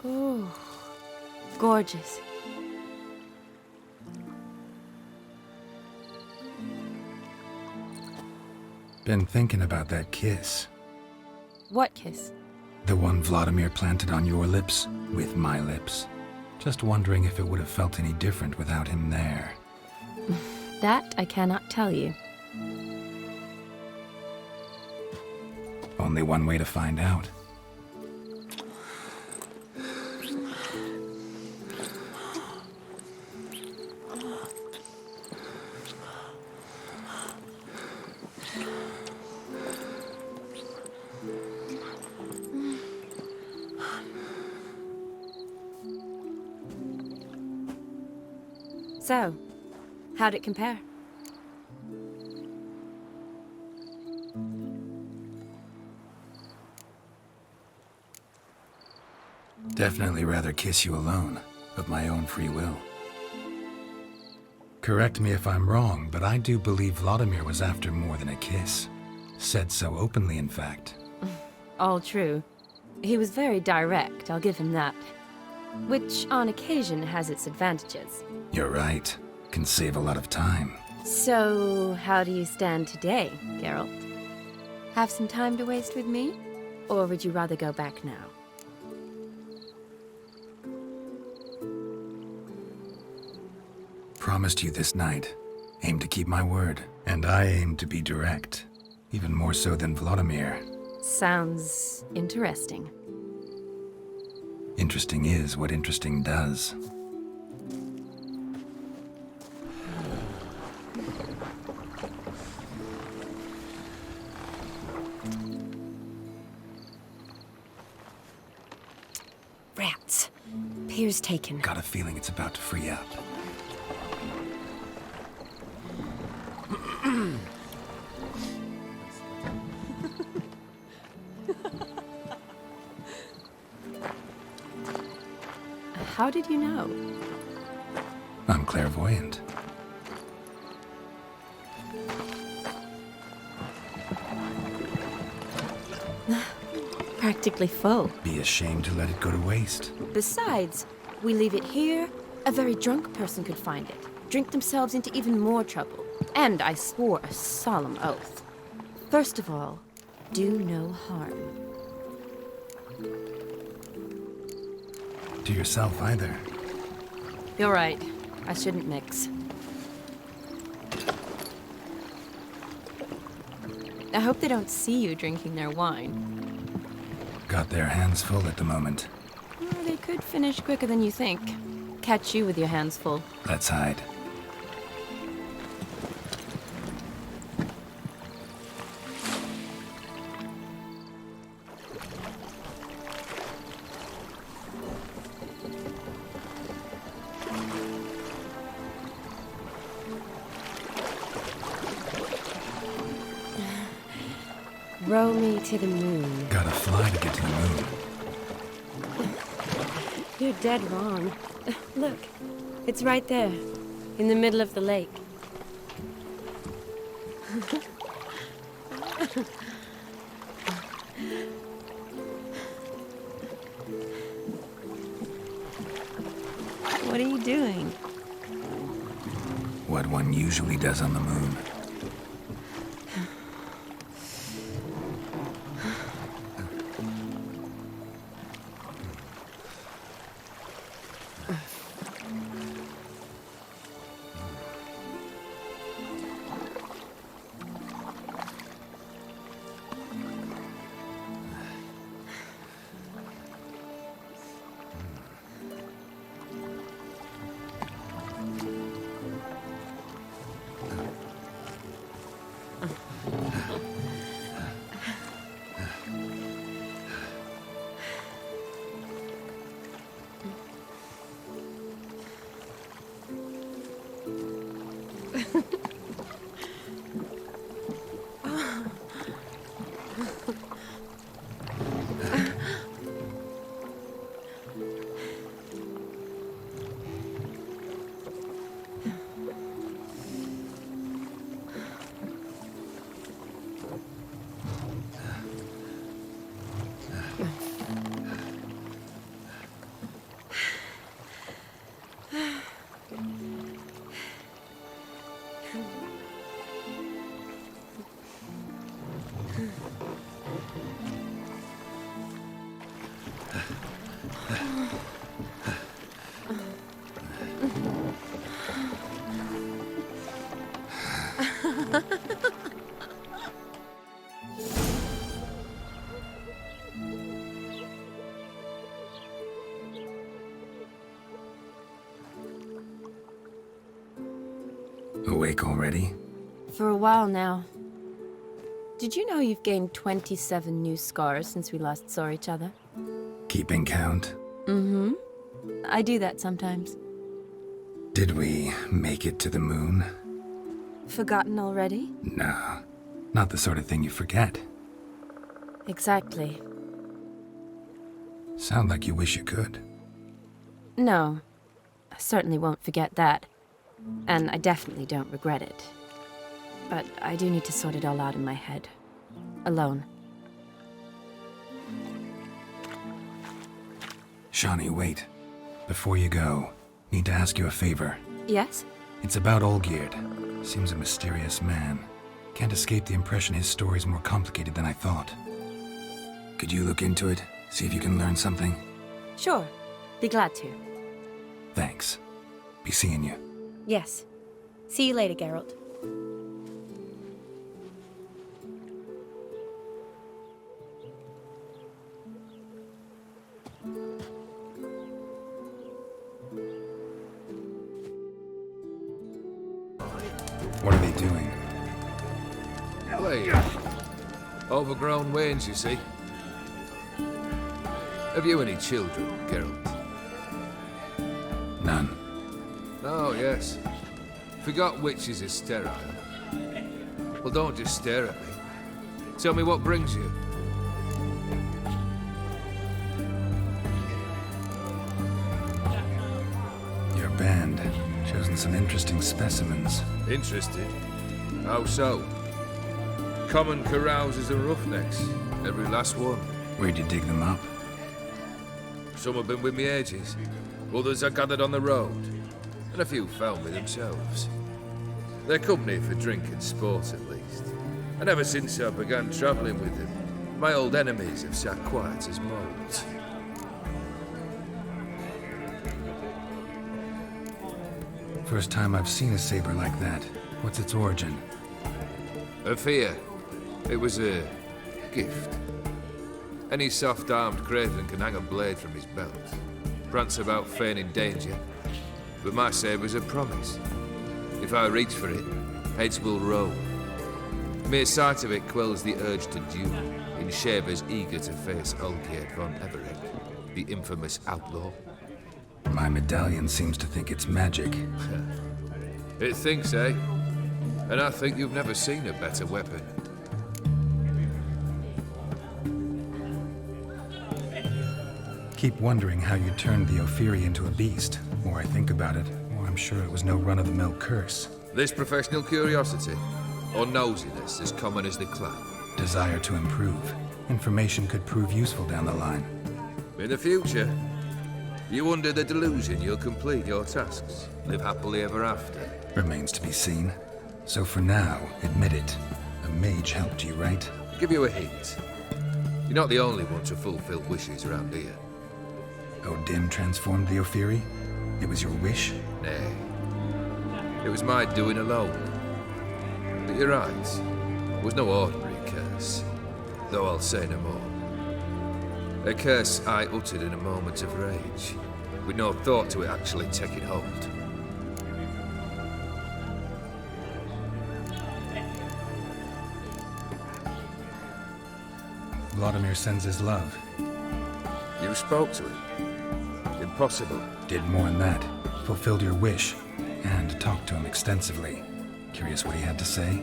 Oh, gorgeous. Been thinking about that kiss. What kiss? The one Vladimir planted on your lips, with my lips. Just wondering if it would have felt any different without him there. That I cannot tell you. Only one way to find out. So, how'd it compare? Definitely rather kiss you alone, of my own free will. Correct me if I'm wrong, but I do believe Vladimir was after more than a kiss. Said so openly, in fact. All true. He was very direct, I'll give him that. Which, on occasion, has its advantages. You're right. Can save a lot of time. So, how do you stand today, Geralt? Have some time to waste with me? Or would you rather go back now? Promised you this night. Aim to keep my word. And I aim to be direct. Even more so than Vladimir. Sounds interesting. Interesting is what interesting does. Rats. Pier's taken. Got a feeling it's about to free up. How did you know? I'm clairvoyant. Practically full. Be ashamed to let it go to waste. Besides, we leave it here, a very drunk person could find it, drink themselves into even more trouble. And I swore a solemn oath. First of all, do no harm. To yourself either. You're right. I shouldn't mix. I hope they don't see you drinking their wine. Got their hands full at the moment. Well, they could finish quicker than you think. Catch you with your hands full. Let's hide. Row me to the moon. Gotta fly to get to the moon. You're dead wrong. Look, it's right there, in the middle of the lake. What are you doing? What one usually does on the moon. Awake already? For a while now. Did you know you've gained 27 new scars since we last saw each other? Keeping count? Mm-hmm. I do that sometimes. Did we make it to the moon? Forgotten already? No, not the sort of thing you forget. Exactly. Sound like you wish you could. No. I certainly won't forget that. And I definitely don't regret it. But I do need to sort it all out in my head. Alone. Shawnee, wait. Before you go, need to ask you a favor. Yes? It's about Olgierd. Seems a mysterious man. Can't escape the impression his story's more complicated than I thought. Could you look into it? See if you can learn something? Sure. Be glad to. Thanks. Be seeing you. Yes. See you later, Geralt. What are they doing? Play. Overgrown wains, you see. Have you any children, Geralt? None. Oh, yes. Forgot witches are sterile. Well, don't just stare at me. Tell me what brings you. Your band. Chosen some interesting specimens. Interested? How so? Common carousers and roughnecks. Every last one. Where'd you dig them up? Some have been with me ages. Others I gathered on the road. And a few found me themselves. They're company for drink and sport, at least. And ever since I began travelling with them, my old enemies have sat quiet as moles. First time I've seen a saber like that. What's its origin? A fear. It was a gift. Any soft-armed craven can hang a blade from his belt, prance about feigning danger, but my saber's a promise. If I reach for it, heads will roll. Mere sight of it quells the urge to duel, in shavers eager to face Olgierd von Everett, the infamous outlaw. My medallion seems to think it's magic. It thinks, eh? And I think you've never seen a better weapon. Keep wondering how you turned the Ophiri into a beast. The more I think about it, the more I'm sure it was no run-of-the-mill curse. This professional curiosity, or nosiness as common as the cloud. Desire to improve. Information could prove useful down the line. In the future, you under the delusion you'll complete your tasks, live happily ever after. Remains to be seen. So for now, admit it. A mage helped you, right? Give you a hint. You're not the only one to fulfill wishes around here. Odin transformed the Ophiri? It was your wish? Nay. It was my doing alone. But you're right. It was no ordinary curse. Though I'll say no more. A curse I uttered in a moment of rage, with no thought to it actually taking hold. Vladimir sends his love. You spoke to him? Impossible. Did more than that. Fulfilled your wish. And talked to him extensively. Curious what he had to say?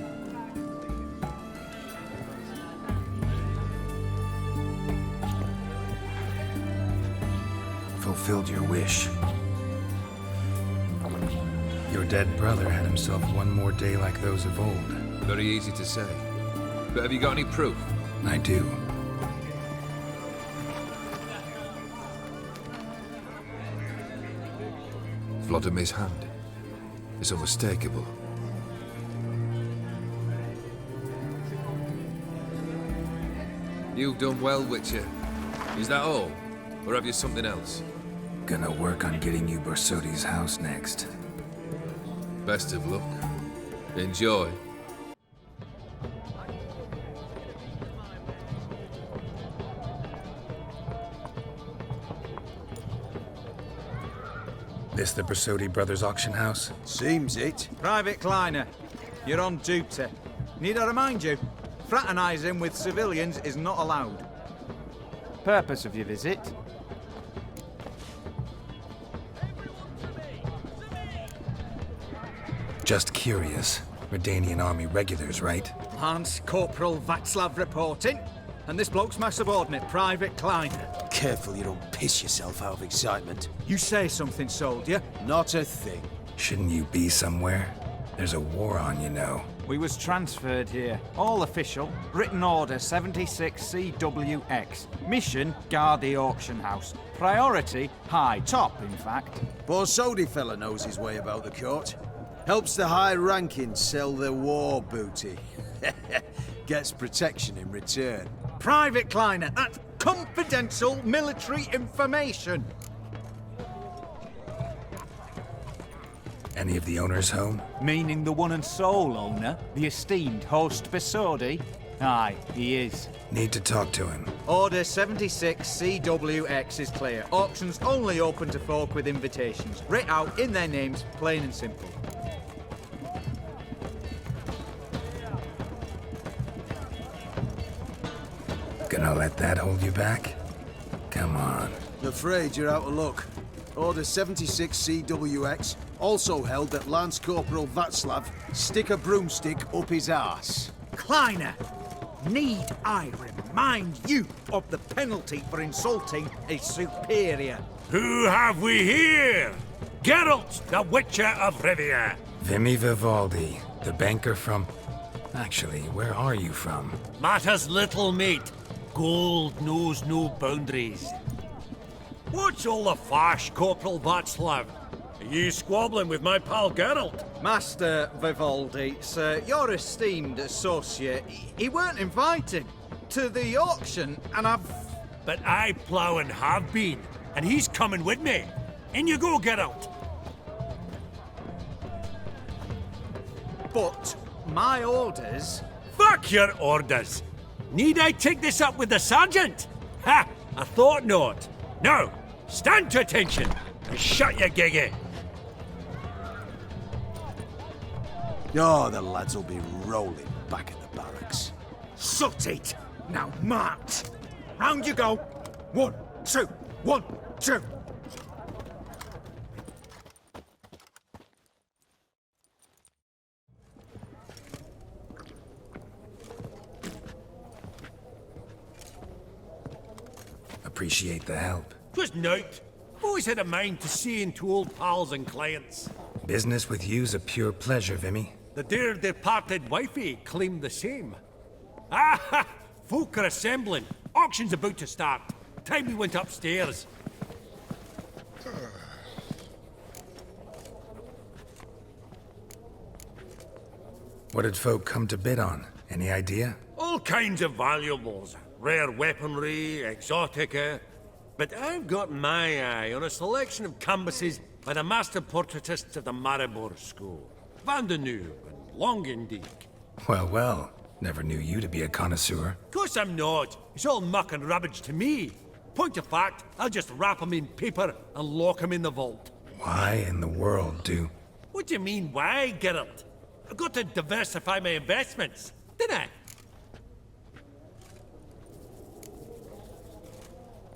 Fulfilled your wish. Your dead brother had himself one more day like those of old. Very easy to say. But have you got any proof? I do. Vladimir's hand is unmistakable. You've done well, Witcher. Is that all? Or have you something else? Gonna work on getting you Borsodi's house next. Best of luck. Enjoy. This the Bersodi Brothers auction house? Seems it. Private Kleiner, you're on duty. Need I remind you, fraternising with civilians is not allowed. Purpose of your visit? Just curious. Redanian army regulars, right? Lance Corporal Václav reporting, and this bloke's my subordinate, Private Kleiner. Careful you don't piss yourself out of excitement. You say something, soldier? Not a thing. Shouldn't you be somewhere? There's a war on, you know. We was transferred here. All official. Written order 76 CWX. Mission, guard the auction house. Priority, high. Top, in fact. Borsodi fella knows his way about the court. Helps the high rankings sell their war booty. Gets protection in return. Private Kleiner, that's confidential military information. Any of the owners home? Meaning the one and sole owner, the esteemed host Bersodi? Aye, he is. Need to talk to him. Order 76 CWX is clear. Auctions only open to folk with invitations. Writ out in their names, plain and simple. Gonna let that hold you back? Come on. I'm afraid you're out of luck. Order 76 CWX also held that Lance Corporal Václav stick a broomstick up his arse. Kleiner, need I remind you of the penalty for insulting a superior? Who have we here? Geralt, the Witcher of Rivia. Vimy Vivaldi, the banker from... Actually, where are you from? Matters little, mate. Gold knows no boundaries. What's all the fash, Corporal Václav? Are you squabbling with my pal Geralt? Master Vivaldi, sir, your esteemed associate, he weren't invited to the auction, and I've... But I plough and have been, and he's coming with me. In you go, Geralt. But my orders... Fuck your orders! Need I take this up with the sergeant? Ha! I thought not. Now, stand to attention and shut your giggy. Oh, the lads will be rolling back at the barracks. Sut it! Now march! Round you go! 1, 2, 1, 2! Appreciate the help. 'Twas nowt. Always had a mind to see into old pals and clients. Business with you's a pure pleasure, Vimy. The dear departed wifey claimed the same. Ah ha! Folk are assembling. Auction's about to start. Time we went upstairs. What did folk come to bid on? Any idea? All kinds of valuables. Rare weaponry, exotica. But I've got my eye on a selection of canvases by the master portraitists of the Maribor School. Van de Noob and Longendijk. Well, well. Never knew you to be a connoisseur. Course I'm not. It's all muck and rubbish to me. Point of fact, I'll just wrap 'em in paper and lock 'em in the vault. Why in the world do... What do you mean, why, Geralt? I've got to diversify my investments, didn't I?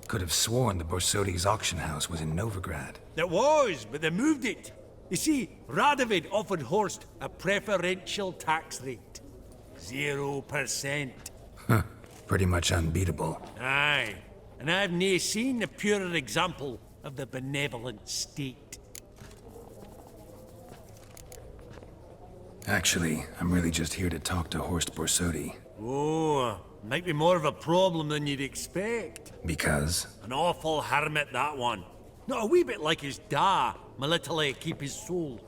Could have sworn the Borsodi's auction house was in Novigrad. There was, but they moved it. You see, Radovid offered Horst a preferential tax rate. 0%. Huh. Pretty much unbeatable. Aye. And I've nae seen a purer example of the benevolent state. Actually, I'm really just here to talk to Horst Borsodi. Oh, might be more of a problem than you'd expect. Because? An awful hermit, that one. Not a wee bit like his da, military keep his soul.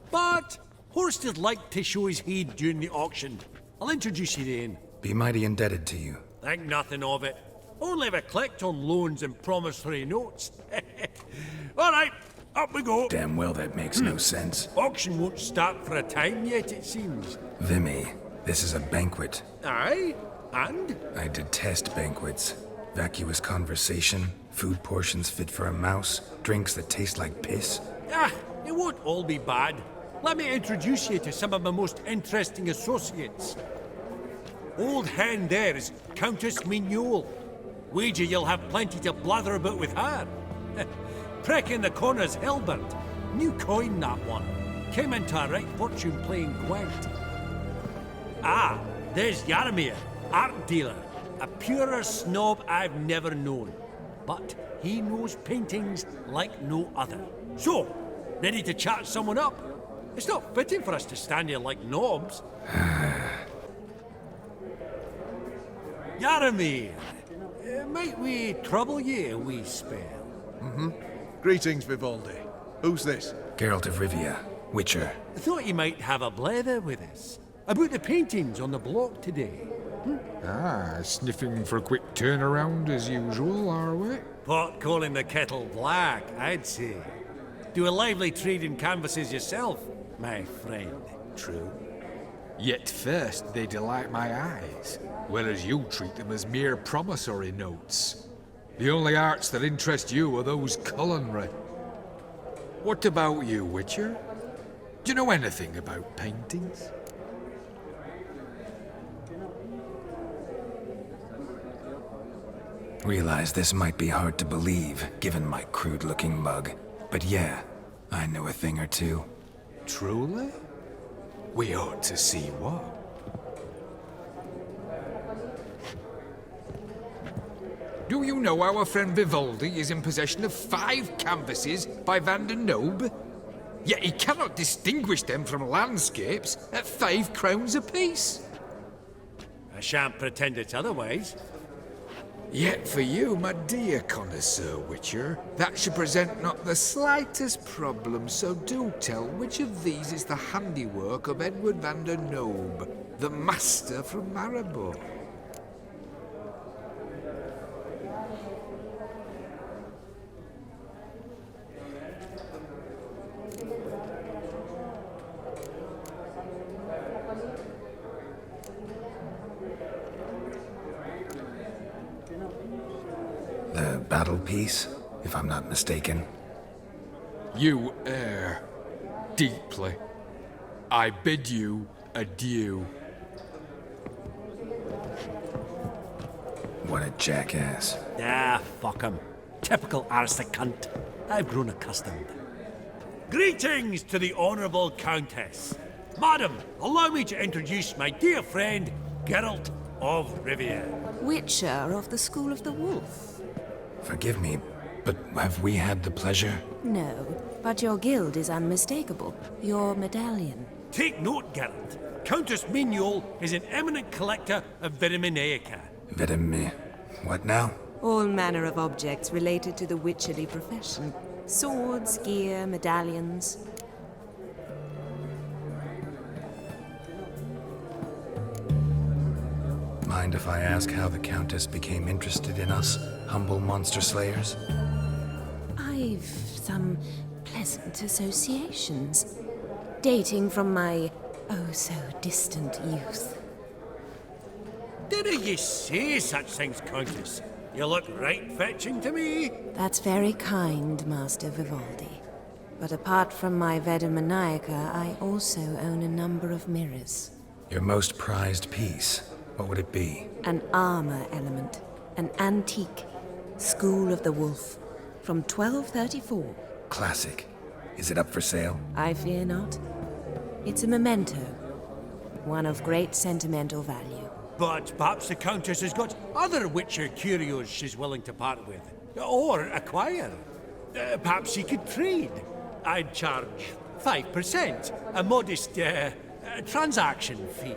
But Horst would like to show his head during the auction. I'll introduce you then. Be mighty indebted to you. Think nothing of it. Only ever collect on loans and promissory notes. All right, up we go. Damn well that makes no sense. Auction won't start for a time yet, it seems. Vimy, this is a banquet. Aye, and? I detest banquets. Vacuous conversation, Food portions fit for a mouse, drinks that taste like piss. Ah, it won't all be bad. Let me introduce you to some of my most interesting associates. Old hen there is Countess Mignole. Wager you'll have plenty to blather about with her. Prick in the corner's Hilbert. New coin, that one. Came into a right fortune playing Gwent. Ah, there's Yarmir, art dealer. A purer snob I've never known. But he knows paintings like no other. So, ready to chat someone up? It's not fitting for us to stand here like knobs. Yarmir, might we trouble you a wee spell? Mm-hmm. Greetings, Vivaldi. Who's this? Geralt of Rivia, Witcher. I thought you might have a blether with us. About the paintings on the block today. Ah, sniffing for a quick turnaround as usual, are we? Pot calling the kettle black, I'd say. Do a lively trade in canvases yourself, my friend. True. Yet first they delight my eyes, whereas you treat them as mere promissory notes. The only arts that interest you are those culinary. What about you, Witcher? Do you know anything about paintings? Realize this might be hard to believe, given my crude-looking mug. But yeah, I know a thing or two. Truly? We ought to see what. Do you know our friend Vivaldi is in possession of 5 canvases by Van der Nobe? Yet he cannot distinguish them from landscapes at 5 crowns apiece. I shan't pretend it's otherwise. Yet for you, my dear connoisseur Witcher, that should present not the slightest problem, so do tell which of these is the handiwork of Edward van der Nobe, the master from Maribor. The battle piece, if I'm not mistaken. You err deeply. I bid you adieu. What a jackass. Ah, fuck him. Typical aristocrat. I've grown accustomed. Greetings to the Honourable Countess. Madam, allow me to introduce my dear friend, Geralt of Rivia. Witcher of the School of the Wolf. Forgive me, but have we had the pleasure? No, but your guild is unmistakable. Your medallion. Take note, Geralt. Countess Mignole is an eminent collector of Vitaminaica. What now? All manner of objects related to the witcherly profession. Swords, gear, medallions. Mind if I ask how the Countess became interested in us, humble monster slayers? I've some pleasant associations, dating from my oh-so-distant youth. Didn't you say such things, Countess? You look right fetching to me. That's very kind, Master Vivaldi. But apart from my Vitaminaica, I also own a number of mirrors. Your most prized piece, what would it be? An armor element. An antique. School of the Wolf. From 1234. Classic. Is it up for sale? I fear not. It's a memento. One of great sentimental value. But perhaps the Countess has got other Witcher curios she's willing to part with. Or acquire. Perhaps she could trade. I'd charge 5%. A modest transaction fee.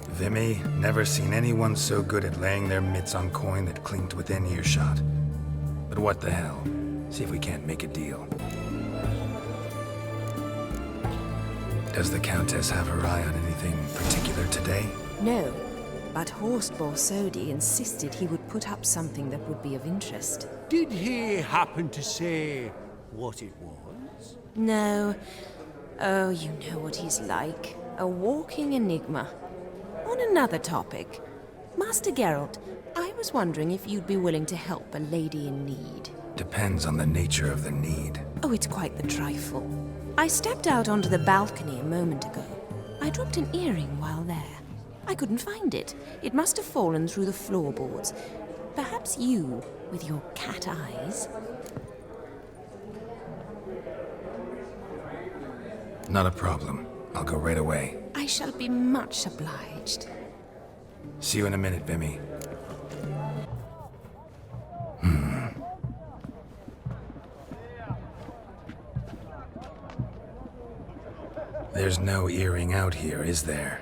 Vimy, never seen anyone so good at laying their mitts on coin that clinked within earshot. But what the hell? See if we can't make a deal. Does the Countess have her eye on anything particular today? No, but Horst Borsodi insisted he would put up something that would be of interest. Did he happen to say what it was? No. Oh, you know what he's like. A walking enigma. On another topic, Master Geralt, I was wondering if you'd be willing to help a lady in need. Depends on the nature of the need. Oh, it's quite the trifle. I stepped out onto the balcony a moment ago. I dropped an earring while there. I couldn't find it. It must have fallen through the floorboards. Perhaps you, with your cat eyes... Not a problem. I'll go right away. I shall be much obliged. See you in a minute, Vimy. There's no earring out here, is there?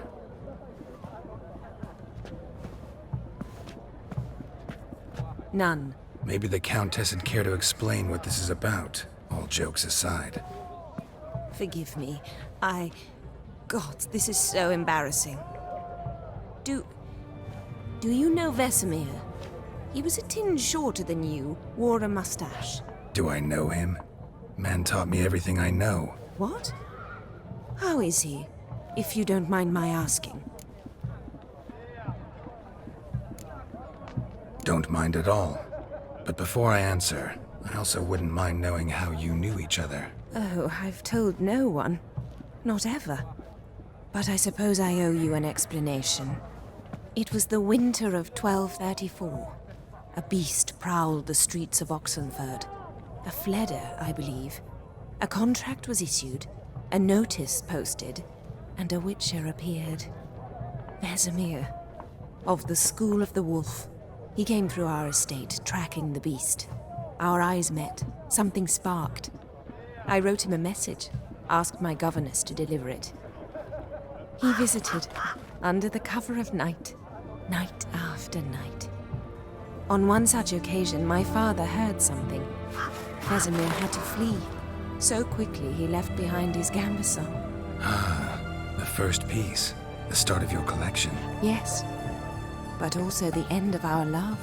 None. Maybe the Countess would care to explain what this is about, all jokes aside. Forgive me. God, this is so embarrassing. Do you know Vesemir? He was a tinge shorter than you, wore a mustache. Do I know him? Man taught me everything I know. What? How is he, if you don't mind my asking? Don't mind at all. But before I answer, I also wouldn't mind knowing how you knew each other. Oh, I've told no one. Not ever. But I suppose I owe you an explanation. It was the winter of 1234. A beast prowled the streets of Oxenford. A fledder, I believe. A contract was issued, a notice posted, and a witcher appeared. Vesemir, of the School of the Wolf. He came through our estate, tracking the beast. Our eyes met. Something sparked. I wrote him a message, asked my governess to deliver it. He visited, under the cover of night, night after night. On one such occasion, my father heard something. Vesemir had to flee. So quickly he left behind his gambeson. Ah, the first piece. The start of your collection. Yes, but also the end of our love.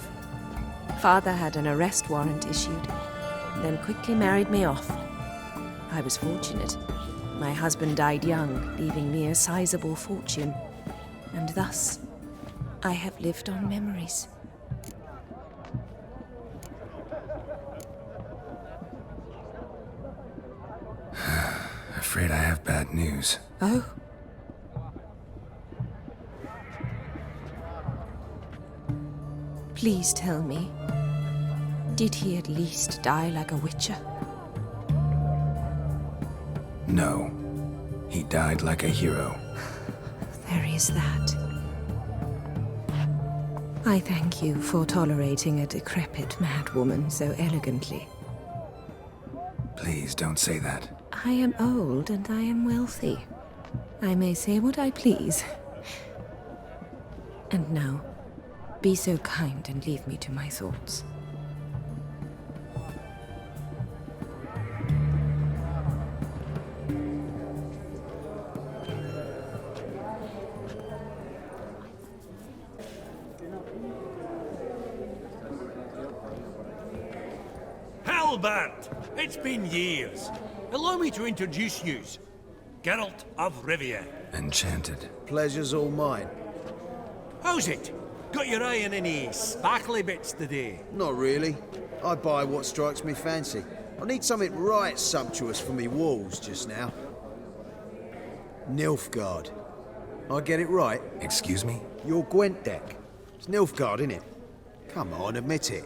Father had an arrest warrant issued, then quickly married me off. I was fortunate. My husband died young, leaving me a sizable fortune. And thus, I have lived on memories. Afraid I have bad news. Oh? Please tell me, did he at least die like a witcher? No. He died like a hero. There is that. I thank you for tolerating a decrepit madwoman so elegantly. Please don't say that. I am old and I am wealthy. I may say what I please. And now, be so kind and leave me to my thoughts. Halbert! It's been years. Allow me to introduce yous. Geralt of Rivia. Enchanted. Pleasure's all mine. How's it? Got your eye on any sparkly bits today? Not really. I buy what strikes me fancy. I need something right sumptuous for me walls just now. Nilfgaard. I get it right? Excuse me? Your Gwent deck. It's Nilfgaard, innit? Come on, admit it.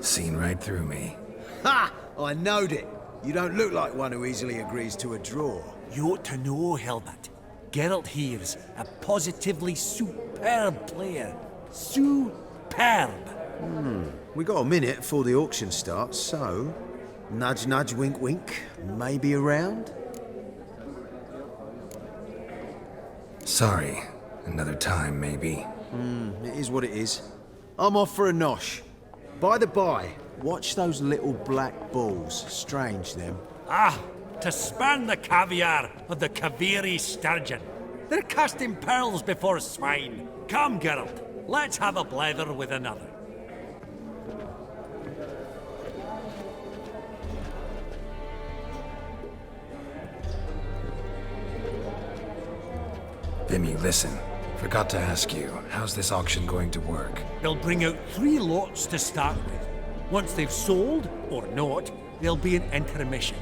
Seen right through me. Ha! I knowed it. You don't look like one who easily agrees to a draw. You ought to know, Helmut. Geralt here's a positively superb player. Superb! We got a minute before the auction starts, so... Nudge, nudge, wink, wink. Maybe around? Sorry. Another time, maybe. It is what it is. I'm off for a nosh. By the by, watch those little black balls. Strange, them. Ah, to span the caviar of the Kaviri sturgeon. They're casting pearls before swine. Come, Geralt, let's have a blether with another. listen. Forgot to ask you, how's this auction going to work? They'll bring out 3 lots to start with. Once they've sold, or not, there'll be an intermission.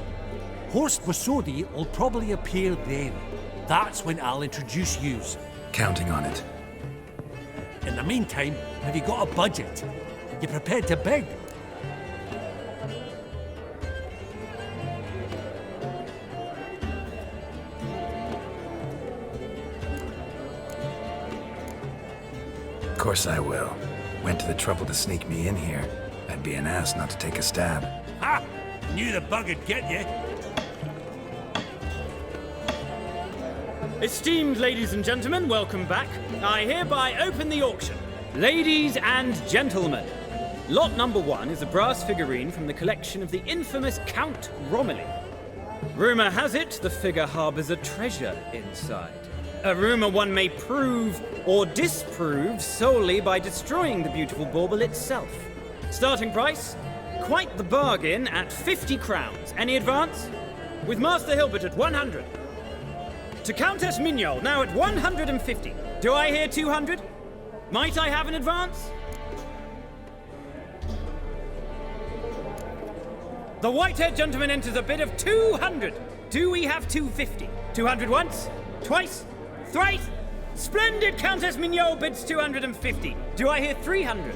Horst Bosodi will probably appear then. That's when I'll introduce yous. Counting on it. In the meantime, have you got a budget? You prepared to beg? Of course I will. Went to the trouble to sneak me in here. I'd be an ass not to take a stab. Ha! Knew the bug'd get you. Esteemed ladies and gentlemen, welcome back. I hereby open the auction. Ladies and gentlemen, lot number 1 is a brass figurine from the collection of the infamous Count Romilly. Rumour has it the figure harbours a treasure inside. A rumour one may prove or disprove solely by destroying the beautiful bauble itself. Starting price? Quite the bargain at 50 crowns. Any advance? With Master Hilbert at 100. To Countess Mignol, now at 150. Do I hear 200? Might I have an advance? The white-haired gentleman enters a bid of 200. Do we have 250? 200 once? Twice? Thrice? Splendid! Countess Mignol bids 250. Do I hear 300?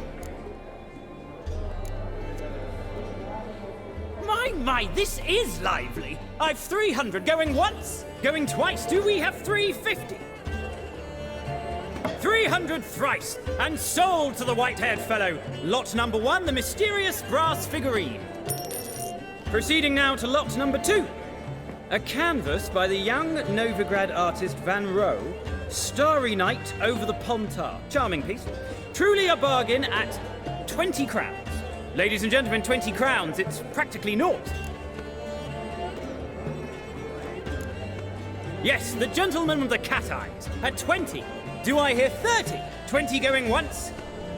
My, this is lively. I've 300 going once, going twice. Do we have 350? 300 thrice, and sold to the white-haired fellow. Lot number 1, the mysterious brass figurine. Proceeding now to lot number 2. A canvas by the young Novigrad artist Van Rohe, Starry Night over the Pontar. Charming piece. Truly a bargain at 20 crowns. Ladies and gentlemen, 20 crowns, it's practically naught. Yes, the gentleman with the cat eyes, at 20. Do I hear 30? 20 going once,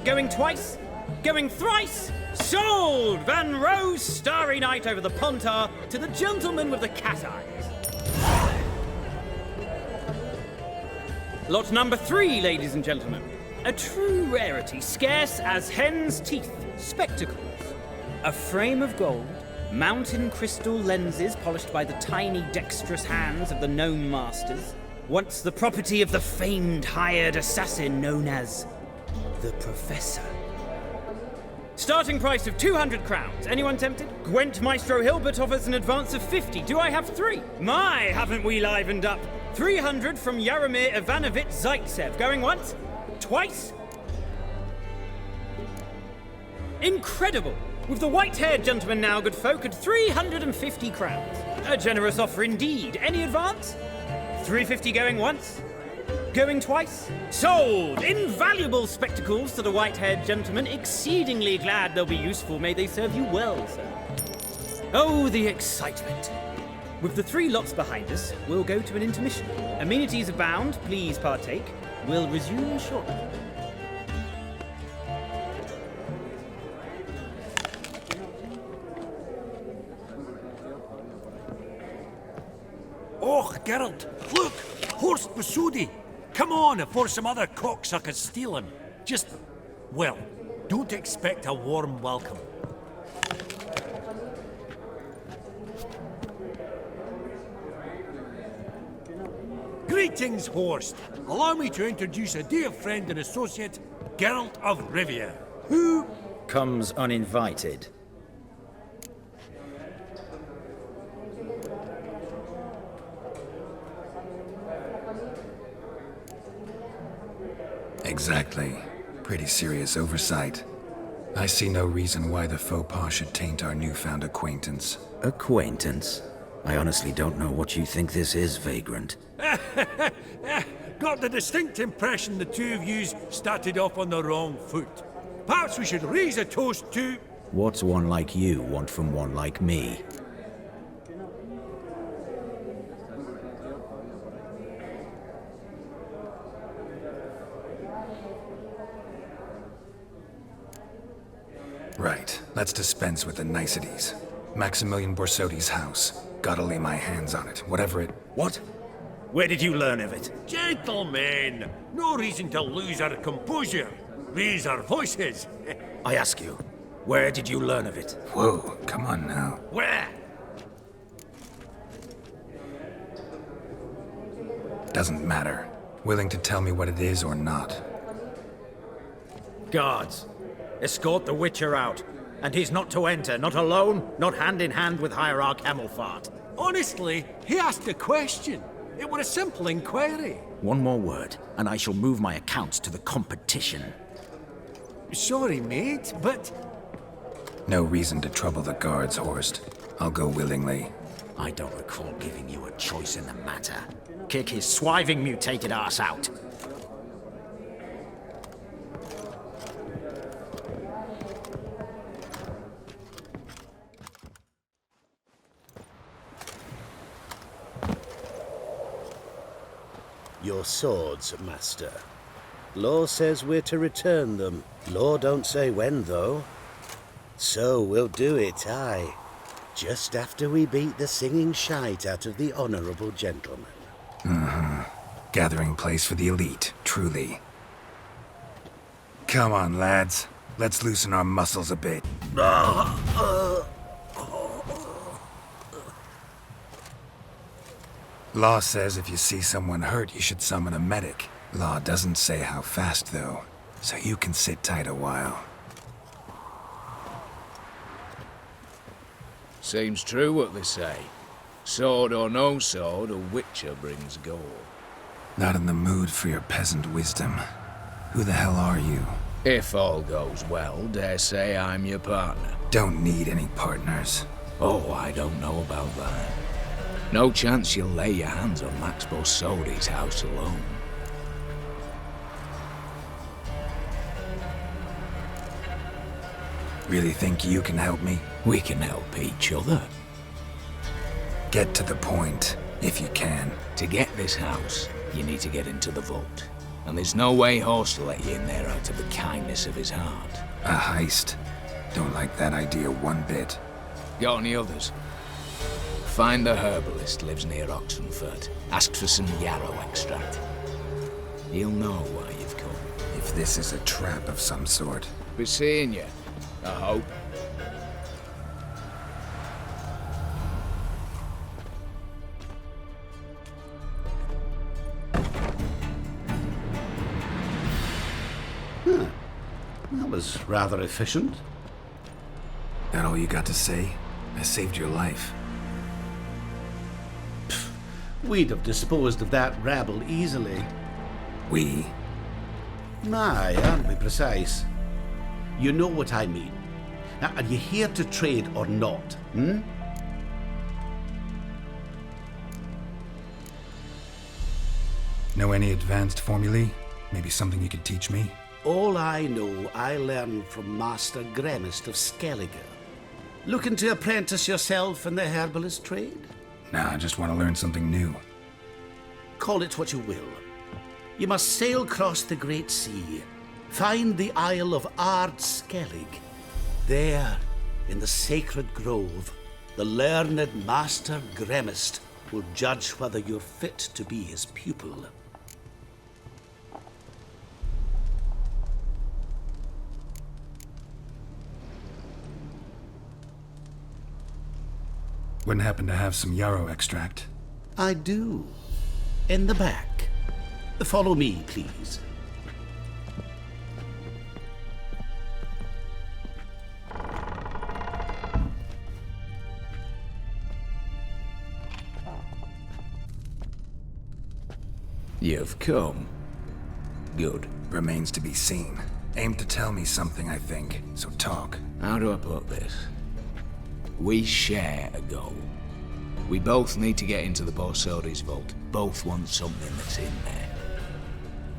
going twice, going thrice? Sold! Van Rohe's Starry Night over the Pontar to the gentleman with the cat eyes. Lot number 3, ladies and gentlemen. A true rarity, scarce as hen's teeth. Spectacles. A frame of gold, mountain crystal lenses polished by the tiny dexterous hands of the gnome masters. Once the property of the famed hired assassin known as the Professor. Starting price of 200 crowns. Anyone tempted? Gwent Maestro Hilbert offers an advance of 50. Do I have 3? My, haven't we livened up? 300 from Yaromir Ivanovich Zaitsev. Going once? Twice? Incredible! With the white-haired gentleman now, good folk, at 350 crowns. A generous offer indeed. Any advance? 350 going once? Going twice? Sold! Invaluable spectacles to the white-haired gentleman. Exceedingly glad they'll be useful. May they serve you well, sir. Oh, the excitement. With the 3 lots behind us, we'll go to an intermission. Amenities abound. Please partake. We'll resume shortly. Oh, Geralt, look! Horst Bosodi! Come on, before some other cocksuckers steal him. Just, well, don't expect a warm welcome. Greetings, Horst. Allow me to introduce a dear friend and associate, Geralt of Rivia, who comes uninvited. Exactly. Pretty serious oversight. I see no reason why the faux pas should taint our newfound acquaintance. Acquaintance? I honestly don't know what you think this is, Vagrant. got the distinct impression the two of yous started off on the wrong foot. Perhaps we should raise a toast to... What's one like you want from one like me? Right, let's dispense with the niceties. Maximilian Borsodi's house. Gotta lay my hands on it, whatever it... What? Where did you learn of it? Gentlemen, no reason to lose our composure. Raise our voices. I ask you, where did you learn of it? Whoa, come on now. Where? Doesn't matter. Willing to tell me what it is or not? Guards, escort the Witcher out. And he's not to enter, not alone, not hand in hand with Hierarch Hemelfart. Honestly, he asked a question. It were a simple inquiry. One more word, and I shall move my accounts to the competition. Sorry, mate, but... No reason to trouble the guards, Horst. I'll go willingly. I don't recall giving you a choice in the matter. Kick his swiving mutated ass out. Your swords, master. Law says we're to return them. Law don't say when, though. So we'll do it, aye. Just after we beat the singing shite out of the honourable gentleman. Gathering place for the elite, truly. Come on, lads. Let's loosen our muscles a bit. Law says if you see someone hurt, you should summon a medic. Law doesn't say how fast, though, so you can sit tight a while. Seems true what they say. Sword or no sword, a Witcher brings gold. Not in the mood for your peasant wisdom. Who the hell are you? If all goes well, dare say I'm your partner. Don't need any partners. Oh, I don't know about that. No chance you'll lay your hands on Max Borsodi's house alone. Really think you can help me? We can help each other. Get to the point, if you can. To get this house, you need to get into the vault. And there's no way Horst will let you in there out of the kindness of his heart. A heist? Don't like that idea one bit. Got any others? Find the herbalist lives near Oxenfurt. Ask for some yarrow extract. He'll know why you've come. If this is a trap of some sort. Be seeing you, I hope. That was rather efficient. That all you got to say? I saved your life. We'd have disposed of that rabble easily. We? Aye, aren't we precise? You know what I mean. Now, are you here to trade or not, hmm? Know any advanced formulae? Maybe something you could teach me? All I know, I learned from Master Gremist of Skellige. Looking to apprentice yourself in the herbalist trade? Nah, I just want to learn something new. Call it what you will. You must sail across the Great Sea, find the Isle of Ard Skellig. There, in the sacred grove, the learned Master Gremist will judge whether you're fit to be his pupil. Wouldn't happen to have some yarrow extract? I do. In the back. Follow me, please. You've come. Good. Remains to be seen. Aim to tell me something, I think, so talk. How do I put this? We share a goal. We both need to get into the Borsodi's vault. Both want something that's in there.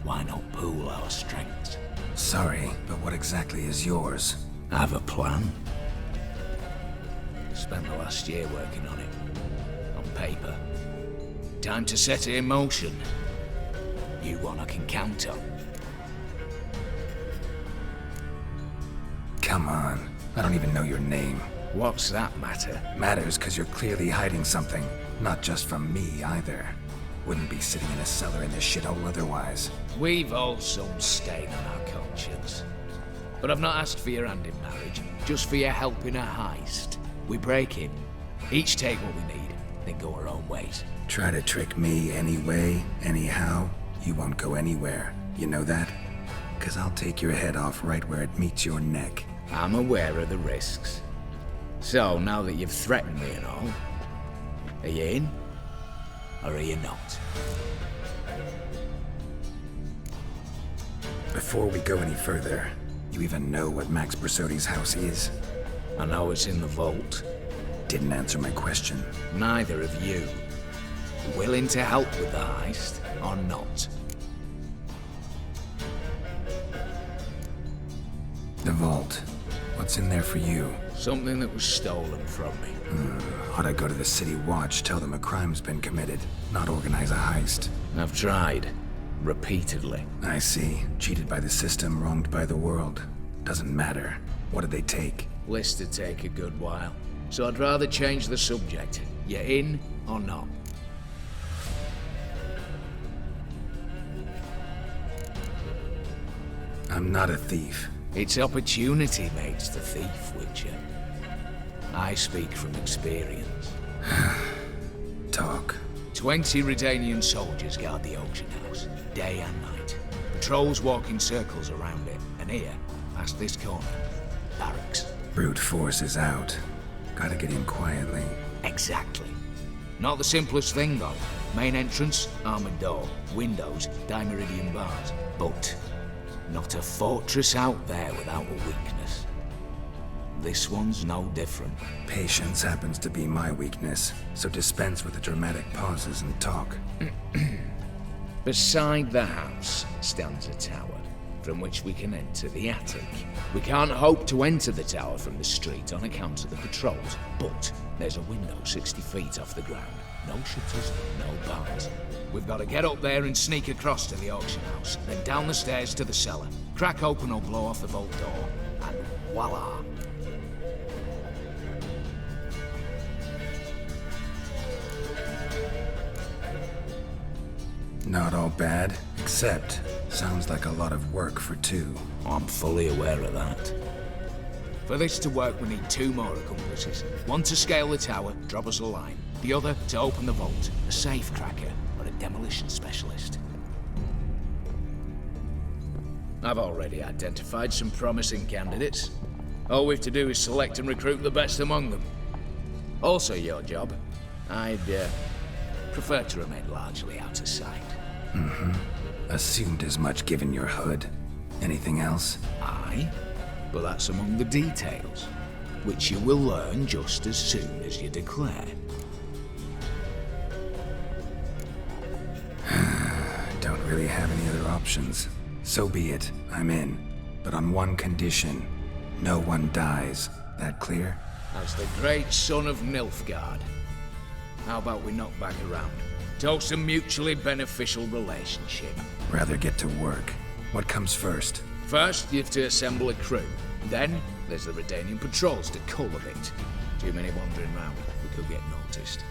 Why not pool our strengths? Sorry, but what exactly is yours? I have a plan. Spent the last year working on it. On paper. Time to set it in motion. You one I can count on. Come on. I don't even know your name. What's that matter? Matters because you're clearly hiding something. Not just from me, either. Wouldn't be sitting in a cellar in this shithole otherwise. We've all some stain on our conscience. But I've not asked for your hand in marriage, just for your help in a heist. We break in, each take what we need, then go our own ways. Try to trick me anyway, anyhow, you won't go anywhere. You know that? 'Cause I'll take your head off right where it meets your neck. I'm aware of the risks. So, now that you've threatened me and all, are you in? Or are you not? Before we go any further, you even know what Max Brasodi's house is? I know it's in the vault. Didn't answer my question. Neither of you. Willing to help with the heist, or not? The vault. What's in there for you? Something that was stolen from me. Ought I go to the City Watch, tell them a crime's been committed, not organize a heist? I've tried. Repeatedly. I see. Cheated by the system, wronged by the world. Doesn't matter. What did they take? List to take a good while. So I'd rather change the subject. You in or not? I'm not a thief. It's opportunity makes the thief, Witcher. I speak from experience. Talk. 20 Redanian soldiers guard the auction house, day and night. Patrols walk in circles around it, and here, past this corner, barracks. Brute force is out. Gotta get in quietly. Exactly. Not the simplest thing, though. Main entrance, armored door, windows, dimeridian bars. But not a fortress out there without a weakness. This one's no different. Patience happens to be my weakness, so dispense with the dramatic pauses and talk. Beside the house stands a tower, from which we can enter the attic. We can't hope to enter the tower from the street on account of the patrols, but there's a window 60 feet off the ground. No shutters, no bars. We've got to get up there and sneak across to the auction house, then down the stairs to the cellar, crack open or blow off the vault door, and voila! Not all bad, except sounds like a lot of work for two. I'm fully aware of that. For this to work, we need 2 more accomplices. One to scale the tower, drop us a line. The other to open the vault, a safe cracker or a demolition specialist. I've already identified some promising candidates. All we've to do is select and recruit the best among them. Also your job. I'd prefer to remain largely out of sight. Assumed as much given your hood. Anything else? Aye, but that's among the details, which you will learn just as soon as you declare. Don't really have any other options. So be it, I'm in. But on one condition. No one dies. That clear? As the great son of Nilfgaard. How about we knock back around? Toast a mutually beneficial relationship. Rather get to work. What comes first? First, you have to assemble a crew. Then, there's the Redanian patrols to cultivate. Too many wandering round, we could get noticed.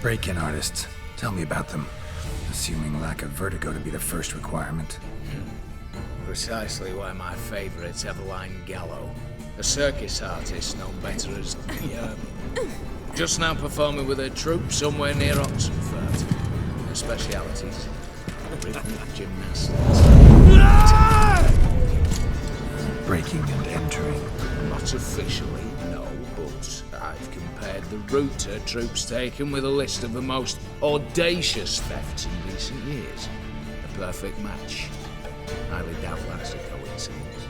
Break-in artists. Tell me about them. Assuming lack of vertigo to be the first requirement. Precisely why my favourite's Eveline Gallo, a circus artist known better as just now performing with her troupe somewhere near Oxenfurt. Her specialities: rhythmic gymnastics. Breaking and entering. Not officially, no, but I've compared the route her troupe's taken with a list of the most audacious thefts in recent years. A perfect match. Highly doubt that's a coincidence.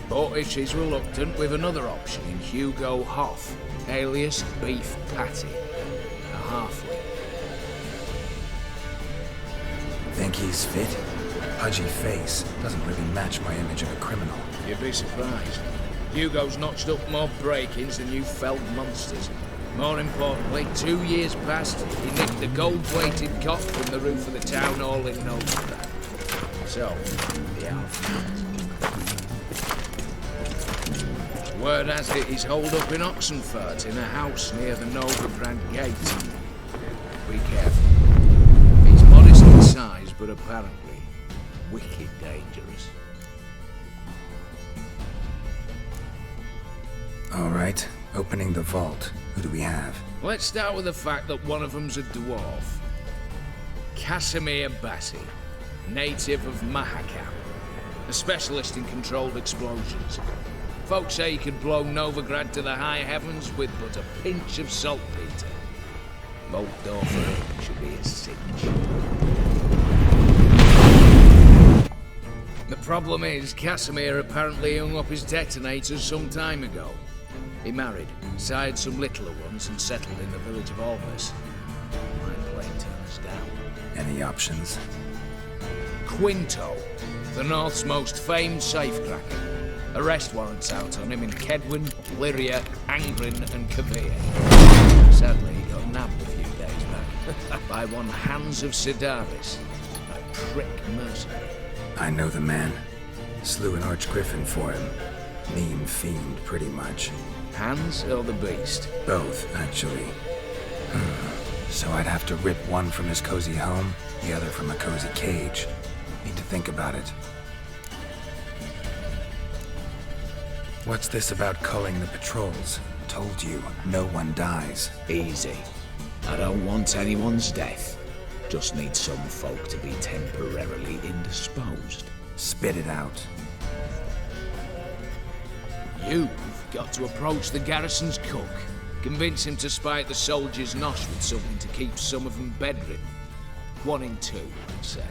But if she's reluctant, we've another option in Hugo Hoff, alias Beef Patty, a halfling. Think he's fit? Pudgy face doesn't really match my image of a criminal. You'd be surprised. Hugo's notched up more break-ins than you felled monsters. More importantly, 2 years past, he nicked a gold-plated cot from the roof of the town hall in Novigrad. So, the outfit. Word has it he's holed up in Oxenfurt in a house near the Novigrad Gate. Be careful. He's modest in size, but apparently wicked dangerous. All right, opening the vault. Who do we have? Let's start with the fact that one of them's a dwarf. Casimir Bassi, native of Mahakam, a specialist in controlled explosions. Folks say he could blow Novigrad to the high heavens with but a pinch of saltpeter. Bolt door for him should be a cinch. The problem is, Casimir apparently hung up his detonators some time ago. He married, sired some littler ones, and settled in the village of Almas. Might plain turn us down. Any options? Quinto, the North's most famed safecracker. Arrest warrants out on him in Kedwin, Lyria, Angrin, and Kavir. Sadly, he got nabbed a few days back by one Hans of Sidaris, a prick mercenary. I know the man. Slew an archgriffin for him. Mean fiend, pretty much. Hans or the beast? Both, actually. So I'd have to rip one from his cozy home, the other from a cozy cage. Need to think about it. What's this about culling the patrols? Told you, no one dies. Easy. I don't want anyone's death. Just need some folk to be temporarily indisposed. Spit it out. You've got to approach the garrison's cook. Convince him to spy at the soldiers' nosh with something to keep some of them bedridden. 1 in 2, I'd say.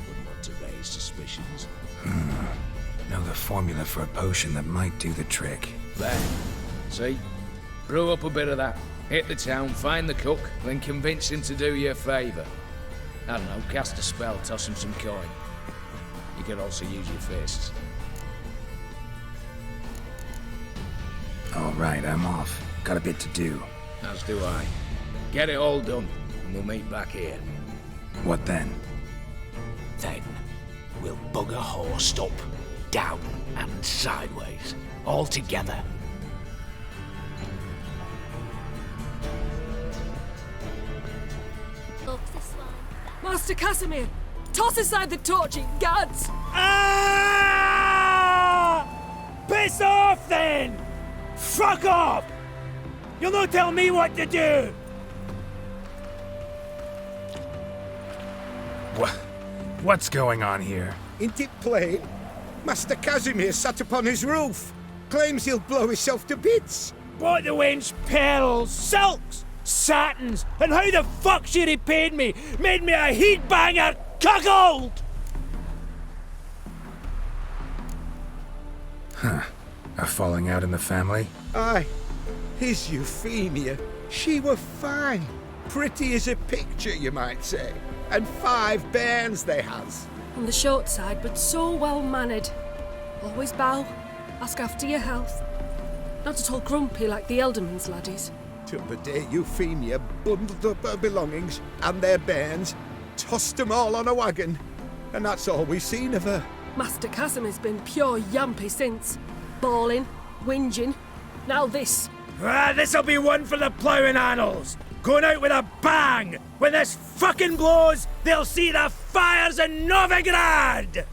Wouldn't want to raise suspicions. Know the formula for a potion that might do the trick. There. See? Brew up a bit of that. Hit the town, find the cook, then convince him to do you a favour. I don't know, cast a spell, toss him some coin. You could also use your fists. All right, I'm off. Got a bit to do. As do I. Get it all done, and we'll meet back here. What then? Then, we'll bugger horsed up, down and sideways, all together. Master Casimir, toss aside the torching guards! Ah! Piss off then! Fuck off! You'll not tell me what to do! What's going on here? Ain't it plain? Master Casimir sat upon his roof. Claims he'll blow himself to bits. Bought the wench pearls, silks, satins, and how the fuck should he paid me? Made me a heat banger cuckold! Huh. A falling out in the family? Aye. His Euphemia, she were fine. Pretty as a picture, you might say. And 5 bairns they has. On the short side, but so well-mannered. Always bow, ask after your health. Not at all grumpy like the Elderman's laddies. Till the day Euphemia bundled up her belongings and their bairns, tossed them all on a wagon. And that's all we've seen of her. Master Casimir's been pure yampy since. Bawling, whinging, now this. Ah, this'll be one for the ploughing annals. Going out with a bang! When this fucking blows, they'll see the fires in Novigrad!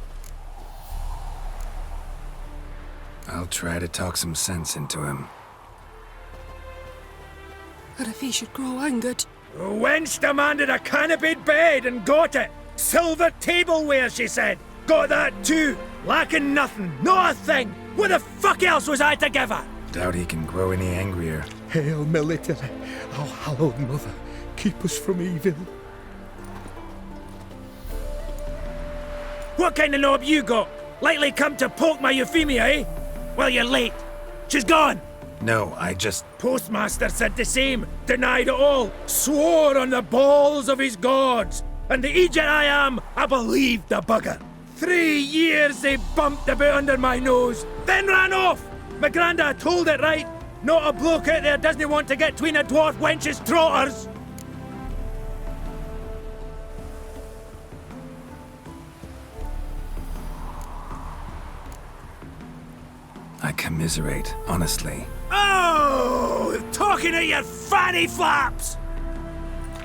I'll try to talk some sense into him. But if he should grow angered... The wench demanded a canopied bed and got it. Silver tableware, she said. Got that too. Lacking nothing, not a thing. What the fuck else was I to give her? Doubt he can grow any angrier. Hail Melitele, our hallowed mother, keep us from evil. What kind of knob you got? Likely come to poke my Euphemia, eh? Well, you're late. She's gone. No, I just... Postmaster said the same. Denied it all. Swore on the balls of his gods. And the Egypt I am, I believed the bugger. 3 years they bumped about under my nose, then ran off. My granda told it right. Not a bloke out there doesn't want to get between a dwarf wench's trotters. I commiserate, honestly. Oh! Talking of your fanny flaps!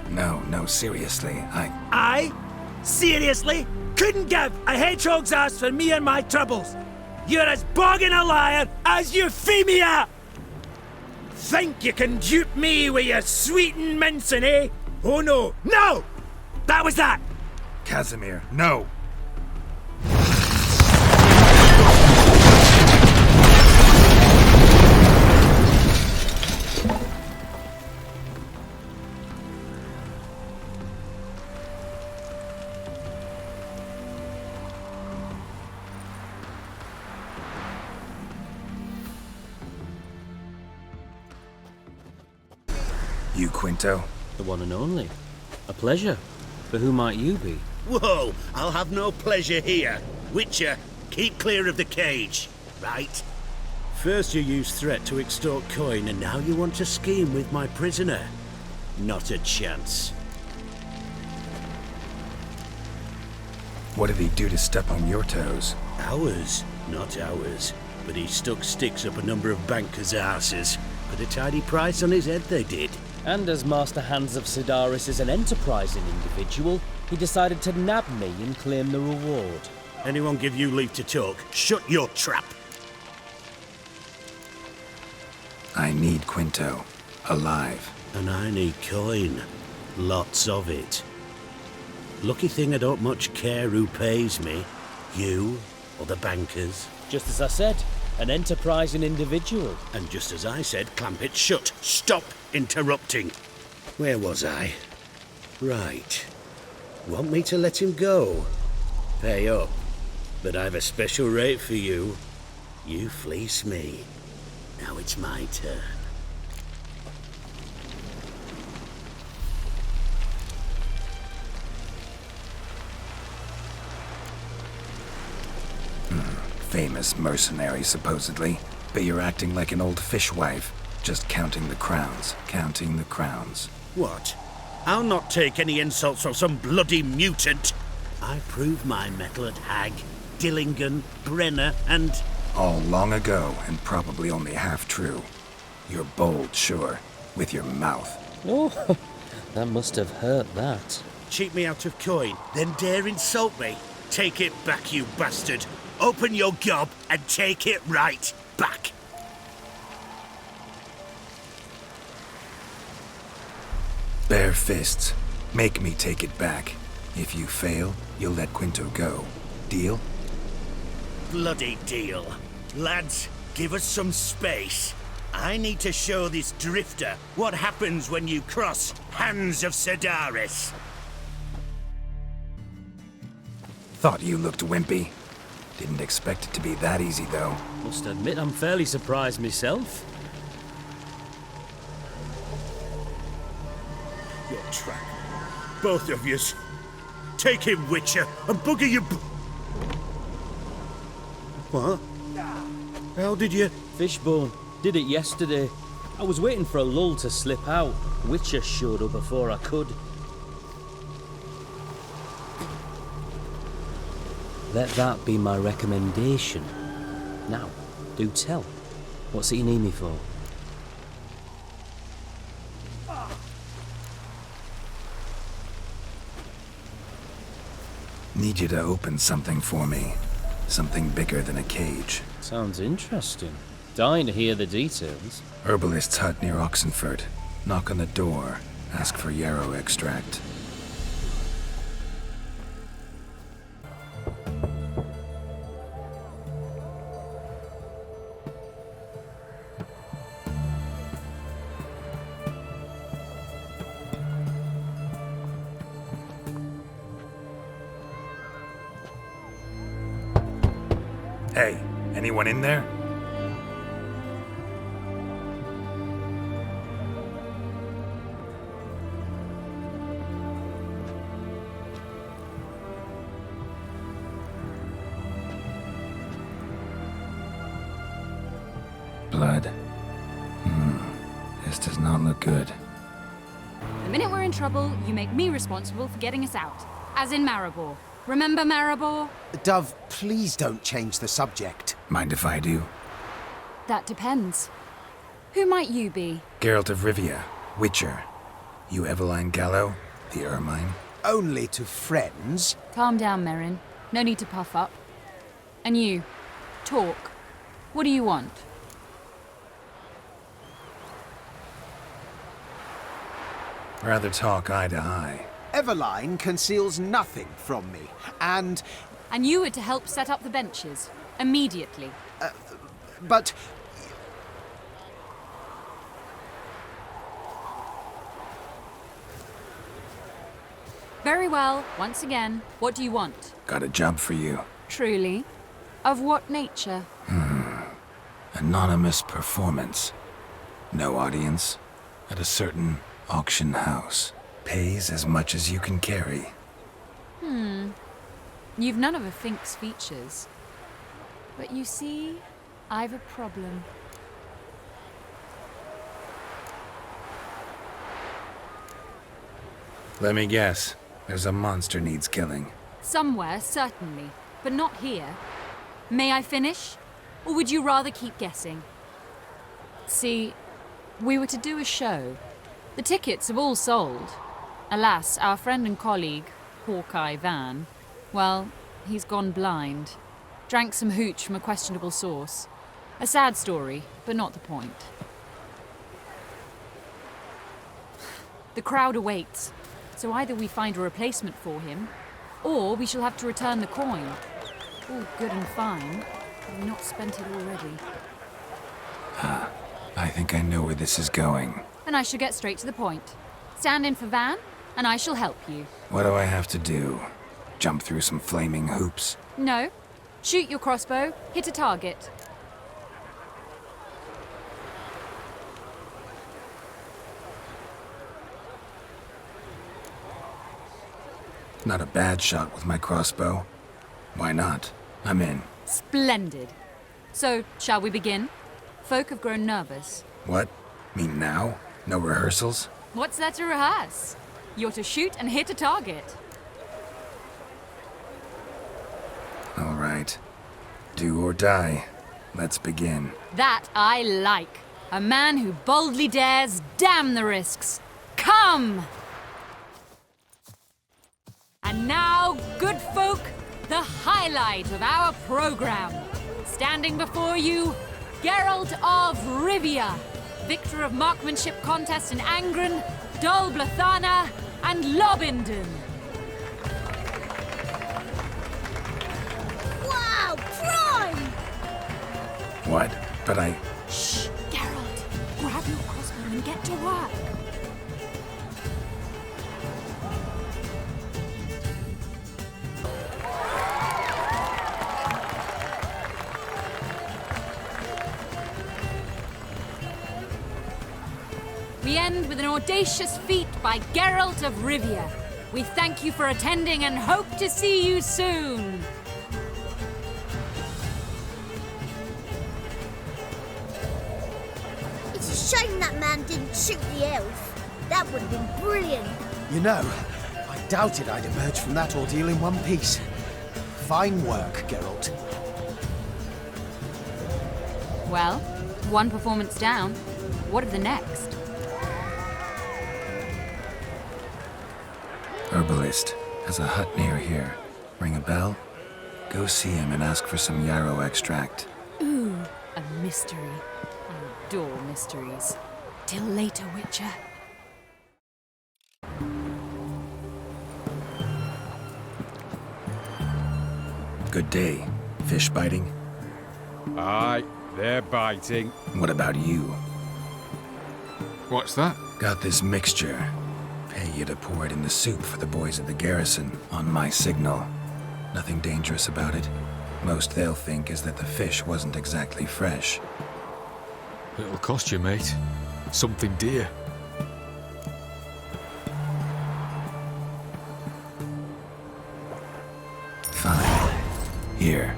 No, seriously, I? Seriously? Couldn't give a hedgehog's ass for me and my troubles. You're as bogging a liar as Euphemia! Think you can dupe me with your sweet and mincing, eh? Oh no, no! That was that! Casimir, no! You, Quinto? The one and only. A pleasure. But who might you be? Whoa, I'll have no pleasure here. Witcher, keep clear of the cage, right? First you used threat to extort coin, and now you want to scheme with my prisoner. Not a chance. What did he do to step on your toes? Ours, not ours. But he stuck sticks up a number of bankers' arses. Put a tidy price on his head, they did. And as Master Hans of Sidaris is an enterprising individual, he decided to nab me and claim the reward. Anyone give you leave to talk? Shut your trap! I need Quinto. Alive. And I need coin. Lots of it. Lucky thing I don't much care who pays me. You or the bankers. Just as I said, an enterprising individual. And just as I said, clamp it shut. Stop interrupting. Where was I? Right. Want me to let him go? Pay up. But I've a special rate for you. You fleece me. Now it's my turn. Famous mercenary, supposedly. But you're acting like an old fishwife. Just counting the crowns. Counting the crowns. What? I'll not take any insults from some bloody mutant. I proved my mettle at Hag, Dillingen, Brenner, and... All long ago, and probably only half true. You're bold, sure. With your mouth. Oh, that must have hurt that. Cheat me out of coin, then dare insult me. Take it back, you bastard. Open your gob and take it right back. Bare fists. Make me take it back. If you fail, you'll let Quinto go. Deal? Bloody deal. Lads, give us some space. I need to show this drifter what happens when you cross Hands of Sidaris. Thought you looked wimpy. Didn't expect it to be that easy, though. Must admit I'm fairly surprised myself. Your trap. Both of yous. Take him, Witcher, and bugger your... What? How did you... Fishbone. Did it yesterday. I was waiting for a lull to slip out. Witcher showed up before I could. Let that be my recommendation. Now, do tell. What's it you need me for? Need you to open something for me. Something bigger than a cage. Sounds interesting. Dying to hear the details. Herbalist's hut near Oxenford. Knock on the door. Ask for yarrow extract. Hey, anyone in there? Blood. This does not look good. The minute we're in trouble, you make me responsible for getting us out. As in Maribor. Remember Maribor? Dove, please don't change the subject. Mind if I do? That depends. Who might you be? Geralt of Rivia, Witcher. You Eveline Gallo, the Ermine. Only to friends. Calm down, Merrin. No need to puff up. And you, talk. What do you want? Rather talk eye to eye. Eveline conceals nothing from me, and... And you were to help set up the benches. Immediately. But... Very well. Once again, what do you want? Got a job for you. Truly? Of what nature? Anonymous performance. No audience. At a certain auction house. Pays as much as you can carry. You've none of a Fink's features. But you see, I've a problem. Let me guess. There's a monster needs killing. Somewhere, certainly. But not here. May I finish? Or would you rather keep guessing? See, we were to do a show. The tickets have all sold. Alas, our friend and colleague, Hawkeye Van, well, he's gone blind. Drank some hooch from a questionable source. A sad story, but not the point. The crowd awaits, so either we find a replacement for him, or we shall have to return the coin. All good and fine, but we've not spent it already. I think I know where this is going. And I shall get straight to the point. Stand in for Van, and I shall help you. What do I have to do? Jump through some flaming hoops? No. Shoot your crossbow, hit a target. Not a bad shot with my crossbow. Why not? I'm in. Splendid. So, shall we begin? Folk have grown nervous. What? Mean now? No rehearsals? What's there to rehearse? You're to shoot and hit a target. All right. Do or die. Let's begin. That I like. A man who boldly dares, damn the risks. Come! And now, good folk, the highlight of our program. Standing before you, Geralt of Rivia, victor of marksmanship contests in Angren, Dol Blathana, and Lobindon. Wow, prime! What? But I... Shh, Geralt. Grab your crossbow and get to work. We end with an audacious feat by Geralt of Rivia. We thank you for attending and hope to see you soon. It's a shame that man didn't shoot the elf. That would have been brilliant. You know, I doubted I'd emerge from that ordeal in one piece. Fine work, Geralt. Well, one performance down. What of the next? Herbalist has a hut near here. Ring a bell? Go see him and ask for some yarrow extract. Ooh, a mystery. I adore mysteries. Till later, Witcher. Good day. Fish biting? Aye, they're biting. What about you? What's that? Got this mixture. Pay you to pour it in the soup for the boys at the garrison, on my signal. Nothing dangerous about it. Most they'll think is that the fish wasn't exactly fresh. It'll cost you, mate. Something dear. Fine. Here.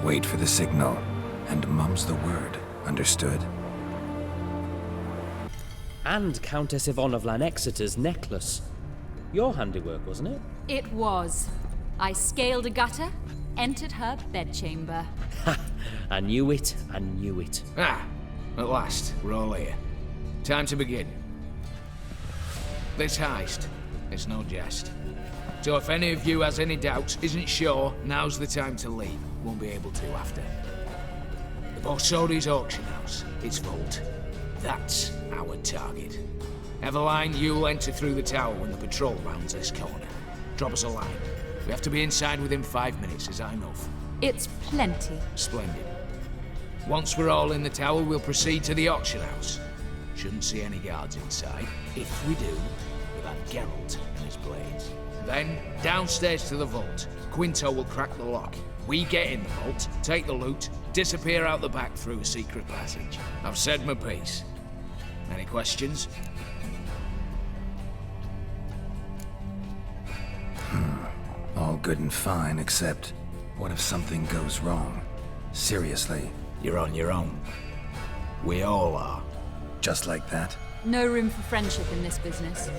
Wait for the signal, and mum's the word. Understood? And Countess Yvonne of Lanexeter's necklace. Your handiwork, wasn't it? It was. I scaled a gutter, entered her bedchamber. I knew it, I knew it. Ah, at last, we're all here. Time to begin. This heist, it's no jest. So if any of you has any doubts, isn't sure, now's the time to leave. Won't be able to after. The Borsodi's auction house, its vault. That's our target. Eveline, you'll enter through the tower when the patrol rounds this corner. Drop us a line. We have to be inside within 5 minutes, is that enough? It's plenty. Splendid. Once we're all in the tower, we'll proceed to the auction house. Shouldn't see any guards inside. If we do, we'll have Geralt and his blades. Then, downstairs to the vault. Quinto will crack the lock. We get in the vault, take the loot, disappear out the back through a secret passage. I've said my piece. Any questions? All good and fine, except what if something goes wrong? Seriously. You're on your own. We all are. Just like that? No room for friendship in this business.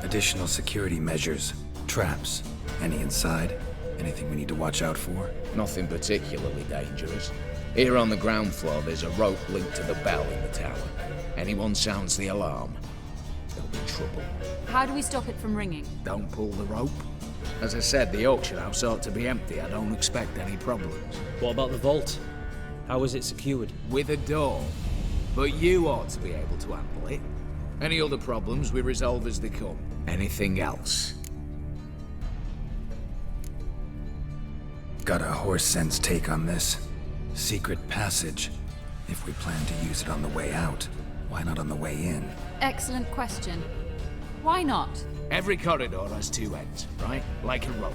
Additional security measures, traps. Any inside? Anything we need to watch out for? Nothing particularly dangerous. Here on the ground floor, there's a rope linked to the bell in the tower. Anyone sounds the alarm, there'll be trouble. How do we stop it from ringing? Don't pull the rope. As I said, the auction house ought to be empty. I don't expect any problems. What about the vault? How is it secured? With a door. But you ought to be able to handle it. Any other problems we resolve as they come. Anything else? Got a horse sense take on this. Secret passage. If we plan to use it on the way out, why not on the way in? Excellent question. Why not? Every corridor has two ends, right? Like a rope.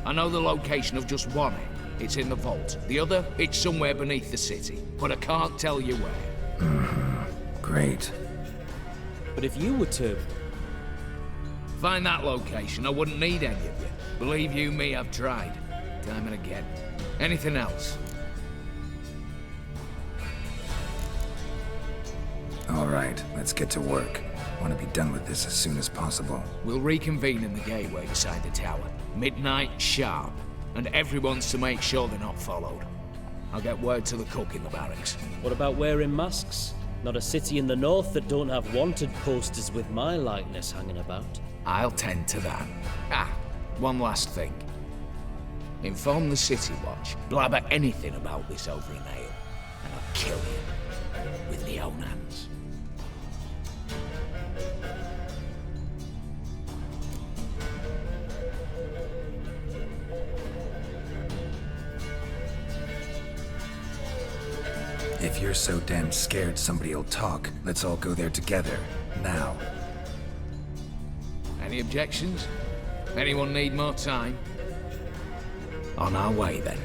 I know the location of just one end. It's in the vault. The other, it's somewhere beneath the city. But I can't tell you where. Great. But if you were to... find that location, I wouldn't need any of you. Believe you me, I've tried. Time and again. Anything else? All right, let's get to work. Want to be done with this as soon as possible. We'll reconvene in the gateway beside the tower. Midnight sharp. And everyone's to make sure they're not followed. I'll get word to the cook in the barracks. What about wearing masks? Not a city in the north that don't have wanted posters with my likeness hanging about. I'll tend to that. Ah, one last thing. Inform the City Watch. Blabber anything about this over an ale, and I'll kill you with my own hands. If you're so damn scared somebody'll talk, let's all go there together. Now. Any objections? Anyone need more time? On our way, then.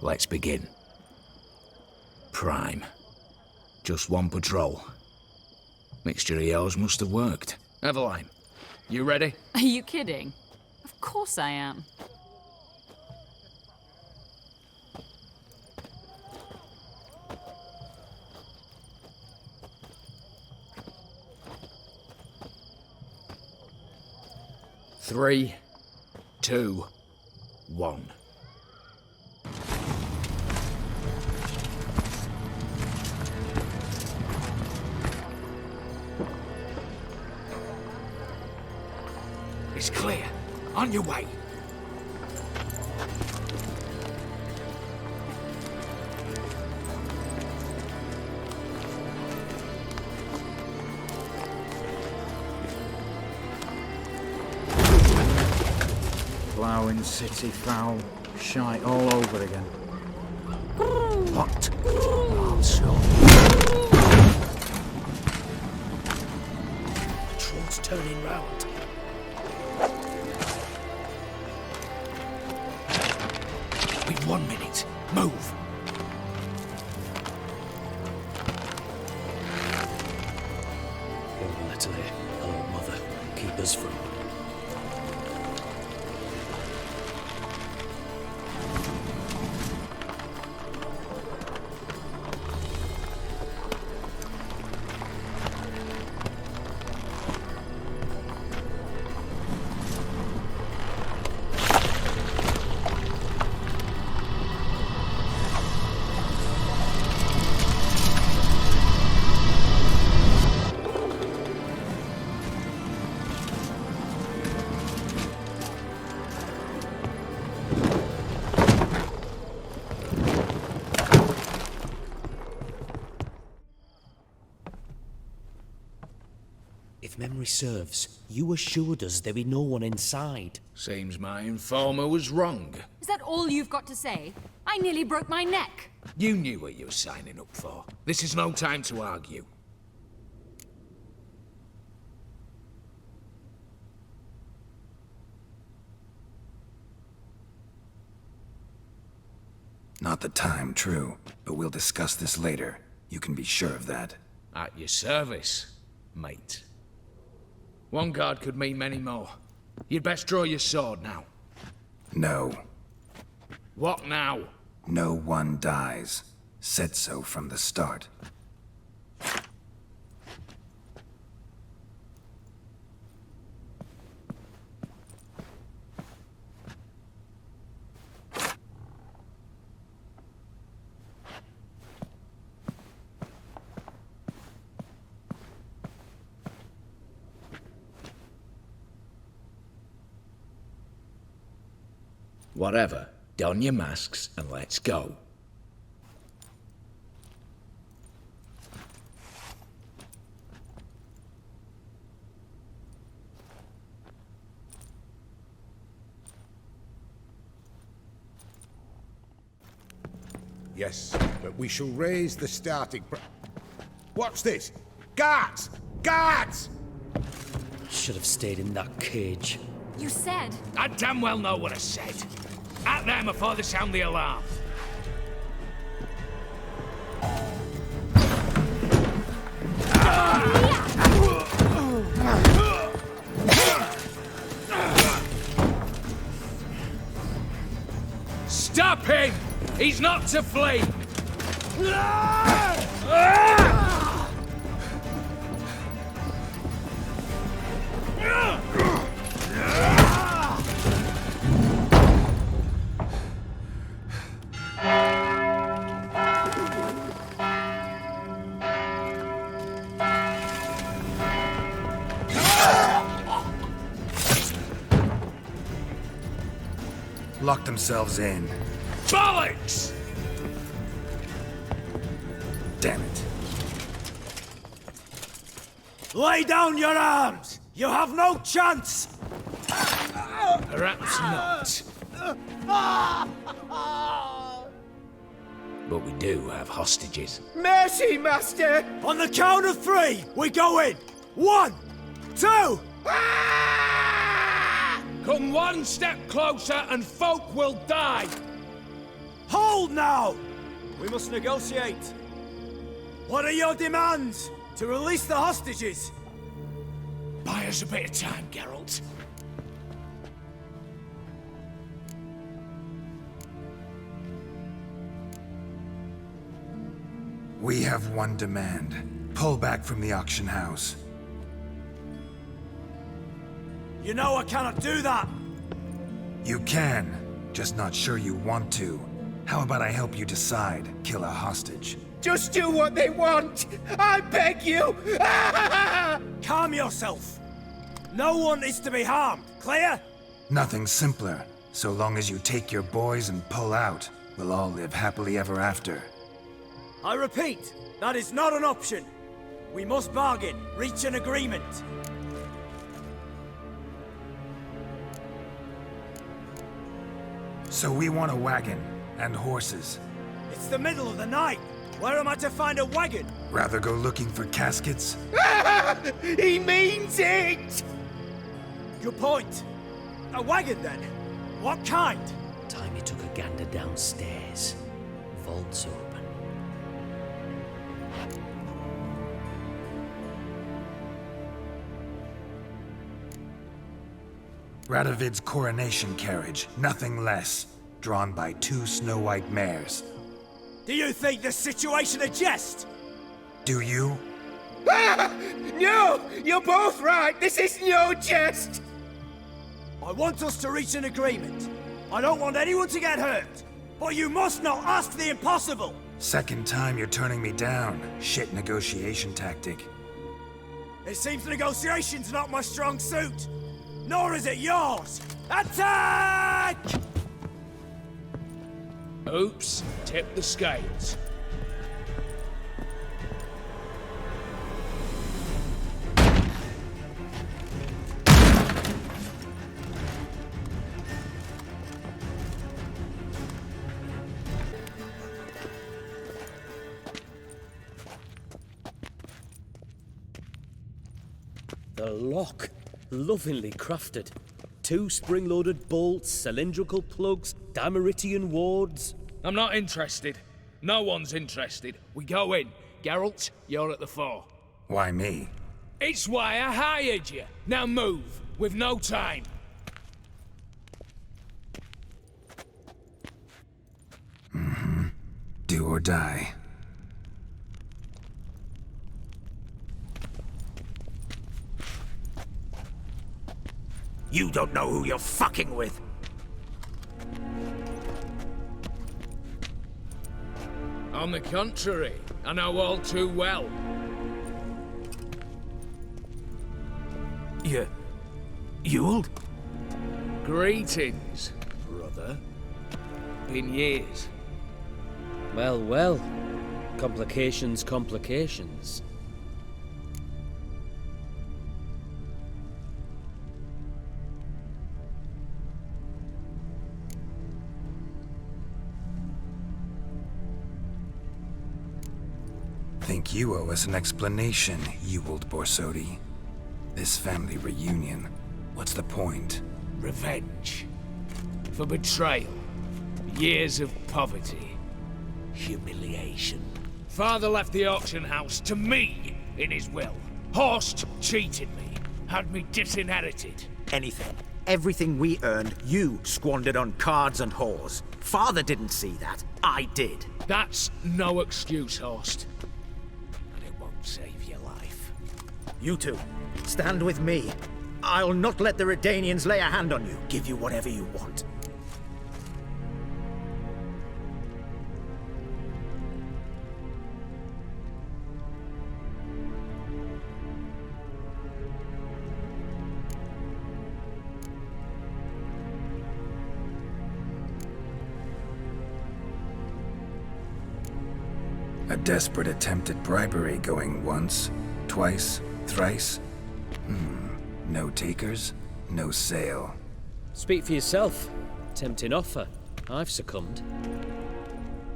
Let's begin. Prime. Just one patrol. Mixture of yours must have worked. Eveline, you ready? Are you kidding? Of course I am. Three, 2, 1. It's clear. On your way. Ploughing city foul. Shite all over again. What? Also. Patrol's turning round. We've 1 minute. Move. One letter here. Hello, Mother. Keep us from... If memory serves, you assured us there be no one inside. Seems my informer was wrong. Is that all you've got to say? I nearly broke my neck. You knew what you were signing up for. This is no time to argue. Not the time, true. But we'll discuss this later. You can be sure of that. At your service, mate. One guard could mean many more. You'd best draw your sword now. No. What now? No one dies. Said so from the start. Whatever. Don your masks and let's go. Yes, but we shall raise the starting What's this? Guards! Guards! Should have stayed in that cage. You said... I damn well know what I said. At them before they sound the alarm. Stop him! He's not to flee! Lock themselves in. Bollocks! Damn it. Lay down your arms! You have no chance! Perhaps not. But we do have hostages. Mercy, Master! On the count of 3, we go in! 1, 2... Come one step closer and folk will die! Hold now! We must negotiate. What are your demands? To release the hostages? Buy us a bit of time, Geralt. We have one demand. Pull back from the auction house. You know I cannot do that! You can, just not sure you want to. How about I help you decide? Kill a hostage. Just do what they want! I beg you! Calm yourself! No one is to be harmed, clear? Nothing simpler. So long as you take your boys and pull out, we'll all live happily ever after. I repeat, that is not an option. We must bargain, reach an agreement. So we want a wagon, and horses. It's the middle of the night. Where am I to find a wagon? Rather go looking for caskets? He means it! Good point. A wagon, then? What kind? Time he took a gander downstairs. Vault's open. Radovid's coronation carriage, nothing less. Drawn by 2 snow-white mares. Do you think this situation a jest? Do you? No! You're both right! This is no jest! I want us to reach an agreement. I don't want anyone to get hurt. But you must not ask the impossible! Second time you're turning me down. Shit negotiation tactic. It seems negotiation's not my strong suit. Nor is it yours! Attack! Oops, tip the scales. a lock. Lovingly crafted. 2 spring-loaded bolts, cylindrical plugs, Dameritian wards. I'm not interested. No one's interested. We go in. Geralt, you're at the fore. Why me? It's why I hired you. Now move. We've no time. Do or die. You don't know who you're fucking with. On the contrary, I know all too well. Ewald? Greetings, brother. Been years. Well, well. Complications, complications. Think you owe us an explanation, Ewald Borsodi. This family reunion, what's the point? Revenge. For betrayal. Years of poverty. Humiliation. Father left the auction house to me in his will. Horst cheated me. Had me disinherited. Anything. Everything we earned, you squandered on cards and whores. Father didn't see that. I did. That's no excuse, Horst. And it won't save your life. You two, stand with me. I'll not let the Redanians lay a hand on you. Give you whatever you want. A desperate attempt at bribery going once, twice, thrice. No takers, no sale. Speak for yourself. Tempting offer. I've succumbed.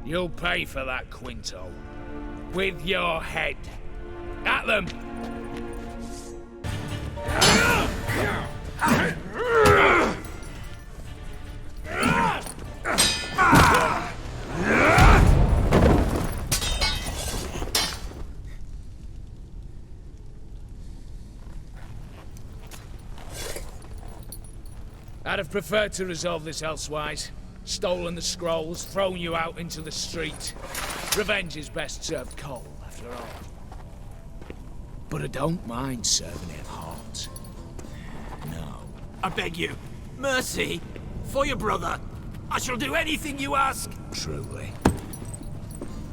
You'll pay for that, Quinto. With your head. At them! I'd have preferred to resolve this elsewise. Stolen the scrolls, thrown you out into the street. Revenge is best served cold, after all. But I don't mind serving it hot. No. I beg you, mercy, for your brother. I shall do anything you ask. Truly.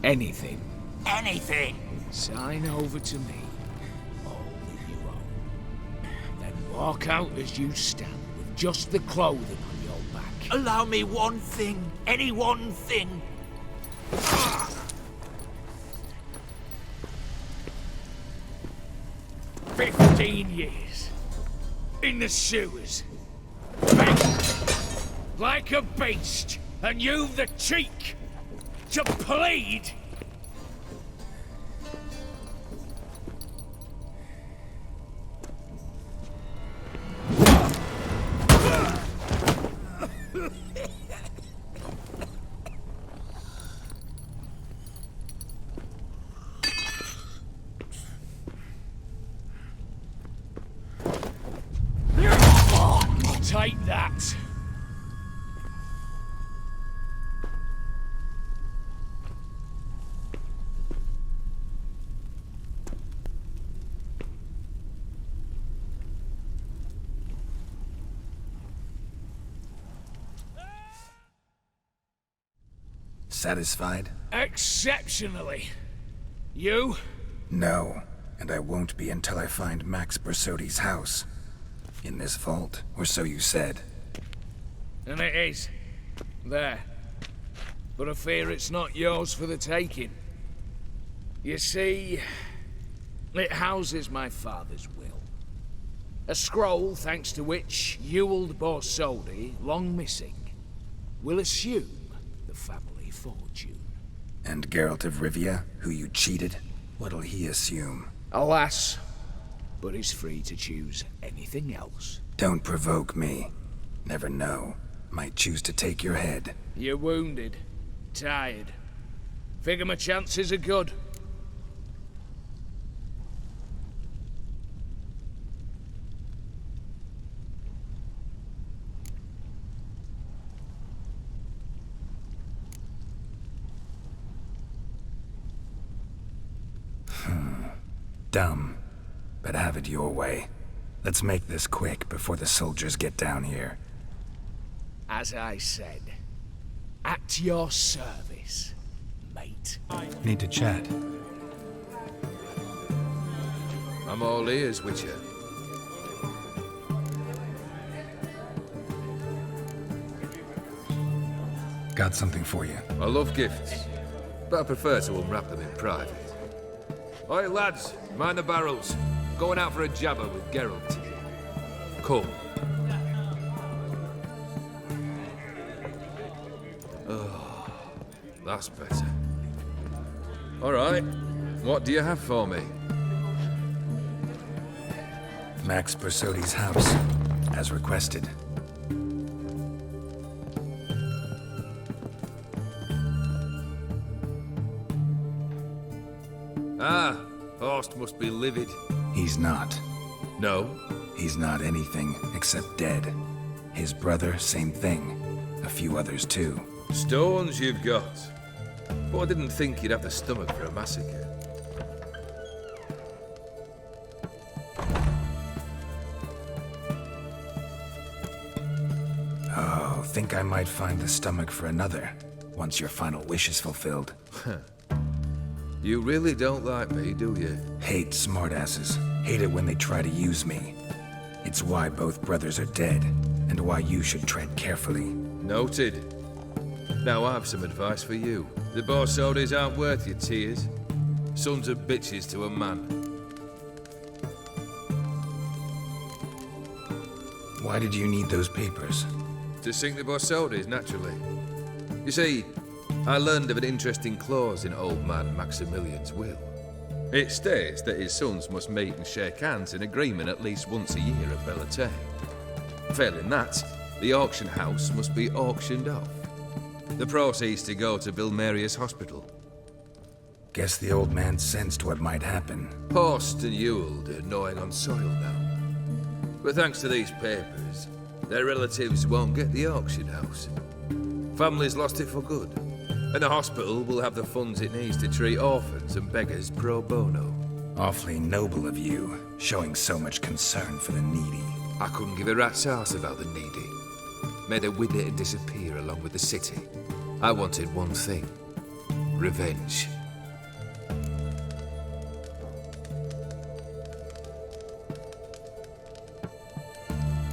Anything. Anything. Sign over to me. All that you own. Then walk out as you stand. Just the clothing on your back. Allow me one thing. Any one thing. 15 years. In the sewers. Begging. Like a beast. And you've the cheek to plead. Take that. Satisfied? Exceptionally. You? No, and I won't be until I find Max Borsodi's house. In this vault, or so you said. And it is. There. But I fear it's not yours for the taking. You see, it houses my father's will. A scroll thanks to which Ewald Borsodi, long missing, will assume the family fortune. And Geralt of Rivia, who you cheated, what'll he assume? Alas, but is free to choose anything else. Don't provoke me. Never know. Might choose to take your head. You're wounded. Tired. Figure my chances are good. Dumb, but have it your way. Let's make this quick before the soldiers get down here. As I said, at your service, mate. Need to chat. I'm all ears, Witcher. Got something for you. I love gifts, but I prefer to unwrap them in private. Oi, lads, mind the barrels. Going out for a jabber with Geralt. Come. Oh, that's better. All right, what do you have for me? Max Bersodi's house, as requested. Ah, Horst must be livid. He's not. No? He's not anything except dead. His brother, same thing. A few others too. Stones you've got. But I didn't think you'd have the stomach for a massacre. Oh, think I might find the stomach for another, once your final wish is fulfilled. You really don't like me, do you? Hate smartasses. Hate it when they try to use me. It's why both brothers are dead, and why you should tread carefully. Noted. Now I have some advice for you. The Borsodis aren't worth your tears. Sons of bitches to a man. Why did you need those papers? To sink the Borsodis, naturally. You see, I learned of an interesting clause in old man Maximilian's will. It states that his sons must meet and shake hands in agreement at least once a year at Bellatane. Failing that, the auction house must be auctioned off. The proceeds to go to Vilmerius Hospital. Guess the old man sensed what might happen. Horst and Ewald are gnawing on soil now. But thanks to these papers, their relatives won't get the auction house. Families lost it for good. And the hospital will have the funds it needs to treat orphans and beggars pro bono. Awfully noble of you, showing so much concern for the needy. I couldn't give a rat's ass about the needy. Made her wither and disappear along with the city. I wanted one thing. Revenge.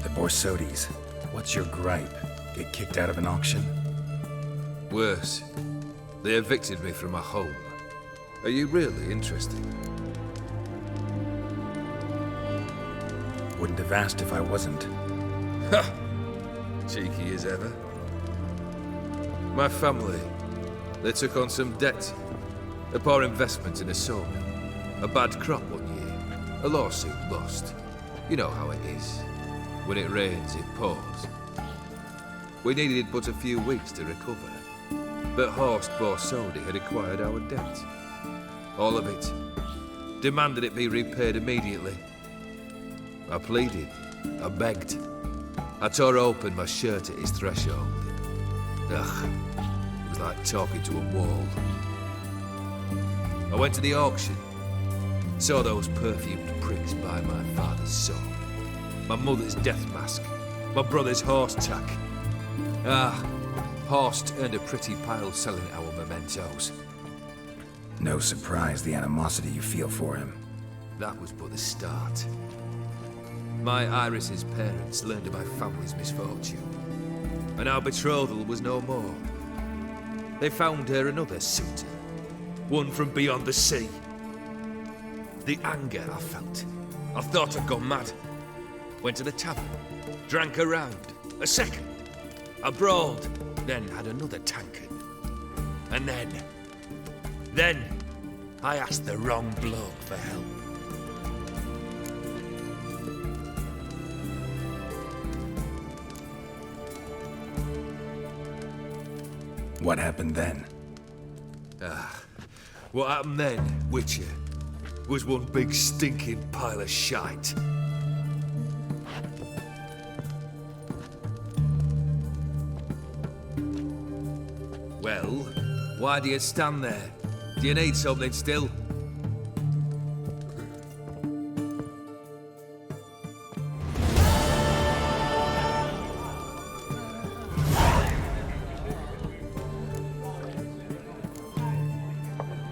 The Borsodis. What's your gripe? Get kicked out of an auction? Worse. They evicted me from my home. Are you really interested? Wouldn't have asked if I wasn't. Ha! Cheeky as ever. My family, they took on some debt. A poor investment in a sawmill. A bad crop one year. A lawsuit lost. You know how it is. When it rains, it pours. We needed but a few weeks to recover. But Horst Borsodi had acquired our debt. All of it. Demanded it be repaid immediately. I pleaded. I begged. I tore open my shirt at his threshold. Ugh. It was like talking to a wall. I went to the auction. Saw those perfumed pricks buy my father's sword. My mother's death mask. My brother's horse tack. Ah. Horst earned a pretty pile selling our mementos. No surprise the animosity you feel for him. That was but the start. My Iris's parents learned of my family's misfortune, and our betrothal was no more. They found her another suitor, one from beyond the sea. The anger I felt, I thought I'd gone mad. Went to the tavern, drank a round, a second. I brawled, then had another tankard. And then I asked the wrong bloke for help. What happened then? What happened then, Witcher, was one big stinking pile of shite. Well, why do you stand there? Do you need something still?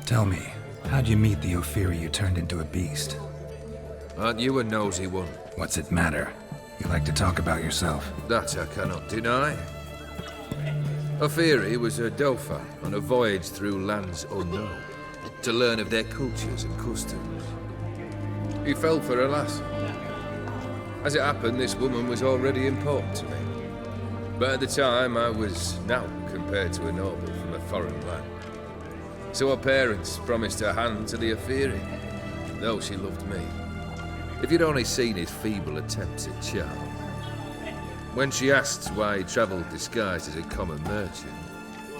Tell me, how'd you meet the Ophiri you turned into a beast? Aren't you a nosy one? What's it matter? You like to talk about yourself. That I cannot deny. Ophiri was a Dauphin on a voyage through lands unknown, to learn of their cultures and customs. He fell for a lass. As it happened, this woman was already important to me. But at the time, I was naught compared to a noble from a foreign land. So her parents promised her hand to the Ophiri, though she loved me. If you'd only seen his feeble attempts at charm. When she asked why he travelled disguised as a common merchant,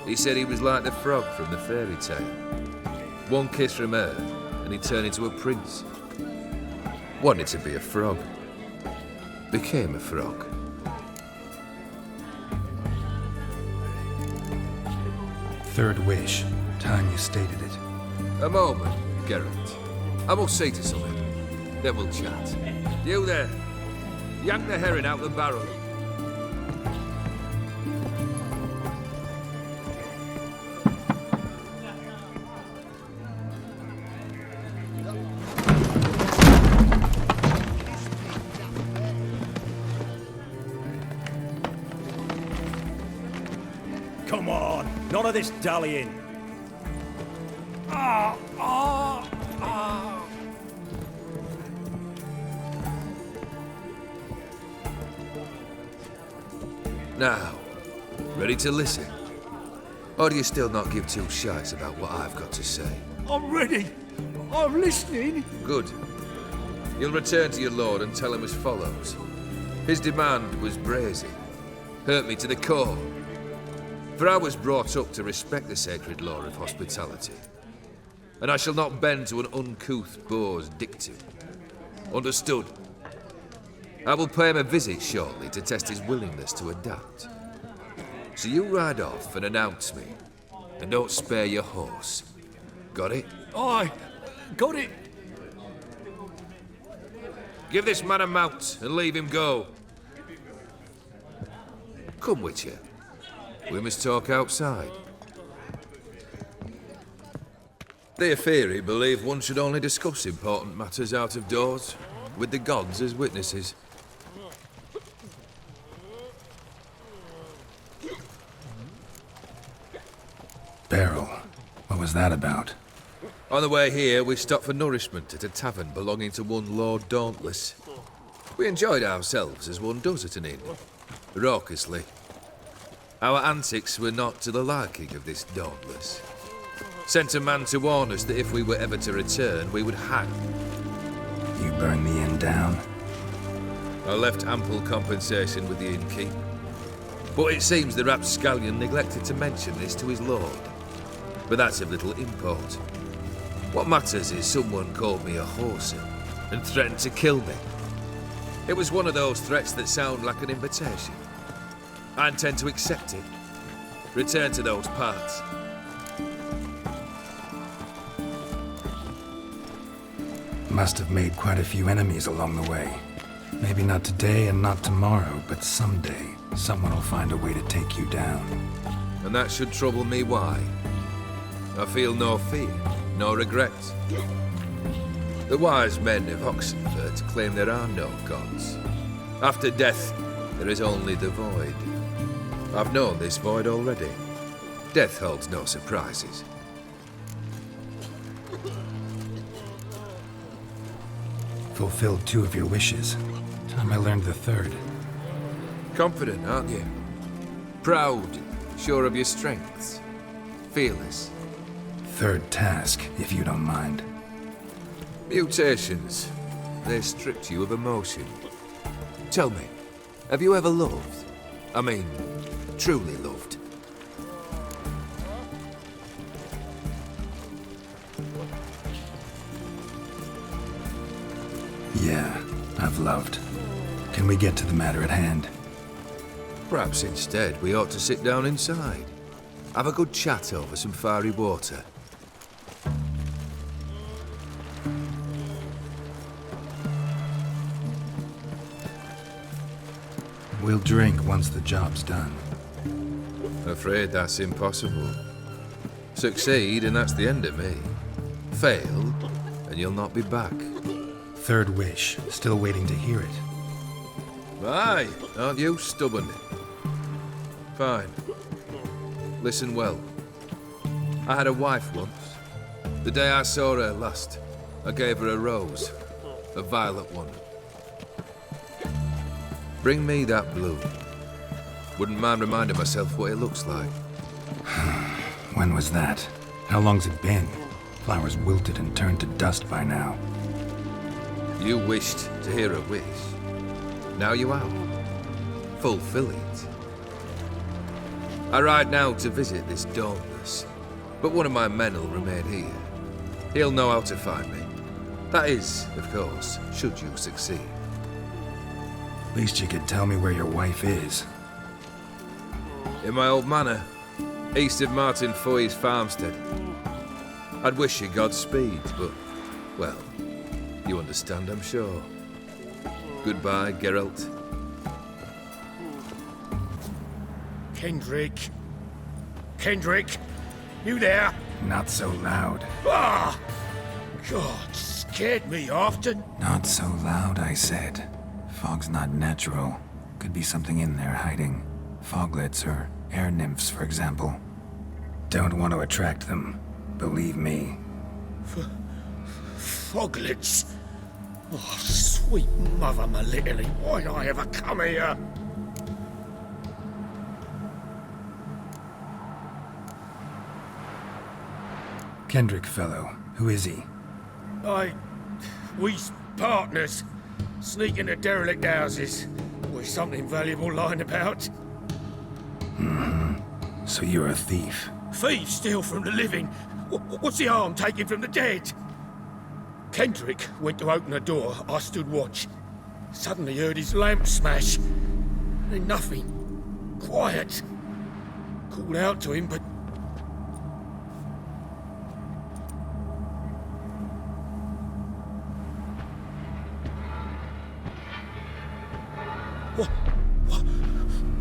he said he was like the frog from the fairy tale. One kiss from her, and he turned into a prince. Wanted to be a frog. Became a frog. Third wish. Time you stated it. A moment, Geralt. I must see to something. Then we'll chat. You there. Yank the herring out the barrel. Come on, none of this dallying. Now, ready to listen? Or do you still not give two shites about what I've got to say? I'm ready. I'm listening. Good. You'll return to your lord and tell him as follows. His demand was brazen. Hurt me to the core. For I was brought up to respect the sacred law of hospitality. And I shall not bend to an uncouth boor's dictum. Understood? I will pay him a visit shortly to test his willingness to adapt. So you ride off and announce me. And don't spare your horse. Got it? Aye, got it. Give this man a mount and leave him go. Come, Witcher. We must talk outside. The Ophiri believe one should only discuss important matters out of doors, with the gods as witnesses. Beryl, what was that about? On the way here, we stopped for nourishment at a tavern belonging to one Lord Dauntless. We enjoyed ourselves as one does at an inn, raucously. Our antics were not to the liking of this Dauntless. Sent a man to warn us that if we were ever to return, we would hang. You burned the inn down? I left ample compensation with the innkeep. But it seems the rapscallion neglected to mention this to his lord. But that's of little import. What matters is someone called me a whoreson and threatened to kill me. It was one of those threats that sound like an invitation. I intend to accept it. Return to those parts. Must have made quite a few enemies along the way. Maybe not today and not tomorrow, but someday, someone will find a way to take you down. And that should trouble me why? I feel no fear, no regret. The wise men of Oxenfurt claim there are no gods. After death, there is only the void. I've known this void already. Death holds no surprises. Fulfilled 2 of your wishes. Time I learned the 3rd. Confident, aren't you? Proud, sure of your strengths. Fearless. 3rd task, if you don't mind. Mutations. They stripped you of emotion. Tell me, have you ever loved? I mean, truly loved? Yeah, I've loved. Can we get to the matter at hand? Perhaps instead we ought to sit down inside. Have a good chat over some fiery water. We'll drink once the job's done. Afraid that's impossible. Succeed and that's the end of me. Fail and you'll not be back. Third wish. Still waiting to hear it. Aye, aren't you stubborn? Fine. Listen well. I had a wife once. The day I saw her last, I gave her a rose. A violet one. Bring me that bloom. Wouldn't mind reminding myself what it looks like. When was that? How long's it been? Flowers wilted and turned to dust by now. You wished to hear a wish. Now you have. Fulfill it. I ride now to visit this dauntless, but one of my men will remain here. He'll know how to find me. That is, of course, should you succeed. Least you could tell me where your wife is. In my old manor, east of Martin Foy's farmstead. I'd wish you Godspeed, but, well, you understand, I'm sure. Goodbye, Geralt. Kendrick. Kendrick, you there? Not so loud. Ah! God, scared me often. Not so loud, I said. Fog's not natural. Could be something in there hiding. Foglets or air nymphs, for example. Don't want to attract them. Believe me. Foglets? Oh, sweet mother, my little, why'd I ever come here? Kendrick fellow. Who is he? We's partners. Sneak into derelict houses. With something valuable lying about. Mm-hmm. So you're a thief. Thieves steal from the living. What's the harm taking from the dead? Kendrick went to open a door. I stood watch. Suddenly heard his lamp smash. Then nothing. Quiet. Called out to him, but...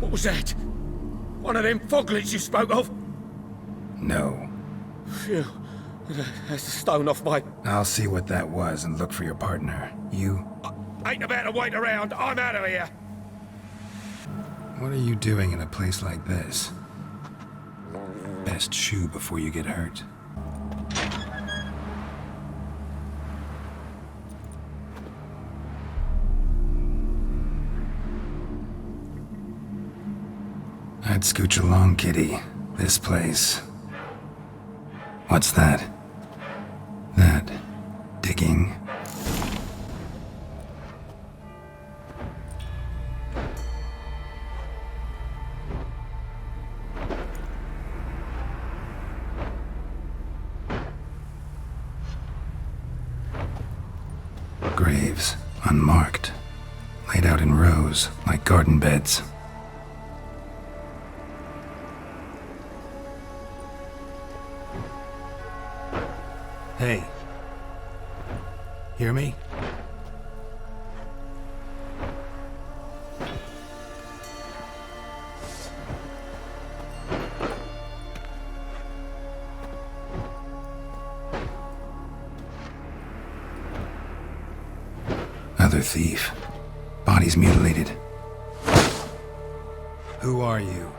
What was that? One of them foglets you spoke of? No. Phew. That's a stone off my... I'll see what that was and look for your partner. You? Ain't about to wait around. I'm out of here. What are you doing in a place like this? Best shoe before you get hurt. I'd scooch along, kitty. This place. What's that? That. Digging. Graves, unmarked. Laid out in rows, like garden beds. Hey. Hear me? Other thief. Body's mutilated. Who are you?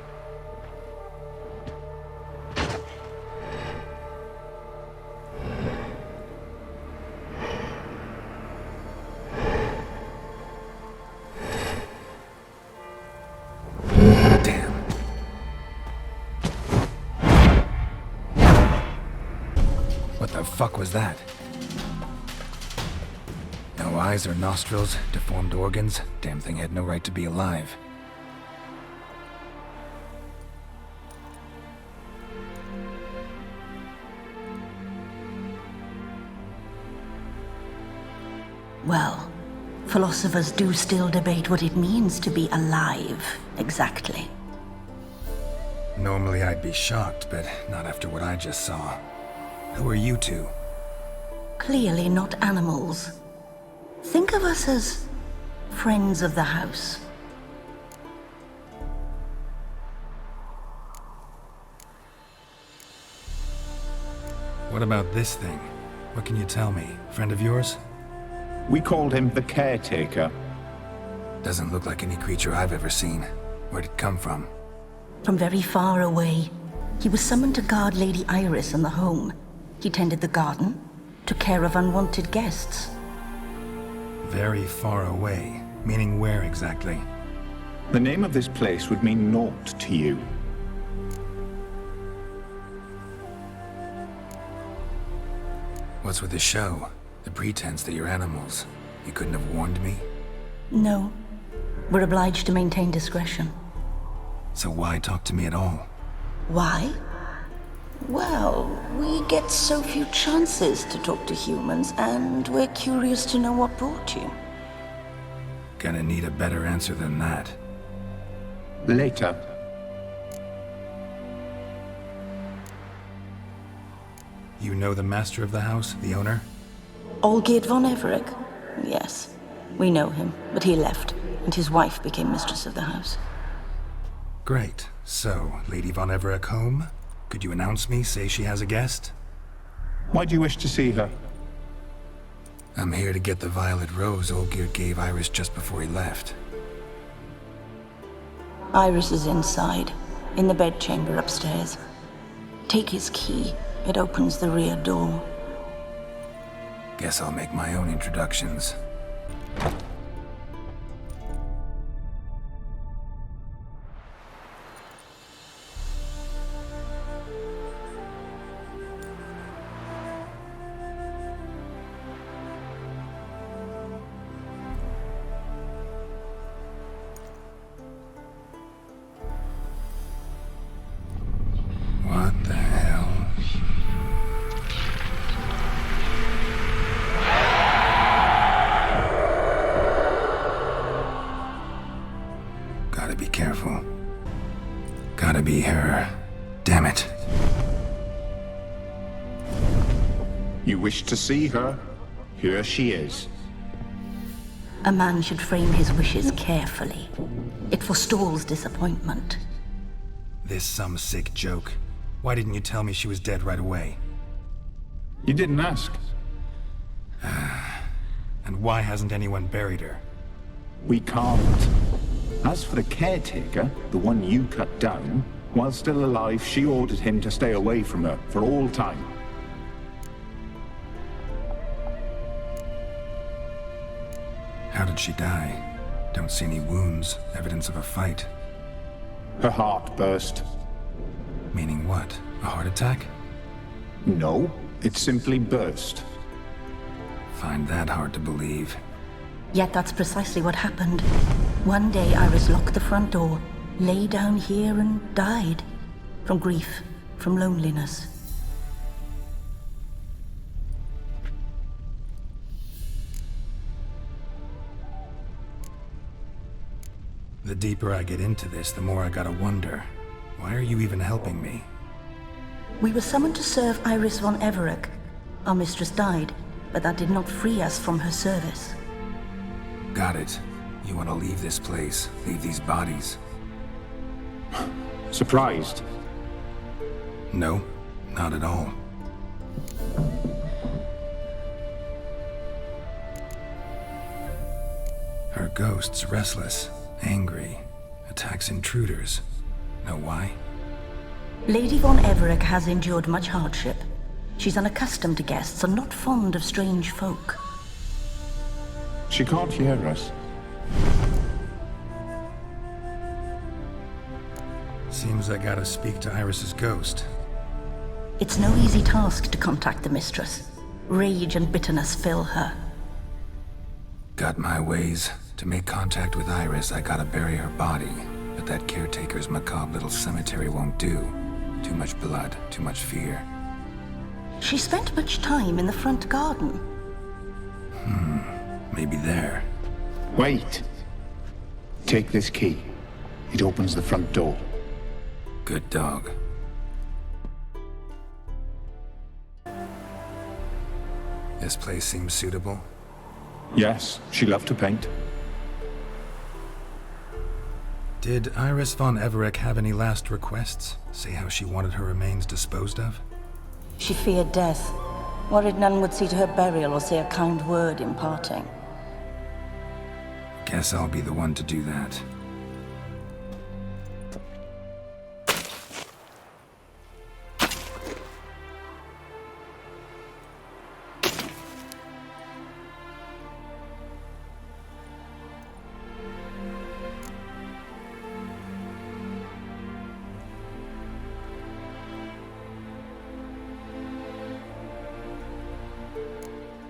What the fuck was that? No eyes or nostrils, deformed organs. Damn thing had no right to be alive. Well, Philosophers do still debate what it means to be alive, exactly. Normally I'd be shocked, but not after what I just saw. Who are you two? Clearly not animals. Think of us as friends of the house. What about this thing? What can you tell me? Friend of yours? We called him the Caretaker. Doesn't look like any creature I've ever seen. Where'd it come from? From very far away. He was summoned to guard Lady Iris and the home. He tended the garden, took care of unwanted guests. Very far away. Meaning where exactly? The name of this place would mean naught to you. What's with the show? The pretense that you're animals. You couldn't have warned me? No. We're obliged to maintain discretion. So why talk to me at all? Why? Well, we get so few chances to talk to humans, and we're curious to know what brought you. Gonna need a better answer than that. Later. You know the master of the house, the owner? Olgierd von Everec? Yes. We know him, but he left, and his wife became mistress of the house. Great. So, Lady von Everec home? Could you announce me, say she has a guest? Why do you wish to see her? I'm here to get the violet rose Olgierd gave Iris just before he left. Iris is inside, in the bedchamber upstairs. Take his key. It opens the rear door. Guess I'll make my own introductions. What the hell? Gotta be careful. Gotta be her. Damn it. You wish to see her? Here she is. A man should frame his wishes carefully. It forestalls disappointment. This some sick joke. Why didn't you tell me she was dead right away? You didn't ask. And why hasn't anyone buried her? We can't. As for the Caretaker, the one you cut down, while still alive, she ordered him to stay away from her for all time. How did she die? Don't see any wounds, evidence of a fight. Her heart burst. Meaning what? A heart attack? No, it simply burst. Find that hard to believe. Yet that's precisely what happened. One day Iris locked the front door, lay down here and died. From grief, from loneliness. The deeper I get into this, the more I gotta wonder. Why are you even helping me? We were summoned to serve Iris von Everec. Our mistress died, but that did not free us from her service. Got it. You want to leave this place, leave these bodies. Surprised? No, not at all. Her ghost's restless, angry, attacks intruders. Know why? Lady von Everec has endured much hardship. She's unaccustomed to guests and not fond of strange folk. She can't hear us. Seems I gotta speak to Iris's ghost. It's no easy task to contact the mistress. Rage and bitterness fill her. Got my ways. To make contact with Iris, I gotta bury her body. But that caretaker's macabre little cemetery won't do. Too much blood, too much fear. She spent much time in the front garden. Maybe there. Wait. Take this key. It opens the front door. Good dog. This place seems suitable. Yes, she loved to paint. Did Iris von Everec have any last requests? Say how she wanted her remains disposed of? She feared death, worried none would see to her burial or say a kind word in parting. Guess I'll be the one to do that.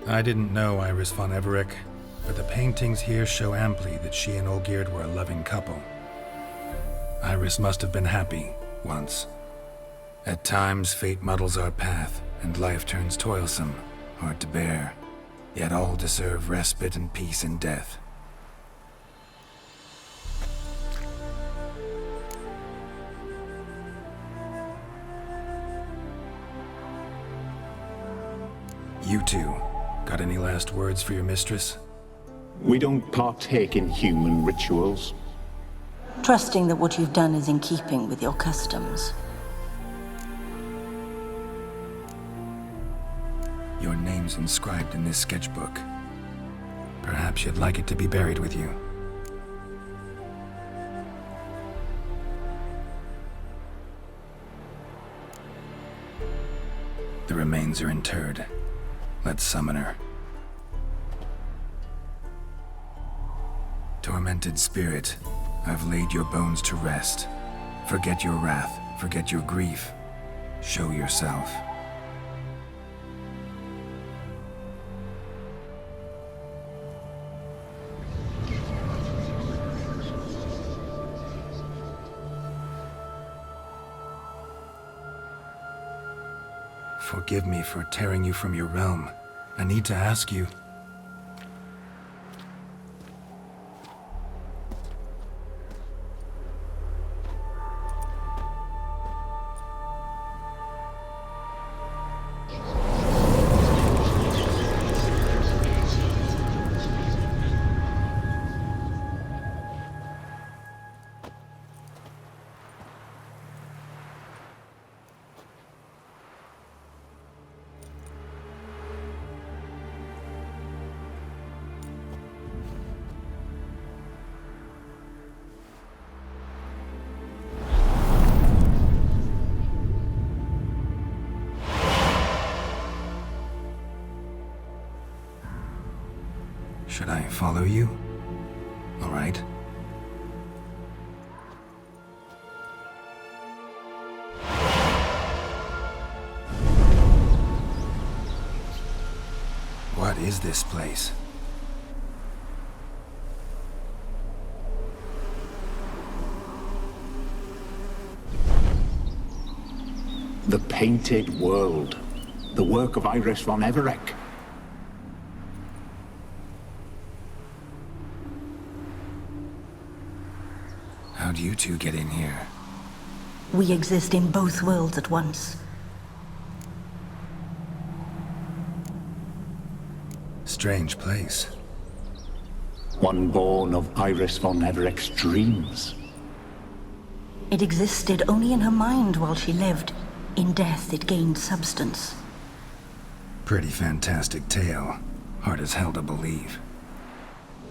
I didn't know Iris von Everec, but the paintings here show amply that she and Olgierd were a loving couple. Iris must have been happy, once. At times, fate muddles our path, and life turns toilsome, hard to bear. Yet all deserve respite and peace in death. You two, got any last words for your mistress? We don't partake in human rituals. Trusting that what you've done is in keeping with your customs. Your name's inscribed in this sketchbook. Perhaps you'd like it to be buried with you. The remains are interred. Let's summon her. Tormented spirit, I've laid your bones to rest. Forget your wrath, forget your grief. Show yourself. Forgive me for tearing you from your realm. I need to ask you. Should I follow you? All right. What is this place? The Painted World. The work of Iris von Everec. How'd you two get in here? We exist in both worlds at once. Strange place. One born of Iris von Everec's dreams. It existed only in her mind while she lived. In death, it gained substance. Pretty fantastic tale. Hard as hell to believe.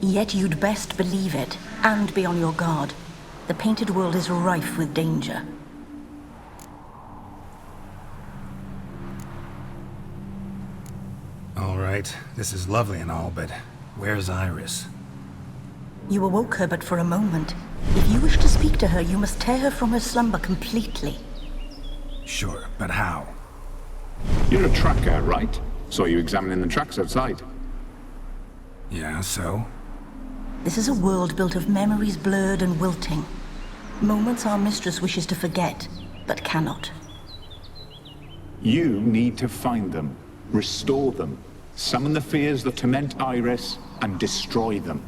Yet you'd best believe it, and be on your guard. The Painted World is rife with danger. All right, this is lovely and all, but where's Iris? You awoke her but for a moment. If you wish to speak to her, you must tear her from her slumber completely. Sure, but how? You're a tracker, right? Saw you examining the tracks outside. Yeah, so? This is a world built of memories blurred and wilting. Moments our mistress wishes to forget, but cannot. You need to find them, restore them, summon the fears that torment Iris, and destroy them.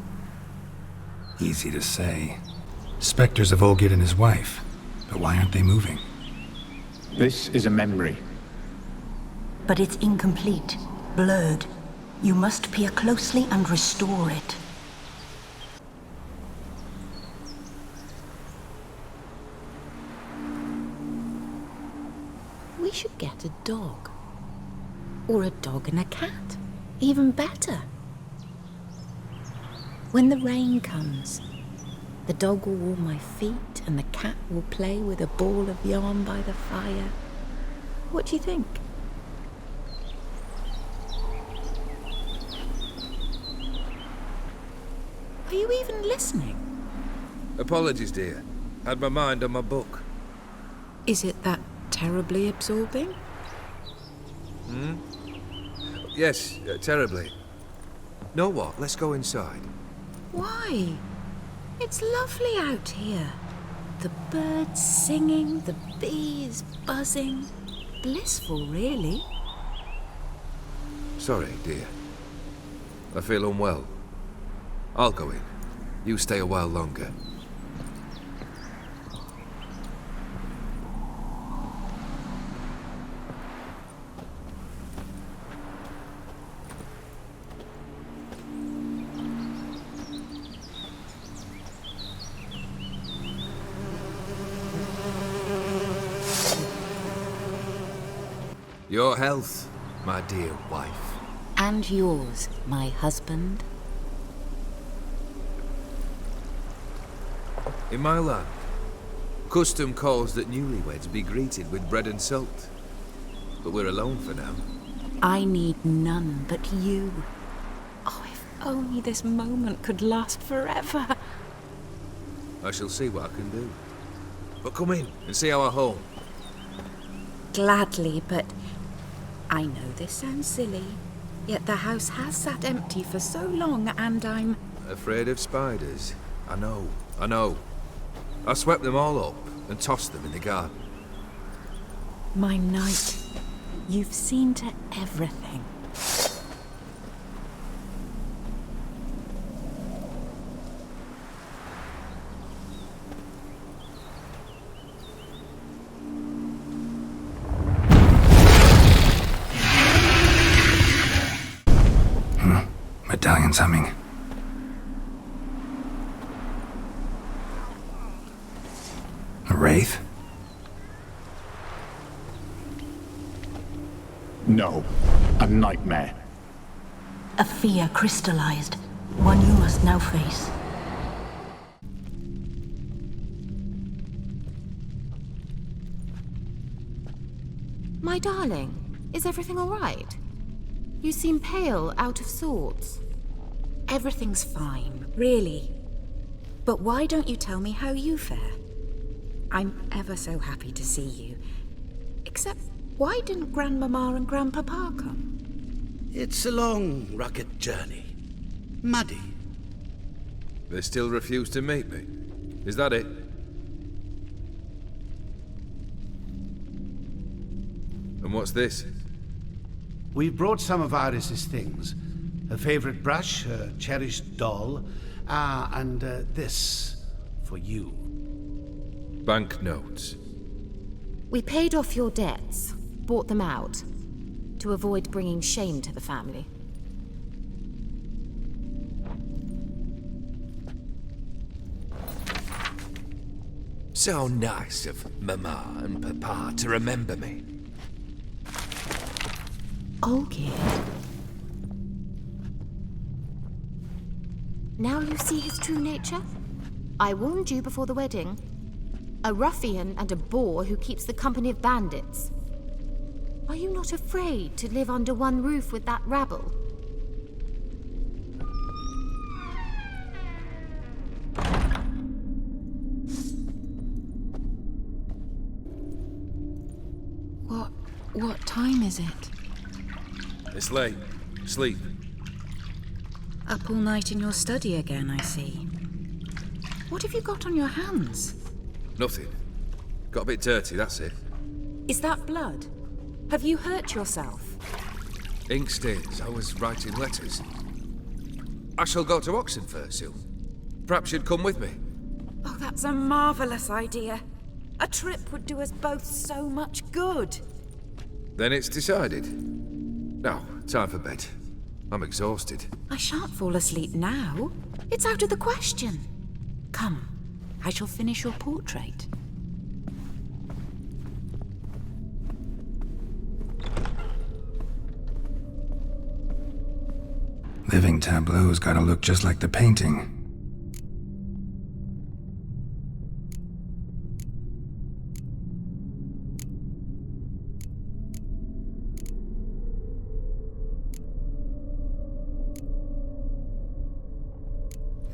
Easy to say. Spectres of Olgid and his wife. But why aren't they moving? This is a memory. But it's incomplete, blurred. You must peer closely and restore it. We should get a dog. Or a dog and a cat. Even better. When the rain comes, the dog will warm my feet and the cat will play with a ball of yarn by the fire. What do you think? Are you even listening? Apologies, dear. Had my mind on my book. Is it that terribly absorbing? Hmm? Yes, terribly. Know what? Let's go inside. Why? It's lovely out here. The birds singing, the bees buzzing. Blissful, really. Sorry, dear. I feel unwell. I'll go in. You stay a while longer. Your health, my dear wife. And yours, my husband. In my land, custom calls that newlyweds be greeted with bread and salt. But we're alone for now. I need none but you. Oh, if only this moment could last forever. I shall see what I can do. But come in and see our home. Gladly, but I know this sounds silly, yet the house has sat empty for so long and I'm... Afraid of spiders? I know. I swept them all up and tossed them in the garden. My knight, you've seen to everything. Medallion's humming. A wraith? No, a nightmare. A fear crystallized, one you must now face. My darling, is everything all right? You seem pale, out of sorts. Everything's fine, really. But why don't you tell me how you fare? I'm ever so happy to see you. Except, why didn't Grandmama and Grandpapa come? It's a long, rugged journey. Muddy. They still refuse to meet me. Is that it? And what's this? We've brought some of Iris's things. Her favorite brush, her cherished doll, and this for you. Banknotes. We paid off your debts, bought them out, to avoid bringing shame to the family. So nice of Mama and Papa to remember me. Olgid. Now you see his true nature? I warned you before the wedding. A ruffian and a boor who keeps the company of bandits. Are you not afraid to live under one roof with that rabble? What time is it? It's late. Sleep. Up all night in your study again, I see. What have you got on your hands? Nothing. Got a bit dirty, that's it. Is that blood? Have you hurt yourself? Ink stains. I was writing letters. I shall go to Oxenfurt soon. Perhaps you'd come with me. Oh, that's a marvelous idea. A trip would do us both so much good. Then it's decided. Now, time for bed. I'm exhausted. I shan't fall asleep now. It's out of the question. Come, I shall finish your portrait. Living tableau's gotta look just like the painting.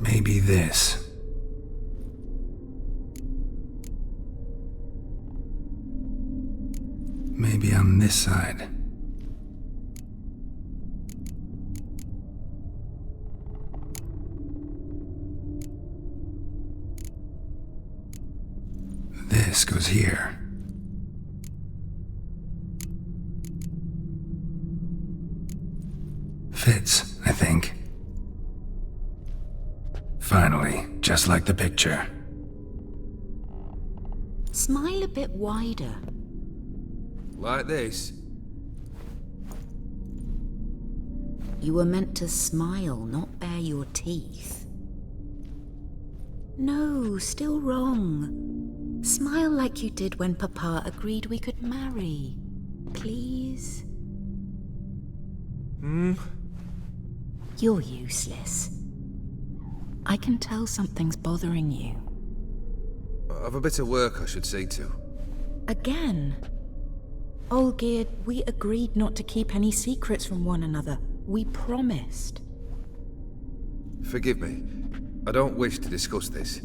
Maybe this. Maybe on this side. This goes here. Fits, I think. Finally, just like the picture. Smile a bit wider. Like this? You were meant to smile, not bare your teeth. No, still wrong. Smile like you did when Papa agreed we could marry. Please? You're useless. I can tell something's bothering you. I've a bit of work I should see to. Again? Olgierd, we agreed not to keep any secrets from one another. We promised. Forgive me. I don't wish to discuss this.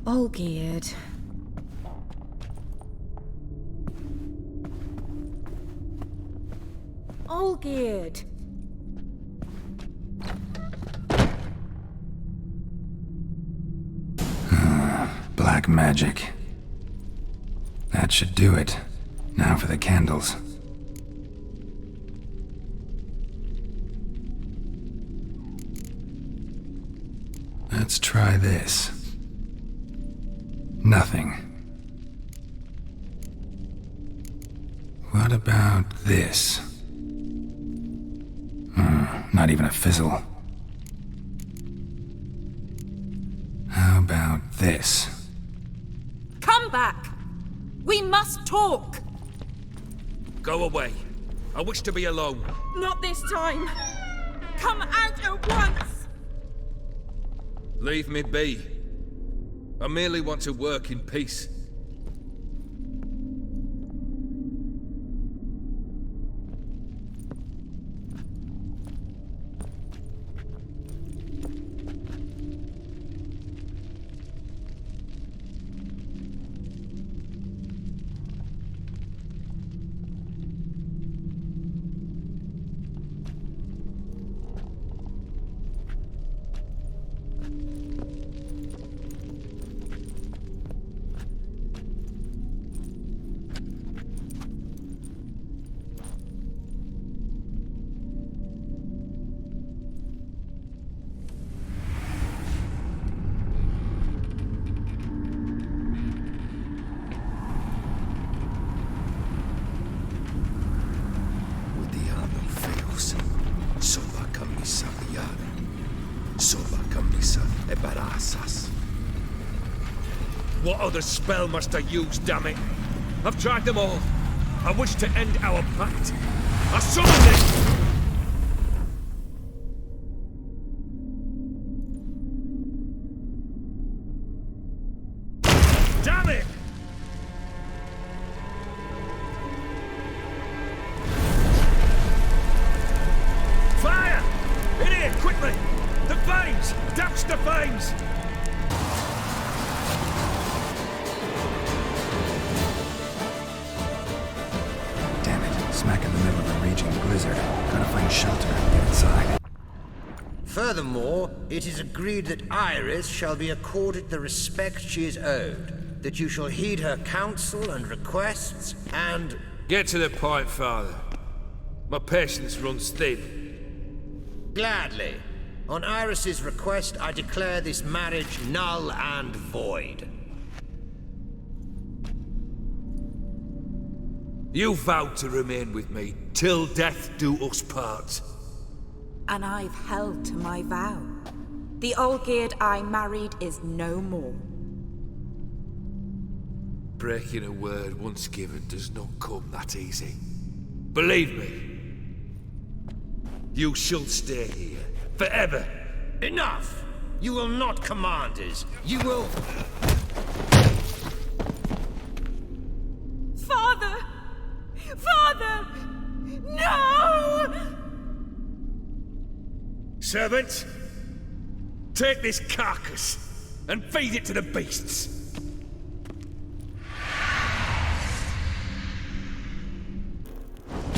Olgierd. Olgierd! Black magic. That should do it. Now for the candles. Let's try this. Nothing. What about this? Not even a fizzle. How about this? Come back! We must talk! Go away. I wish to be alone. Not this time! Come out at once! Leave me be. I merely want to work in peace. What other spell must I use, damn it? I've tried them all. I wish to end our pact. I summon it! Damn it! Fire! In here, quickly! The flames! Douse the flames! Smack in the middle of a raging blizzard. Gotta find shelter and get inside. Furthermore, it is agreed that Iris shall be accorded the respect she is owed, that you shall heed her counsel and requests, and... Get to the point, Father. My patience runs thin. Gladly. On Iris's request, I declare this marriage null and void. You vowed to remain with me till death do us part. And I've held to my vow. The Olgierd I married is no more. Breaking a word once given does not come that easy. Believe me. You shall stay here, forever. Enough! You will not command us. You will... Father! Father! No! Servant, take this carcass and feed it to the beasts.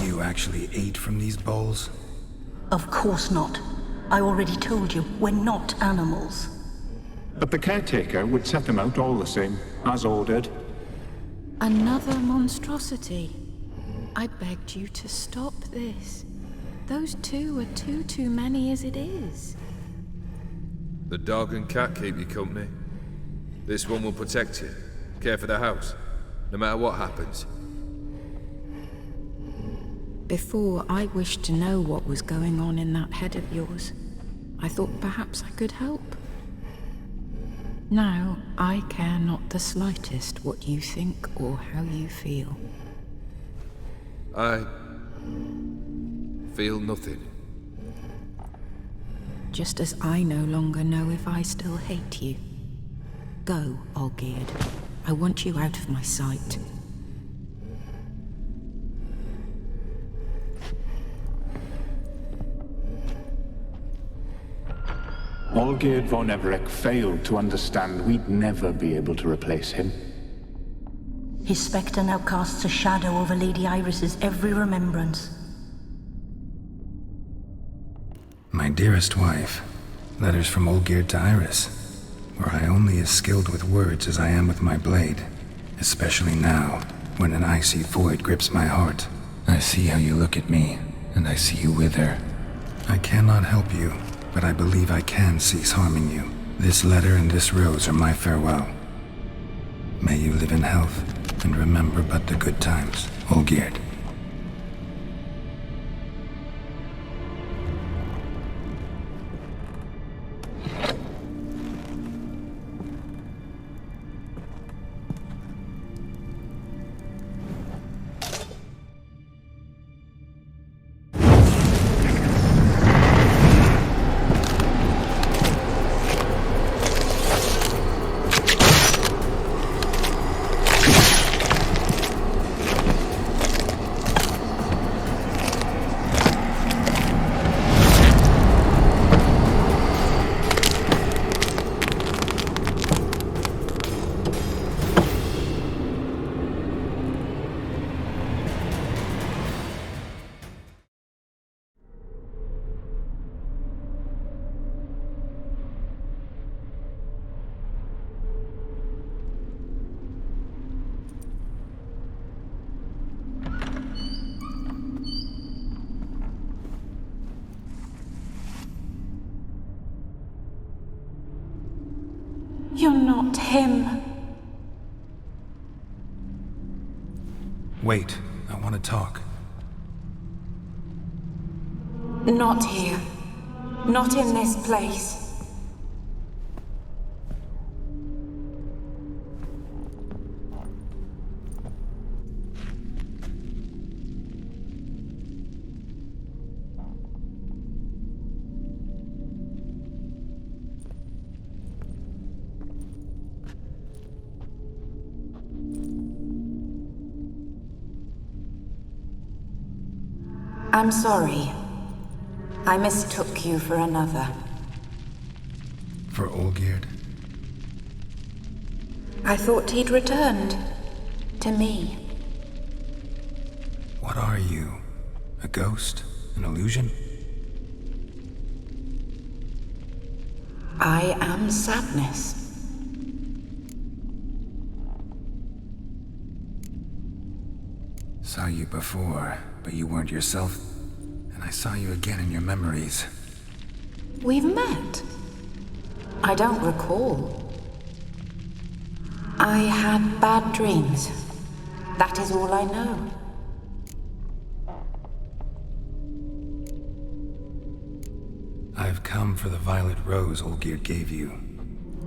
You actually ate from these bowls? Of course not. I already told you, we're not animals. But the caretaker would set them out all the same, as ordered. Another monstrosity. I begged you to stop this. Those two are too many as it is. The dog and cat keep you company. This one will protect you, care for the house, no matter what happens. Before, I wished to know what was going on in that head of yours. I thought perhaps I could help. Now, I care not the slightest what you think or how you feel. I feel nothing. Just as I no longer know if I still hate you. Go, Olgierd. I want you out of my sight. Olgierd von Everec failed to understand we'd never be able to replace him. His spectre now casts a shadow over Lady Iris's every remembrance. My dearest wife, letters from Olgierd to Iris, were I only as skilled with words as I am with my blade, especially now, when an icy void grips my heart. I see how you look at me, and I see you wither. I cannot help you, but I believe I can cease harming you. This letter and this rose are my farewell. May you live in health, and remember but the good times, Olgierd. You're not him. Wait, I want to talk. Not here. Not in this place. I'm sorry. I mistook you for another. For Olgierd? I thought he'd returned. To me. What are you? A ghost? An illusion? I am sadness. Saw you before, but you weren't yourself. And I saw you again in your memories. We've met. I don't recall. I had bad dreams. That is all I know. I've come for the violet rose Olgierd gave you.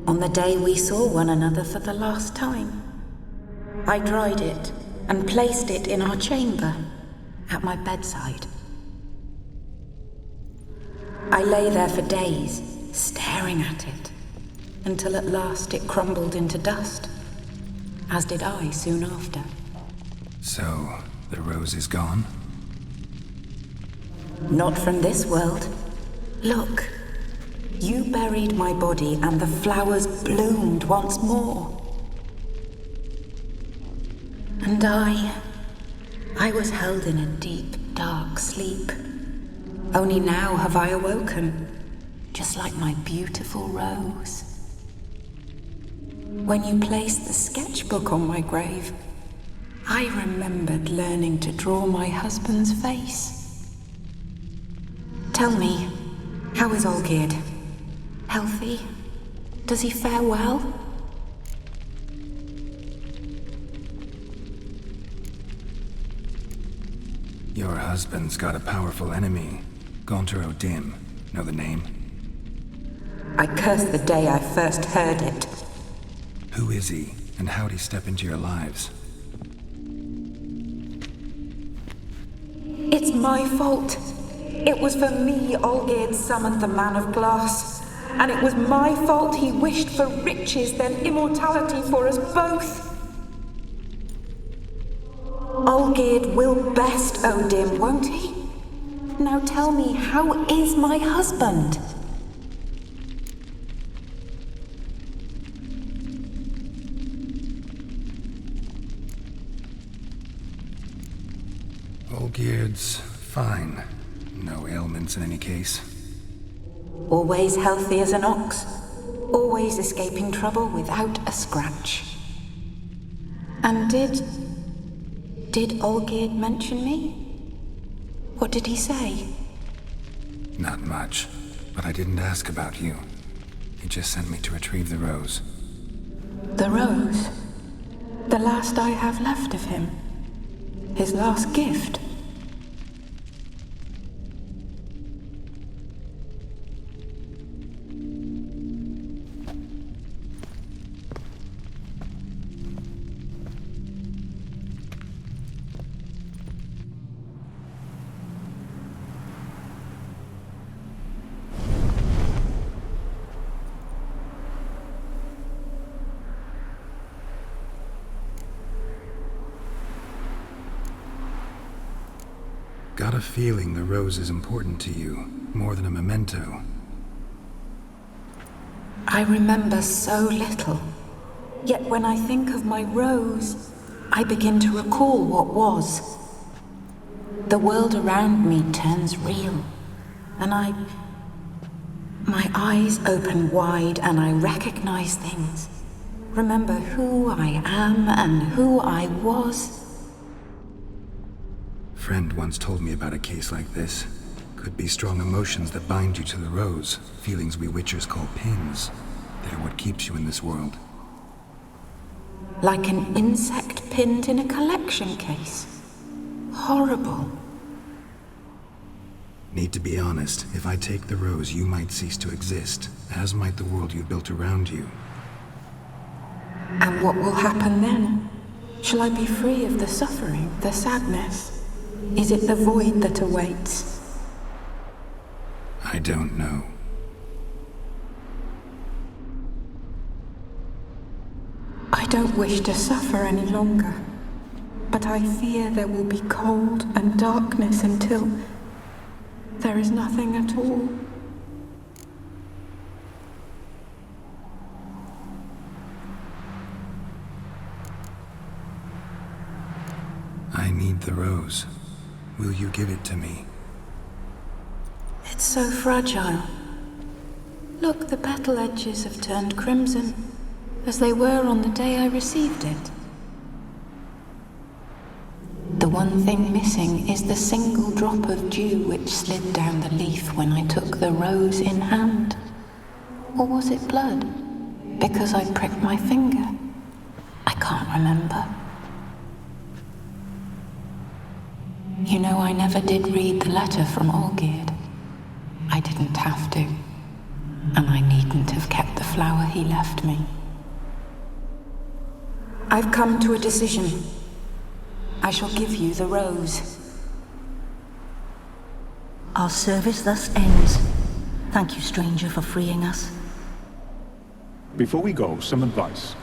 On the day we saw one another for the last time, I dried it and placed it in our chamber, at my bedside. I lay there for days, staring at it, until at last it crumbled into dust, as did I soon after. So, the rose is gone? Not from this world. Look, you buried my body and the flowers bloomed once more. And I was held in a deep, dark sleep. Only now have I awoken, just like my beautiful rose. When you placed the sketchbook on my grave, I remembered learning to draw my husband's face. Tell me, how is Olgierd? Healthy? Does he fare well? Your husband's got a powerful enemy. Gonter O'Dim. Know the name? I curse the day I first heard it. Who is he, and how'd he step into your lives? It's my fault. It was for me Olgierd summoned the Man of Glass. And it was my fault he wished for riches, then immortality for us both. Olgierd will best O'Dim, won't he? Now tell me, how is my husband? Olgierd's fine. No ailments in any case. Always healthy as an ox. Always escaping trouble without a scratch. And did Olgierd mention me? What did he say? Not much, but I didn't ask about you. He just sent me to retrieve the rose. The rose? The last I have left of him? His last gift? Got a feeling the rose is important to you, more than a memento. I remember so little. Yet when I think of my rose, I begin to recall what was. The world around me turns real, and my eyes open wide and I recognize things. Remember who I am and who I was. Friend once told me about a case like this. Could be strong emotions that bind you to the rose, feelings we witchers call pins. They're what keeps you in this world. Like an insect pinned in a collection case. Horrible. Need to be honest, if I take the rose, you might cease to exist, as might the world you built around you. And what will happen then? Shall I be free of the suffering, the sadness? Is it the void that awaits? I don't know. I don't wish to suffer any longer, but I fear there will be cold and darkness until there is nothing at all. I need the rose. Will you give it to me? It's so fragile. Look, the petal edges have turned crimson, as they were on the day I received it. The one thing missing is the single drop of dew which slid down the leaf when I took the rose in hand. Or was it blood? Because I pricked my finger? I can't remember. You know, I never did read the letter from Olgierd. I didn't have to. And I needn't have kept the flower he left me. I've come to a decision. I shall give you the rose. Our service thus ends. Thank you, stranger, for freeing us. Before we go, some advice.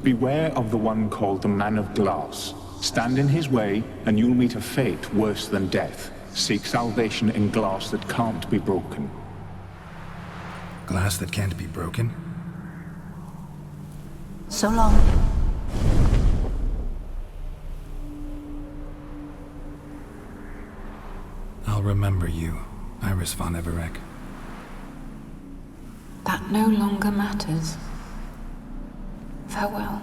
Beware of the one called the Man of Glass. Stand in his way, and you'll meet a fate worse than death. Seek salvation in glass that can't be broken. Glass that can't be broken? So long. I'll remember you, Iris von Everec. That no longer matters. Farewell.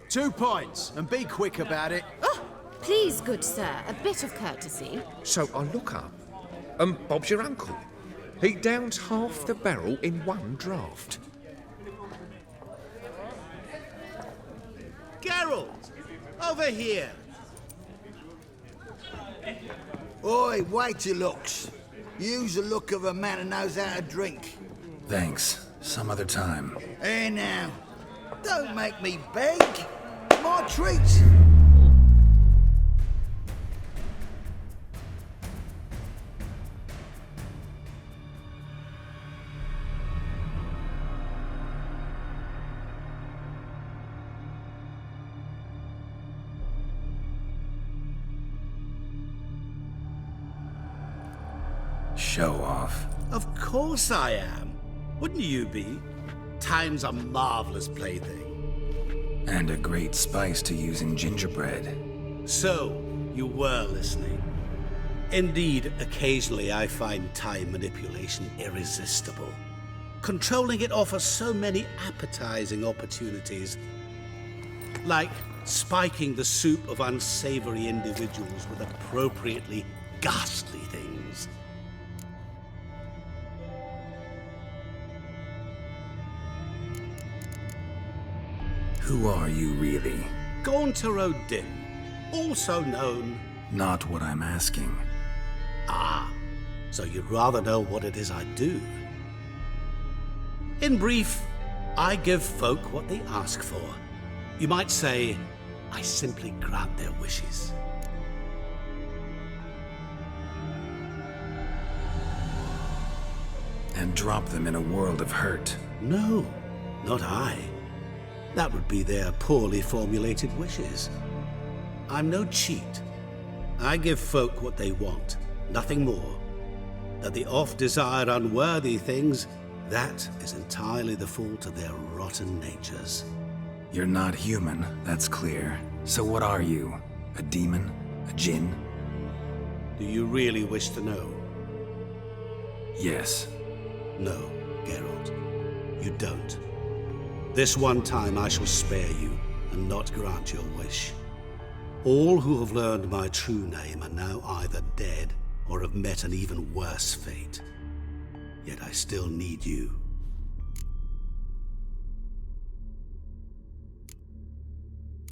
Two points, and be quick about it. Oh, please, good sir, a bit of courtesy. So I look up, and Bob's your uncle. He downs half the barrel in one draught. Geralt! Over here! Oi, wait your looks. Use the look of a man who knows how to drink. Thanks. Some other time. Here now. Don't make me beg. My treat. Show off. Of course I am. Wouldn't you be? Time's a marvelous plaything. And a great spice to use in gingerbread. So, you were listening. Indeed, occasionally I find time manipulation irresistible. Controlling it offers so many appetizing opportunities. Like spiking the soup of unsavory individuals with appropriately ghastly things. Who are you really? Gaunter Dim, also known... Not what I'm asking. Ah, so you'd rather know what it is I do. In brief, I give folk what they ask for. You might say, I simply grant their wishes. And drop them in a world of hurt. No, not I. That would be their poorly formulated wishes. I'm no cheat. I give folk what they want, nothing more. That they oft desire unworthy things, that is entirely the fault of their rotten natures. You're not human, that's clear. So what are you? A demon? A djinn? Do you really wish to know? Yes. No, Geralt. You don't. This one time I shall spare you, and not grant your wish. All who have learned my true name are now either dead, or have met an even worse fate. Yet I still need you.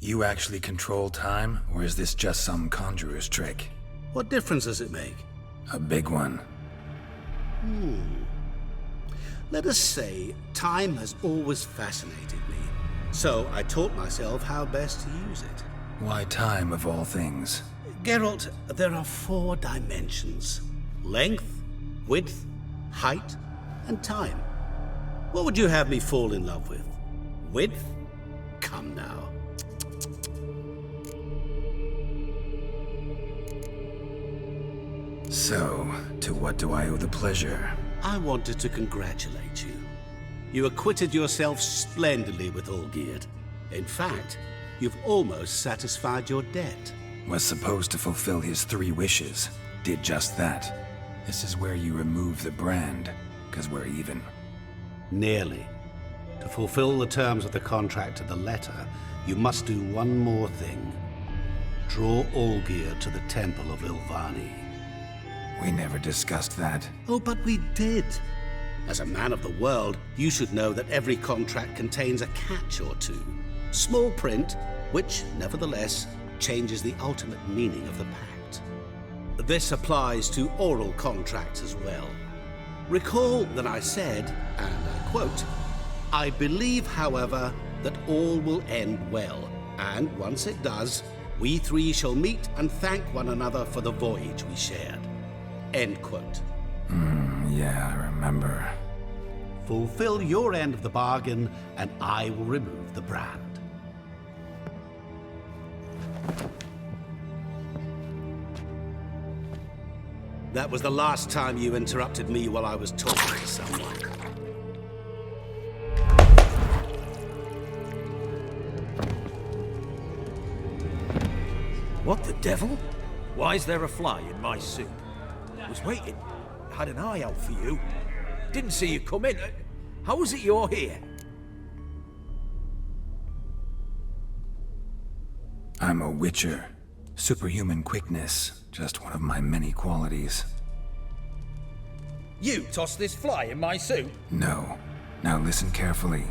You actually control time, or is this just some conjurer's trick? What difference does it make? A big one. Let us say, time has always fascinated me. So I taught myself how best to use it. Why time, of all things? Geralt, there are 4 dimensions. Length, width, height, and time. What would you have me fall in love with? Width? Come now. So, to what do I owe the pleasure? I wanted to congratulate you. You acquitted yourself splendidly with Olgierd. In fact, you've almost satisfied your debt. Was supposed to fulfill his 3 wishes. Did just that. This is where you remove the brand, 'cause we're even. Nearly. To fulfill the terms of the contract to the letter, you must do one more thing. Draw Olgierd to the Temple of Lilvani. We never discussed that. Oh, but we did. As a man of the world, you should know that every contract contains a catch or two. Small print, which, nevertheless, changes the ultimate meaning of the pact. This applies to oral contracts as well. Recall that I said, and I quote, "I believe, however, that all will end well, and once it does, we 3 shall meet and thank one another for the voyage we shared." End quote. Yeah, I remember. Fulfill your end of the bargain, and I will remove the brand. That was the last time you interrupted me while I was talking to someone. What the devil? Why is there a fly in my soup? Was waiting. Had an eye out for you. Didn't see you come in. How is it you're here? I'm a witcher. Superhuman quickness, just one of my many qualities. You tossed this fly in my soup? No. Now listen carefully.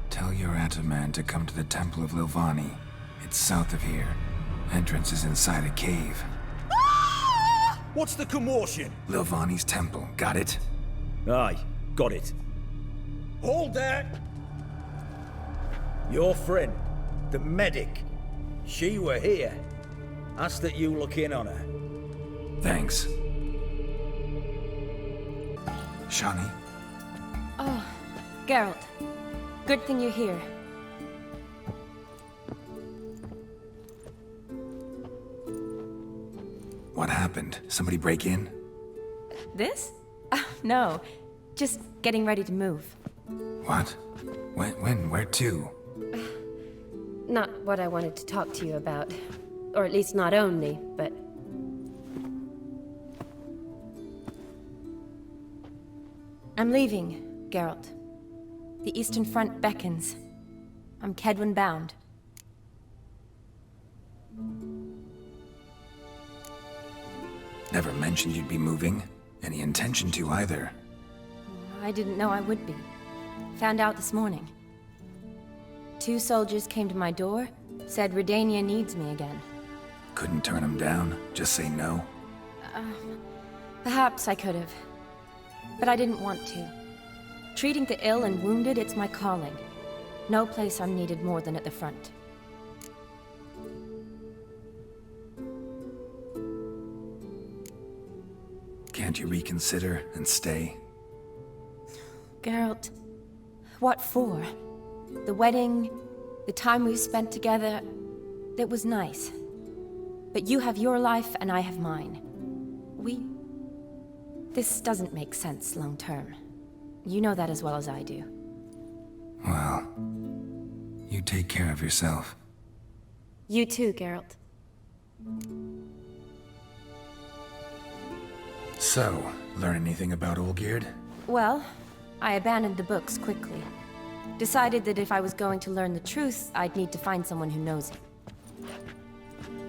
Tell your Ataman to come to the Temple of Lilvani. It's south of here. Entrance is inside a cave. What's the commotion? Lilvani's temple, got it? Aye, got it. Hold that! Your friend, the medic, she were here. Asked that you look in on her. Thanks. Shani? Oh, Geralt. Good thing you're here. What happened? Somebody break in? This? No. Just getting ready to move. What? When? Where to? Not what I wanted to talk to you about. Or at least not only, but... I'm leaving, Geralt. The Eastern Front beckons. I'm Kedwin bound. Never mentioned you'd be moving. Any intention to either. I didn't know I would be. Found out this morning. 2 soldiers came to my door, said Redania needs me again. Couldn't turn him down? Just say no? Perhaps I could have. But I didn't want to. Treating the ill and wounded, it's my calling. No place I'm needed more than at the front. Can't you reconsider and stay? Geralt, what for? The wedding, the time we've spent together, it was nice. But you have your life and I have mine. This doesn't make sense long term. You know that as well as I do. Well, you take care of yourself. You too, Geralt. So, learn anything about Olgierd? Well, I abandoned the books quickly. Decided that if I was going to learn the truth, I'd need to find someone who knows it.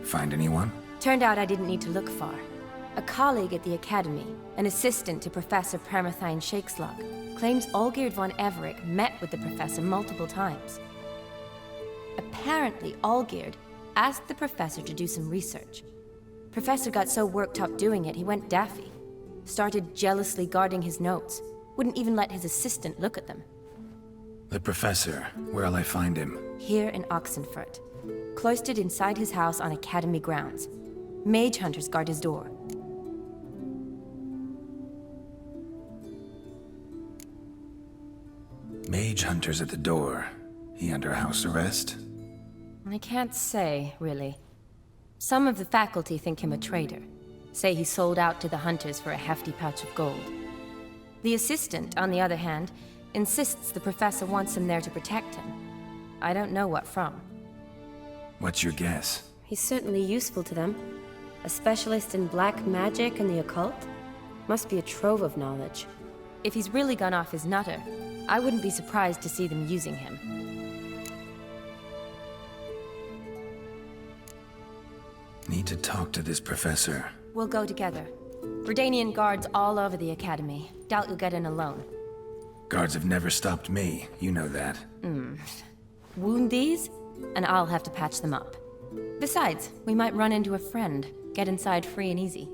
Find anyone? Turned out I didn't need to look far. A colleague at the Academy, an assistant to Professor Permathine Shakeslog, claims Olgierd von Everec met with the professor multiple times. Apparently, Olgierd asked the professor to do some research. Professor got so worked up doing it, he went daffy. Started jealously guarding his notes. Wouldn't even let his assistant look at them. The professor. Where'll I find him? Here in Oxenfurt. Cloistered inside his house on Academy grounds. Mage hunters guard his door. Mage Hunter's at the door. He under house arrest? I can't say, really. Some of the faculty think him a traitor. Say he sold out to the hunters for a hefty pouch of gold. The assistant, on the other hand, insists the professor wants him there to protect him. I don't know what from. What's your guess? He's certainly useful to them. A specialist in black magic and the occult? Must be a trove of knowledge. If he's really gone off his nutter, I wouldn't be surprised to see them using him. Need to talk to this professor. We'll go together. Redanian guards all over the academy. Doubt you'll get in alone. Guards have never stopped me, you know that. Wound these, and I'll have to patch them up. Besides, we might run into a friend. Get inside free and easy.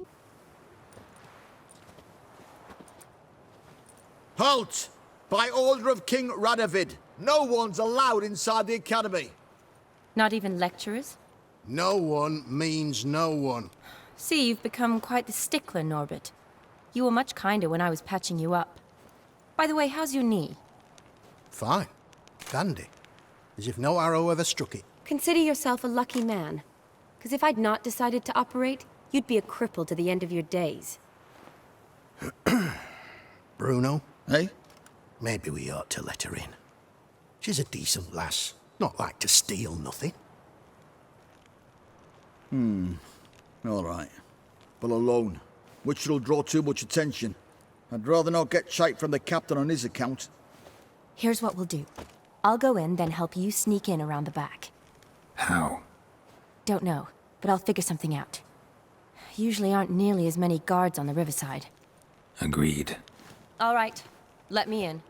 Halt! By order of King Radovid, no one's allowed inside the academy. Not even lecturers? No one means no one. See, you've become quite the stickler, Norbert. You were much kinder when I was patching you up. By the way, how's your knee? Fine. Dandy. As if no arrow ever struck it. Consider yourself a lucky man. Because if I'd not decided to operate, you'd be a cripple to the end of your days. Bruno, eh? Maybe we ought to let her in. She's a decent lass. Not like to steal nothing. All right. But alone, which will draw too much attention. I'd rather not get shite from the captain on his account. Here's what we'll do. I'll go in, then help you sneak in around the back. How? Don't know, but I'll figure something out. Usually aren't nearly as many guards on the riverside. Agreed. All right, let me in.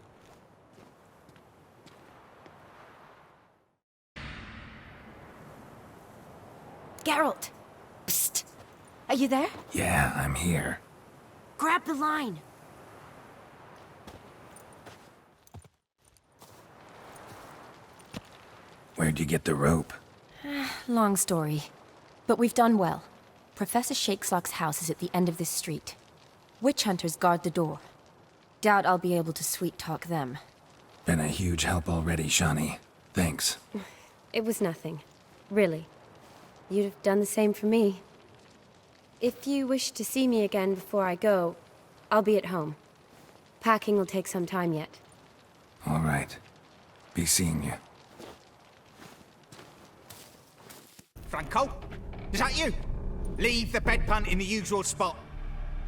Geralt! Psst! Are you there? Yeah, I'm here. Grab the line! Where'd you get the rope? Long story. But we've done well. Professor Shakeslock's house is at the end of this street. Witch hunters guard the door. Doubt I'll be able to sweet-talk them. Been a huge help already, Shani. Thanks. It was nothing. Really. You'd have done the same for me. If you wish to see me again before I go, I'll be at home. Packing will take some time yet. All right. Be seeing you. Franco? Is that you? Leave the bedpan in the usual spot.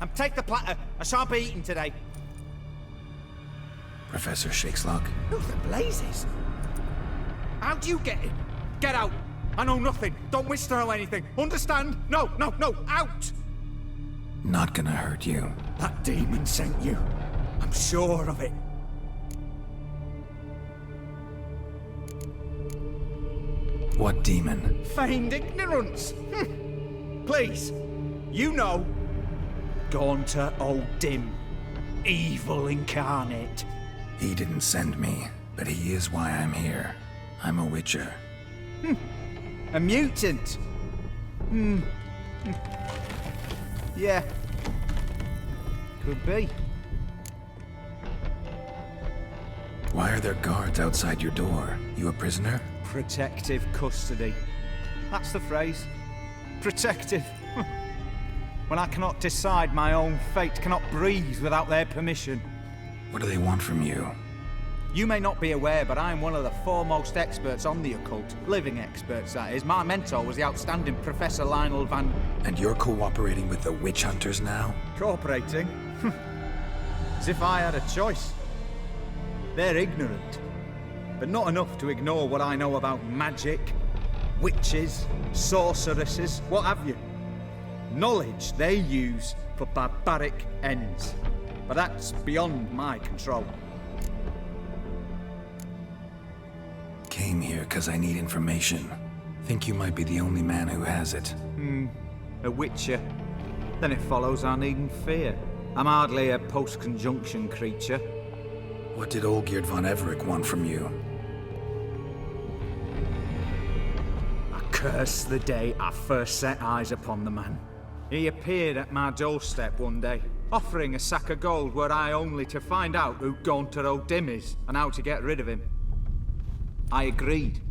And take the platter. I shan't be eating today. Professor Shakeslock? Who the blazes? How do you get in? Get out! I know nothing. Don't wish to know anything. Understand? No, no, no! Out! Not gonna hurt you. That demon sent you. I'm sure of it. What demon? Feigned ignorance. Please, you know. Gaunter O'Dim. Evil incarnate. He didn't send me, but he is why I'm here. I'm a witcher. A mutant. Yeah. Could be. Why are there guards outside your door? You a prisoner? Protective custody. That's the phrase. Protective. When I cannot decide my own fate, cannot breathe without their permission. What do they want from you? You may not be aware, but I am one of the foremost experts on the occult. Living experts, that is. My mentor was the outstanding Professor Lionel Van... And you're cooperating with the witch hunters now? Cooperating? As if I had a choice. They're ignorant, but not enough to ignore what I know about magic, witches, sorceresses, what have you. Knowledge they use for barbaric ends. But that's beyond my control. Came here because I need information. Think you might be the only man who has it. A witcher. Then it follows I needn't fear. I'm hardly a post-conjunction creature. What did Olgierd von Everec want from you? I curse the day I first set eyes upon the man. He appeared at my doorstep one day, offering a sack of gold were I only to find out who Gaunter O'Dim is and how to get rid of him. I agreed.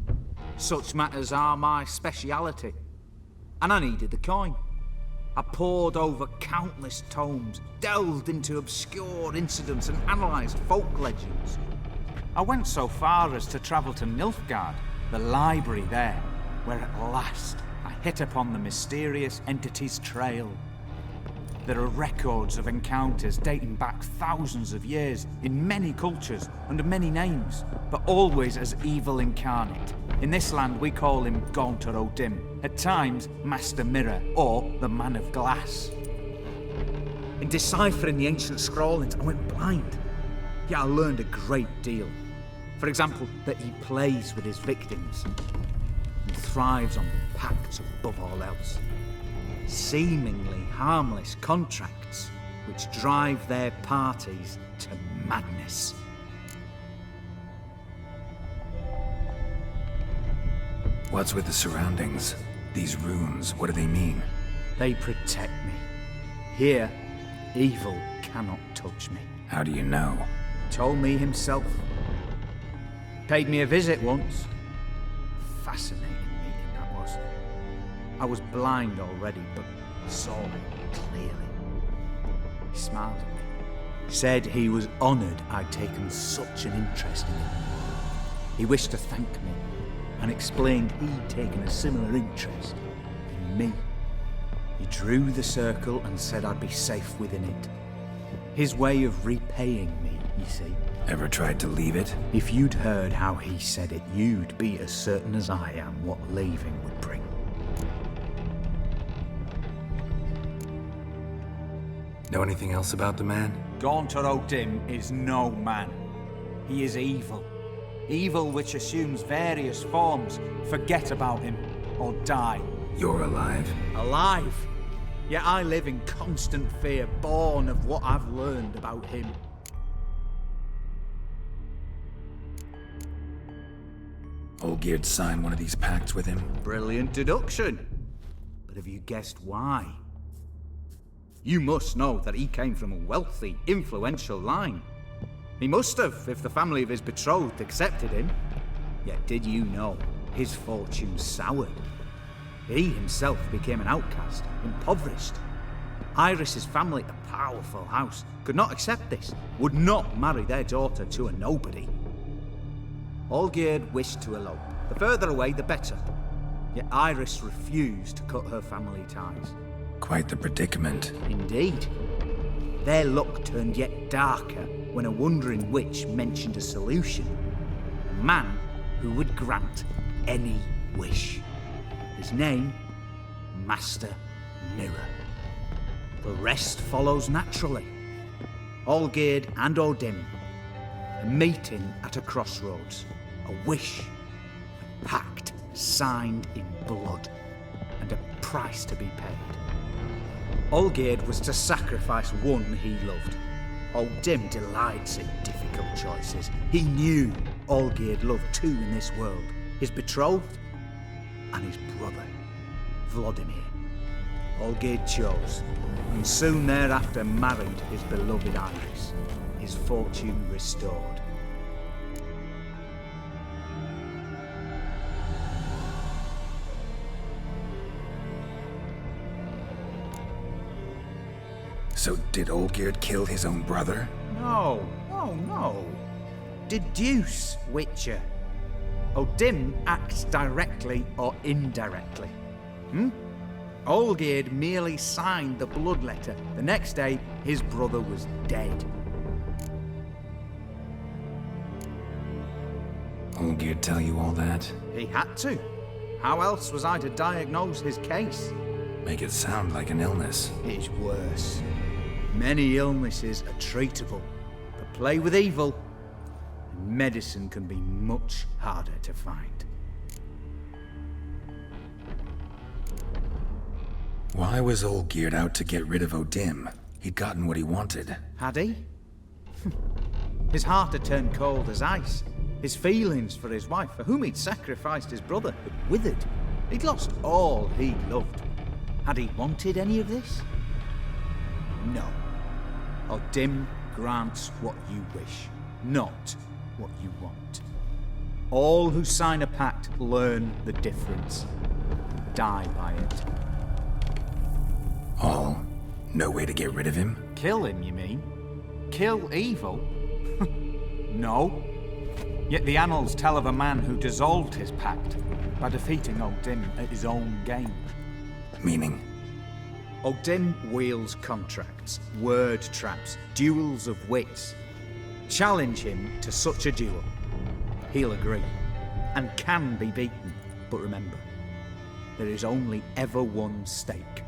Such matters are my speciality. And I needed the coin. I pored over countless tomes, delved into obscure incidents and analysed folk legends. I went so far as to travel to Nilfgaard, the library there, where at last I hit upon the mysterious entity's trail. There are records of encounters dating back thousands of years in many cultures under many names, but always as evil incarnate. In this land we call him Gaunter O'Dim, at times Master Mirror or the Man of Glass. In deciphering the ancient scrawlings, I went blind. Yet I learned a great deal. For example, that he plays with his victims and thrives on pacts above all else. Seemingly harmless contracts which drive their parties to madness. What's with the surroundings? These runes, what do they mean? They protect me. Here, evil cannot touch me. How do you know? Told me himself. Paid me a visit once. Fascinating meeting that was. I was blind already, but saw him clearly. He smiled at me. Said he was honoured I'd taken such an interest in him. He wished to thank me, and explained he'd taken a similar interest in me. He drew the circle and said I'd be safe within it. His way of repaying me, you see. Ever tried to leave it? If you'd heard how he said it, you'd be as certain as I am what leaving would bring. Know anything else about the man? Gaunter O'Dim is no man. He is evil. Evil which assumes various forms. Forget about him, or die. You're alive? Alive? Yet I live in constant fear, born of what I've learned about him. Olgierd signed one of these pacts with him? Brilliant deduction. But have you guessed why? You must know that he came from a wealthy, influential line. He must have, if the family of his betrothed accepted him. Yet did you know his fortune soured? He himself became an outcast, impoverished. Iris's family, a powerful house, could not accept this, would not marry their daughter to a nobody. Olgierd wished to elope. The further away, the better. Yet Iris refused to cut her family ties. Quite the predicament. Indeed. Their luck turned yet darker when a wandering witch mentioned a solution. A man who would grant any wish. His name, Master Mirror. The rest follows naturally. Olgierd and O'Dim. A meeting at a crossroads. A wish. A pact signed in blood. And a price to be paid. Olgierd was to sacrifice one he loved. O'Dim delights in difficult choices. He knew Olgierd loved two in this world. His betrothed and his brother, Vladimir. Olgierd chose, and soon thereafter married his beloved Iris, his fortune restored. So did Olgierd kill his own brother? No. Deduce, Witcher. O'Dim acts directly or indirectly. Olgierd merely signed the blood letter. The next day, his brother was dead. Olgierd tell you all that? He had to. How else was I to diagnose his case? Make it sound like an illness. It's worse. Many illnesses are treatable, but play with evil, and medicine can be much harder to find. Why was Olgierd out to get rid of O'Dim? He'd gotten what he wanted. Had he? His heart had turned cold as ice. His feelings for his wife, for whom he'd sacrificed his brother, had withered. He'd lost all he loved. Had he wanted any of this? No. Odin grants what you wish, not what you want. All who sign a pact learn the difference. Die by it. All? No way to get rid of him? Kill him, you mean? Kill evil? No. Yet the annals tell of a man who dissolved his pact by defeating Odin at his own game. Meaning? Odin wields contracts, word traps, duels of wits. Challenge him to such a duel. He'll agree, and can be beaten. But remember, there is only ever one stake.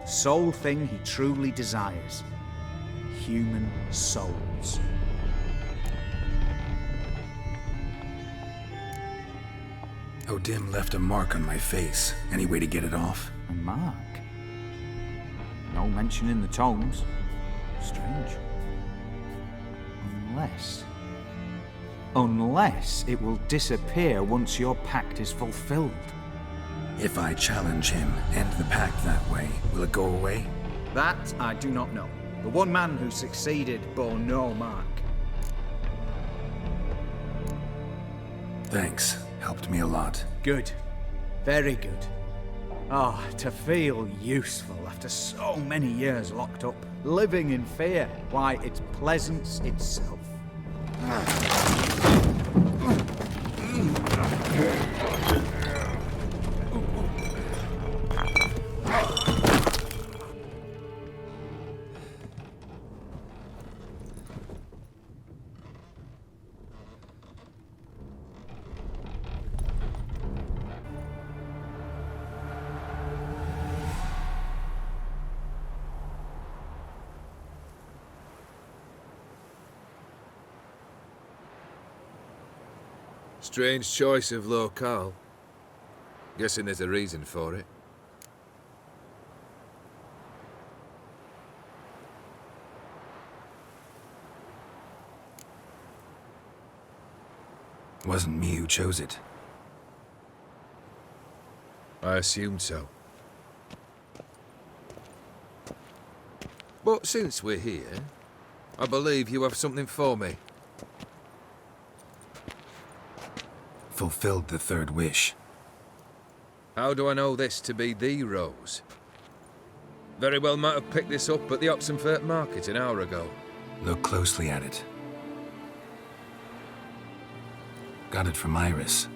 The sole thing he truly desires. Human souls. Odin left a mark on my face. Any way to get it off? A mark? No mention in the tomes. Strange. Unless it will disappear once your pact is fulfilled. If I challenge him, end the pact that way, will it go away? That I do not know. The one man who succeeded bore no mark. Thanks. Helped me a lot. Good. Very good. Oh, to feel useful after so many years locked up, living in fear. Why, it's pleasance itself. Strange choice of locale. Guessing there's a reason for it. Wasn't me who chose it. I assumed so. But since we're here, I believe you have something for me. Fulfilled the third wish. How do I know this to be the rose? Very well might have picked this up at the Oxenfurt market an hour ago. Look closely at it. Got it from Iris.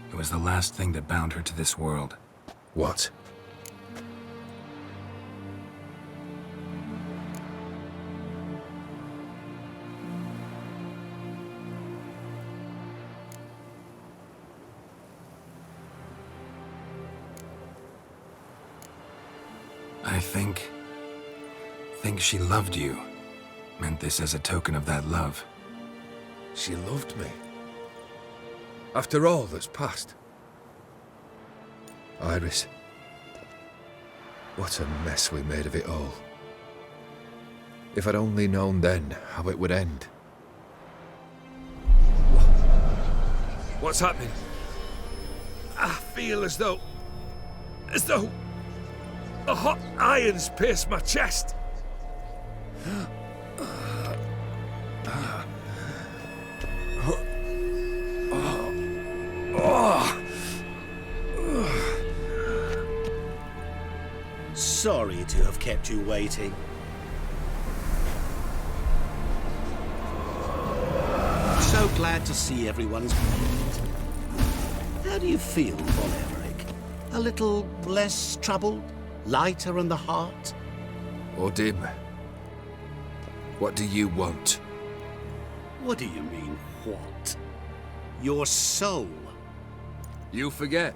It was the last thing that bound her to this world. What? I think she loved you. Meant this as a token of that love. She loved me. After all that's passed. Iris. What a mess we made of it all. If I'd only known then how it would end. What's happening? I feel as though the hot irons pierce my chest. Sorry to have kept you waiting. So glad to see everyone's made. How do you feel, Von Emmerich? A little less troubled? Lighter on the heart? Odin, what do you want? What do you mean, what? Your soul. You forget.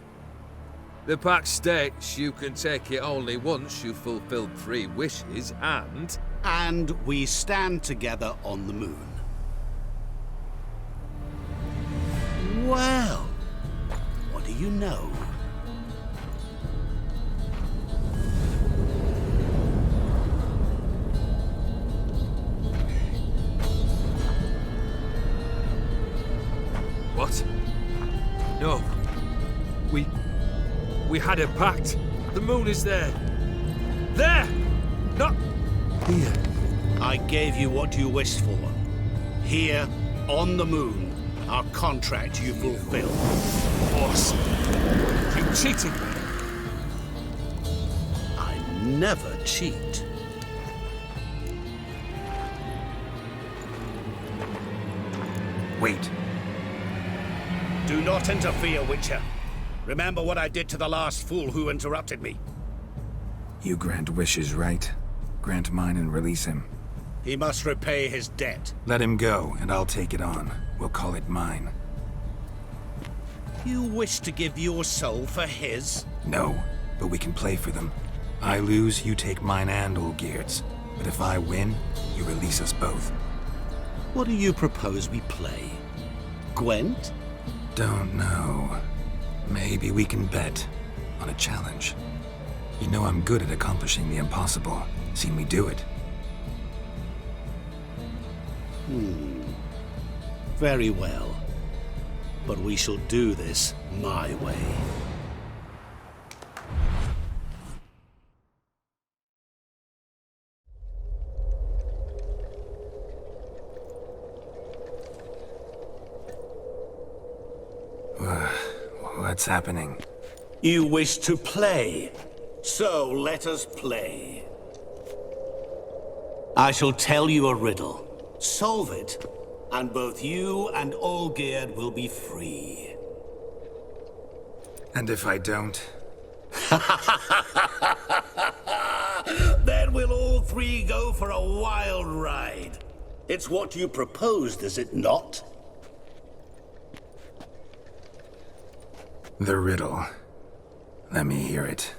The pact states you can take it only once you've fulfilled 3 wishes, and... And we stand together on the moon. Well, what do you know? What? No. We had a pact. The moon is there. There! Not here. I gave you what you wished for. Here, on the moon, our contract you fulfilled. Boss, you cheated me. I never cheat. Wait. Do not interfere, Witcher. Remember what I did to the last fool who interrupted me. You grant wishes, right? Grant mine and release him. He must repay his debt. Let him go, and I'll take it on. We'll call it mine. You wish to give your soul for his? No, but we can play for them. I lose, you take mine and Olgierd's. But if I win, you release us both. What do you propose we play? Gwent? Don't know. Maybe we can bet on a challenge. You know I'm good at accomplishing the impossible. Seen me do it. Very well. But we shall do this my way. What's happening? You wish to play, so let us play. I shall tell you a riddle. Solve it, and both you and Olgierd will be free. And if I don't? Then we'll all three go for a wild ride. It's what you proposed, is it not? The riddle. Let me hear it.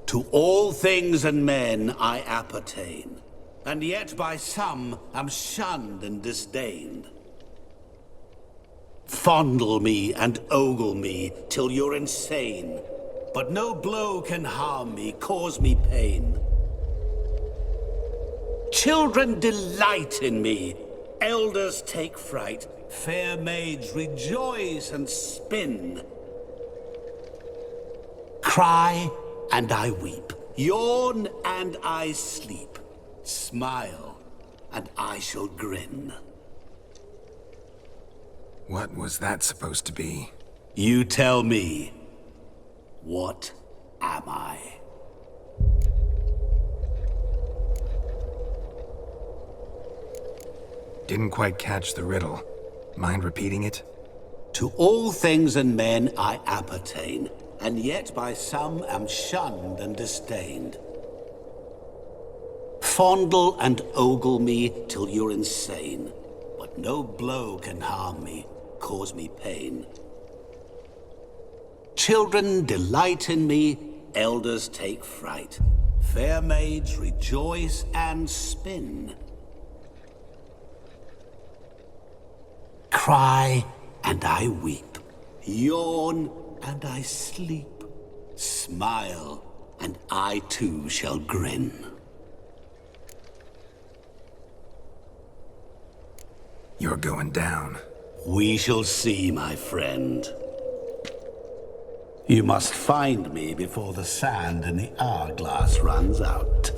To all things and men I appertain, and yet by some am shunned and disdained. Fondle me and ogle me till you're insane, but no blow can harm me, cause me pain. Children delight in me, elders take fright, fair maids rejoice and spin. Cry and I weep, yawn and I sleep, smile and I shall grin. What was that supposed to be? You tell me. What am I? Didn't quite catch the riddle. Mind repeating it? To all things and men I appertain, and yet by some am shunned and disdained. Fondle and ogle me till you're insane, but no blow can harm me, cause me pain. Children delight in me, elders take fright, fair maids rejoice and spin. Cry and I weep, yawn and I sleep, smile and I too shall grin. You're going down. We shall see, my friend. You must find me before the sand in the hourglass runs out.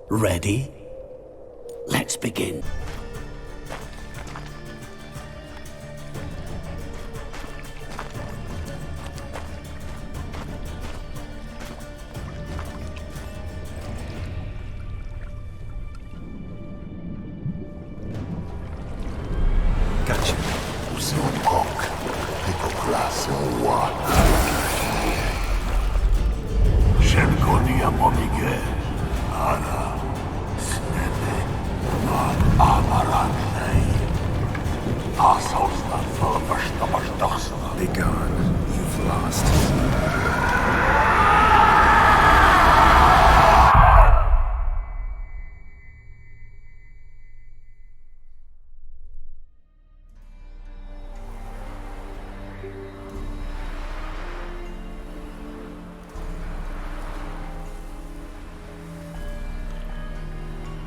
Ready? Let's begin. Gotcha. Be gone. You've lost.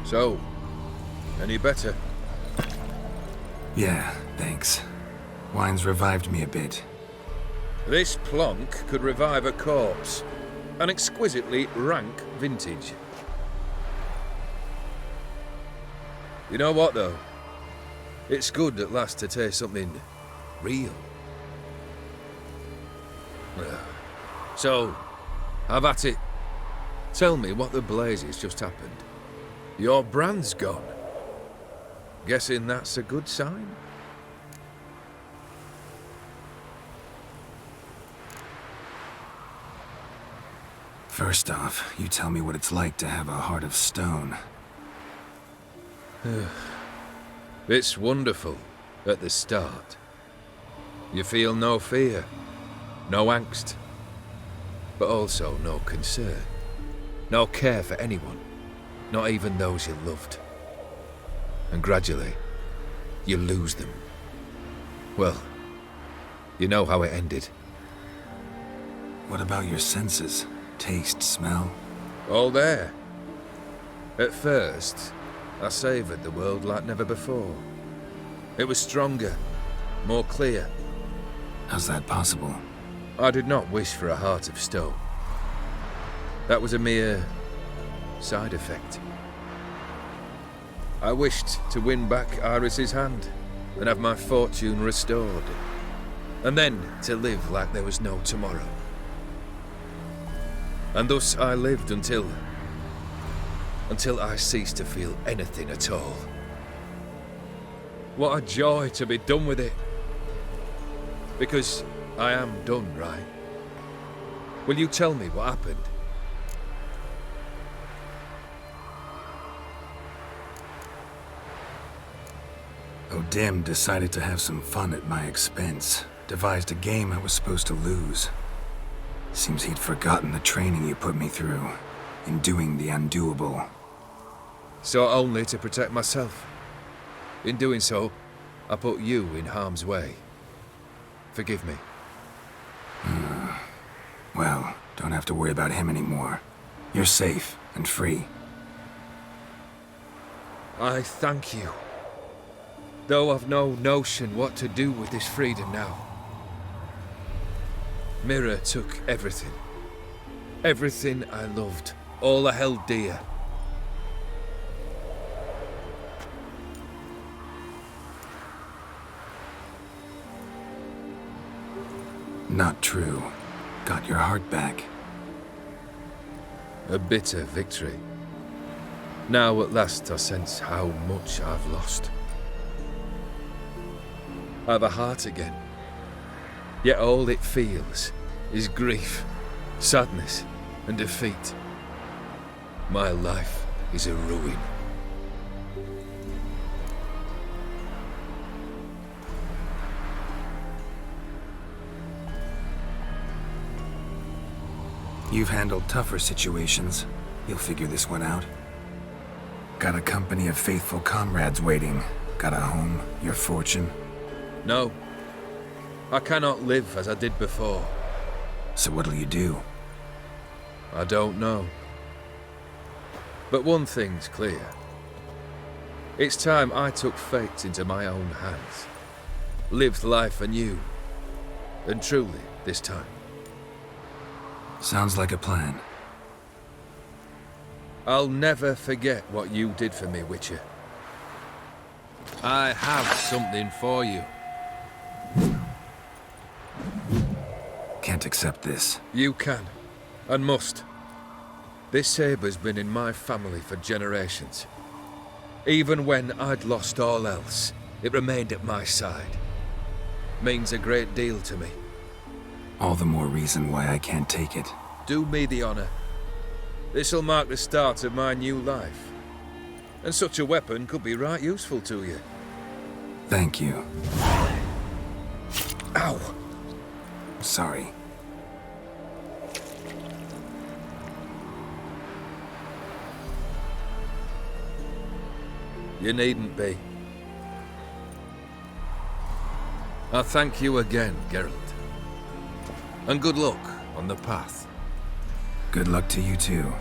So, any better? Yeah, thanks. Wine's revived me a bit. This plonk could revive a corpse. An exquisitely rank vintage. You know what, though? It's good at last to taste something real. So, have at it. Tell me what the blazes just happened. Your brand's gone. Guessing that's a good sign? First off, you tell me what it's like to have a heart of stone. It's wonderful at the start. You feel no fear, no angst, but also no concern, no care for anyone, not even those you loved. And gradually, you lose them. Well, you know how it ended. What about your senses? Taste, smell? All there. At first, I savoured the world like never before. It was stronger, more clear. How's that possible? I did not wish for a heart of stone. That was a mere side effect. I wished to win back Iris's hand and have my fortune restored. And then to live like there was no tomorrow. And thus I lived until I ceased to feel anything at all. What a joy to be done with it. Because I am done, right? Will you tell me what happened? O'Dim decided to have some fun at my expense. Devised a game I was supposed to lose. Seems he'd forgotten the training you put me through, in doing the undoable. So only to protect myself. In doing so, I put you in harm's way. Forgive me. Well, don't have to worry about him anymore. You're safe and free. I thank you. Though I've no notion what to do with this freedom now. Mira took everything. Everything I loved. All I held dear. Not true. Got your heart back. A bitter victory. Now at last I sense how much I've lost. I've a heart again. Yet all it feels is grief, sadness, and defeat. My life is a ruin. You've handled tougher situations. You'll figure this one out. Got a company of faithful comrades waiting. Got a home, your fortune. No. I cannot live as I did before. So what'll you do? I don't know. But one thing's clear. It's time I took fate into my own hands. Lived life anew. And truly, this time. Sounds like a plan. I'll never forget what you did for me, Witcher. I have something for you. Can't accept this. You can, and must. This sabre's been in my family for generations. Even when I'd lost all else, it remained at my side. Means a great deal to me. All the more reason why I can't take it. Do me the honor. This'll mark the start of my new life. And such a weapon could be right useful to you. Thank you. Ow! Sorry. You needn't be. I thank you again, Geralt. And good luck on the path. Good luck to you too.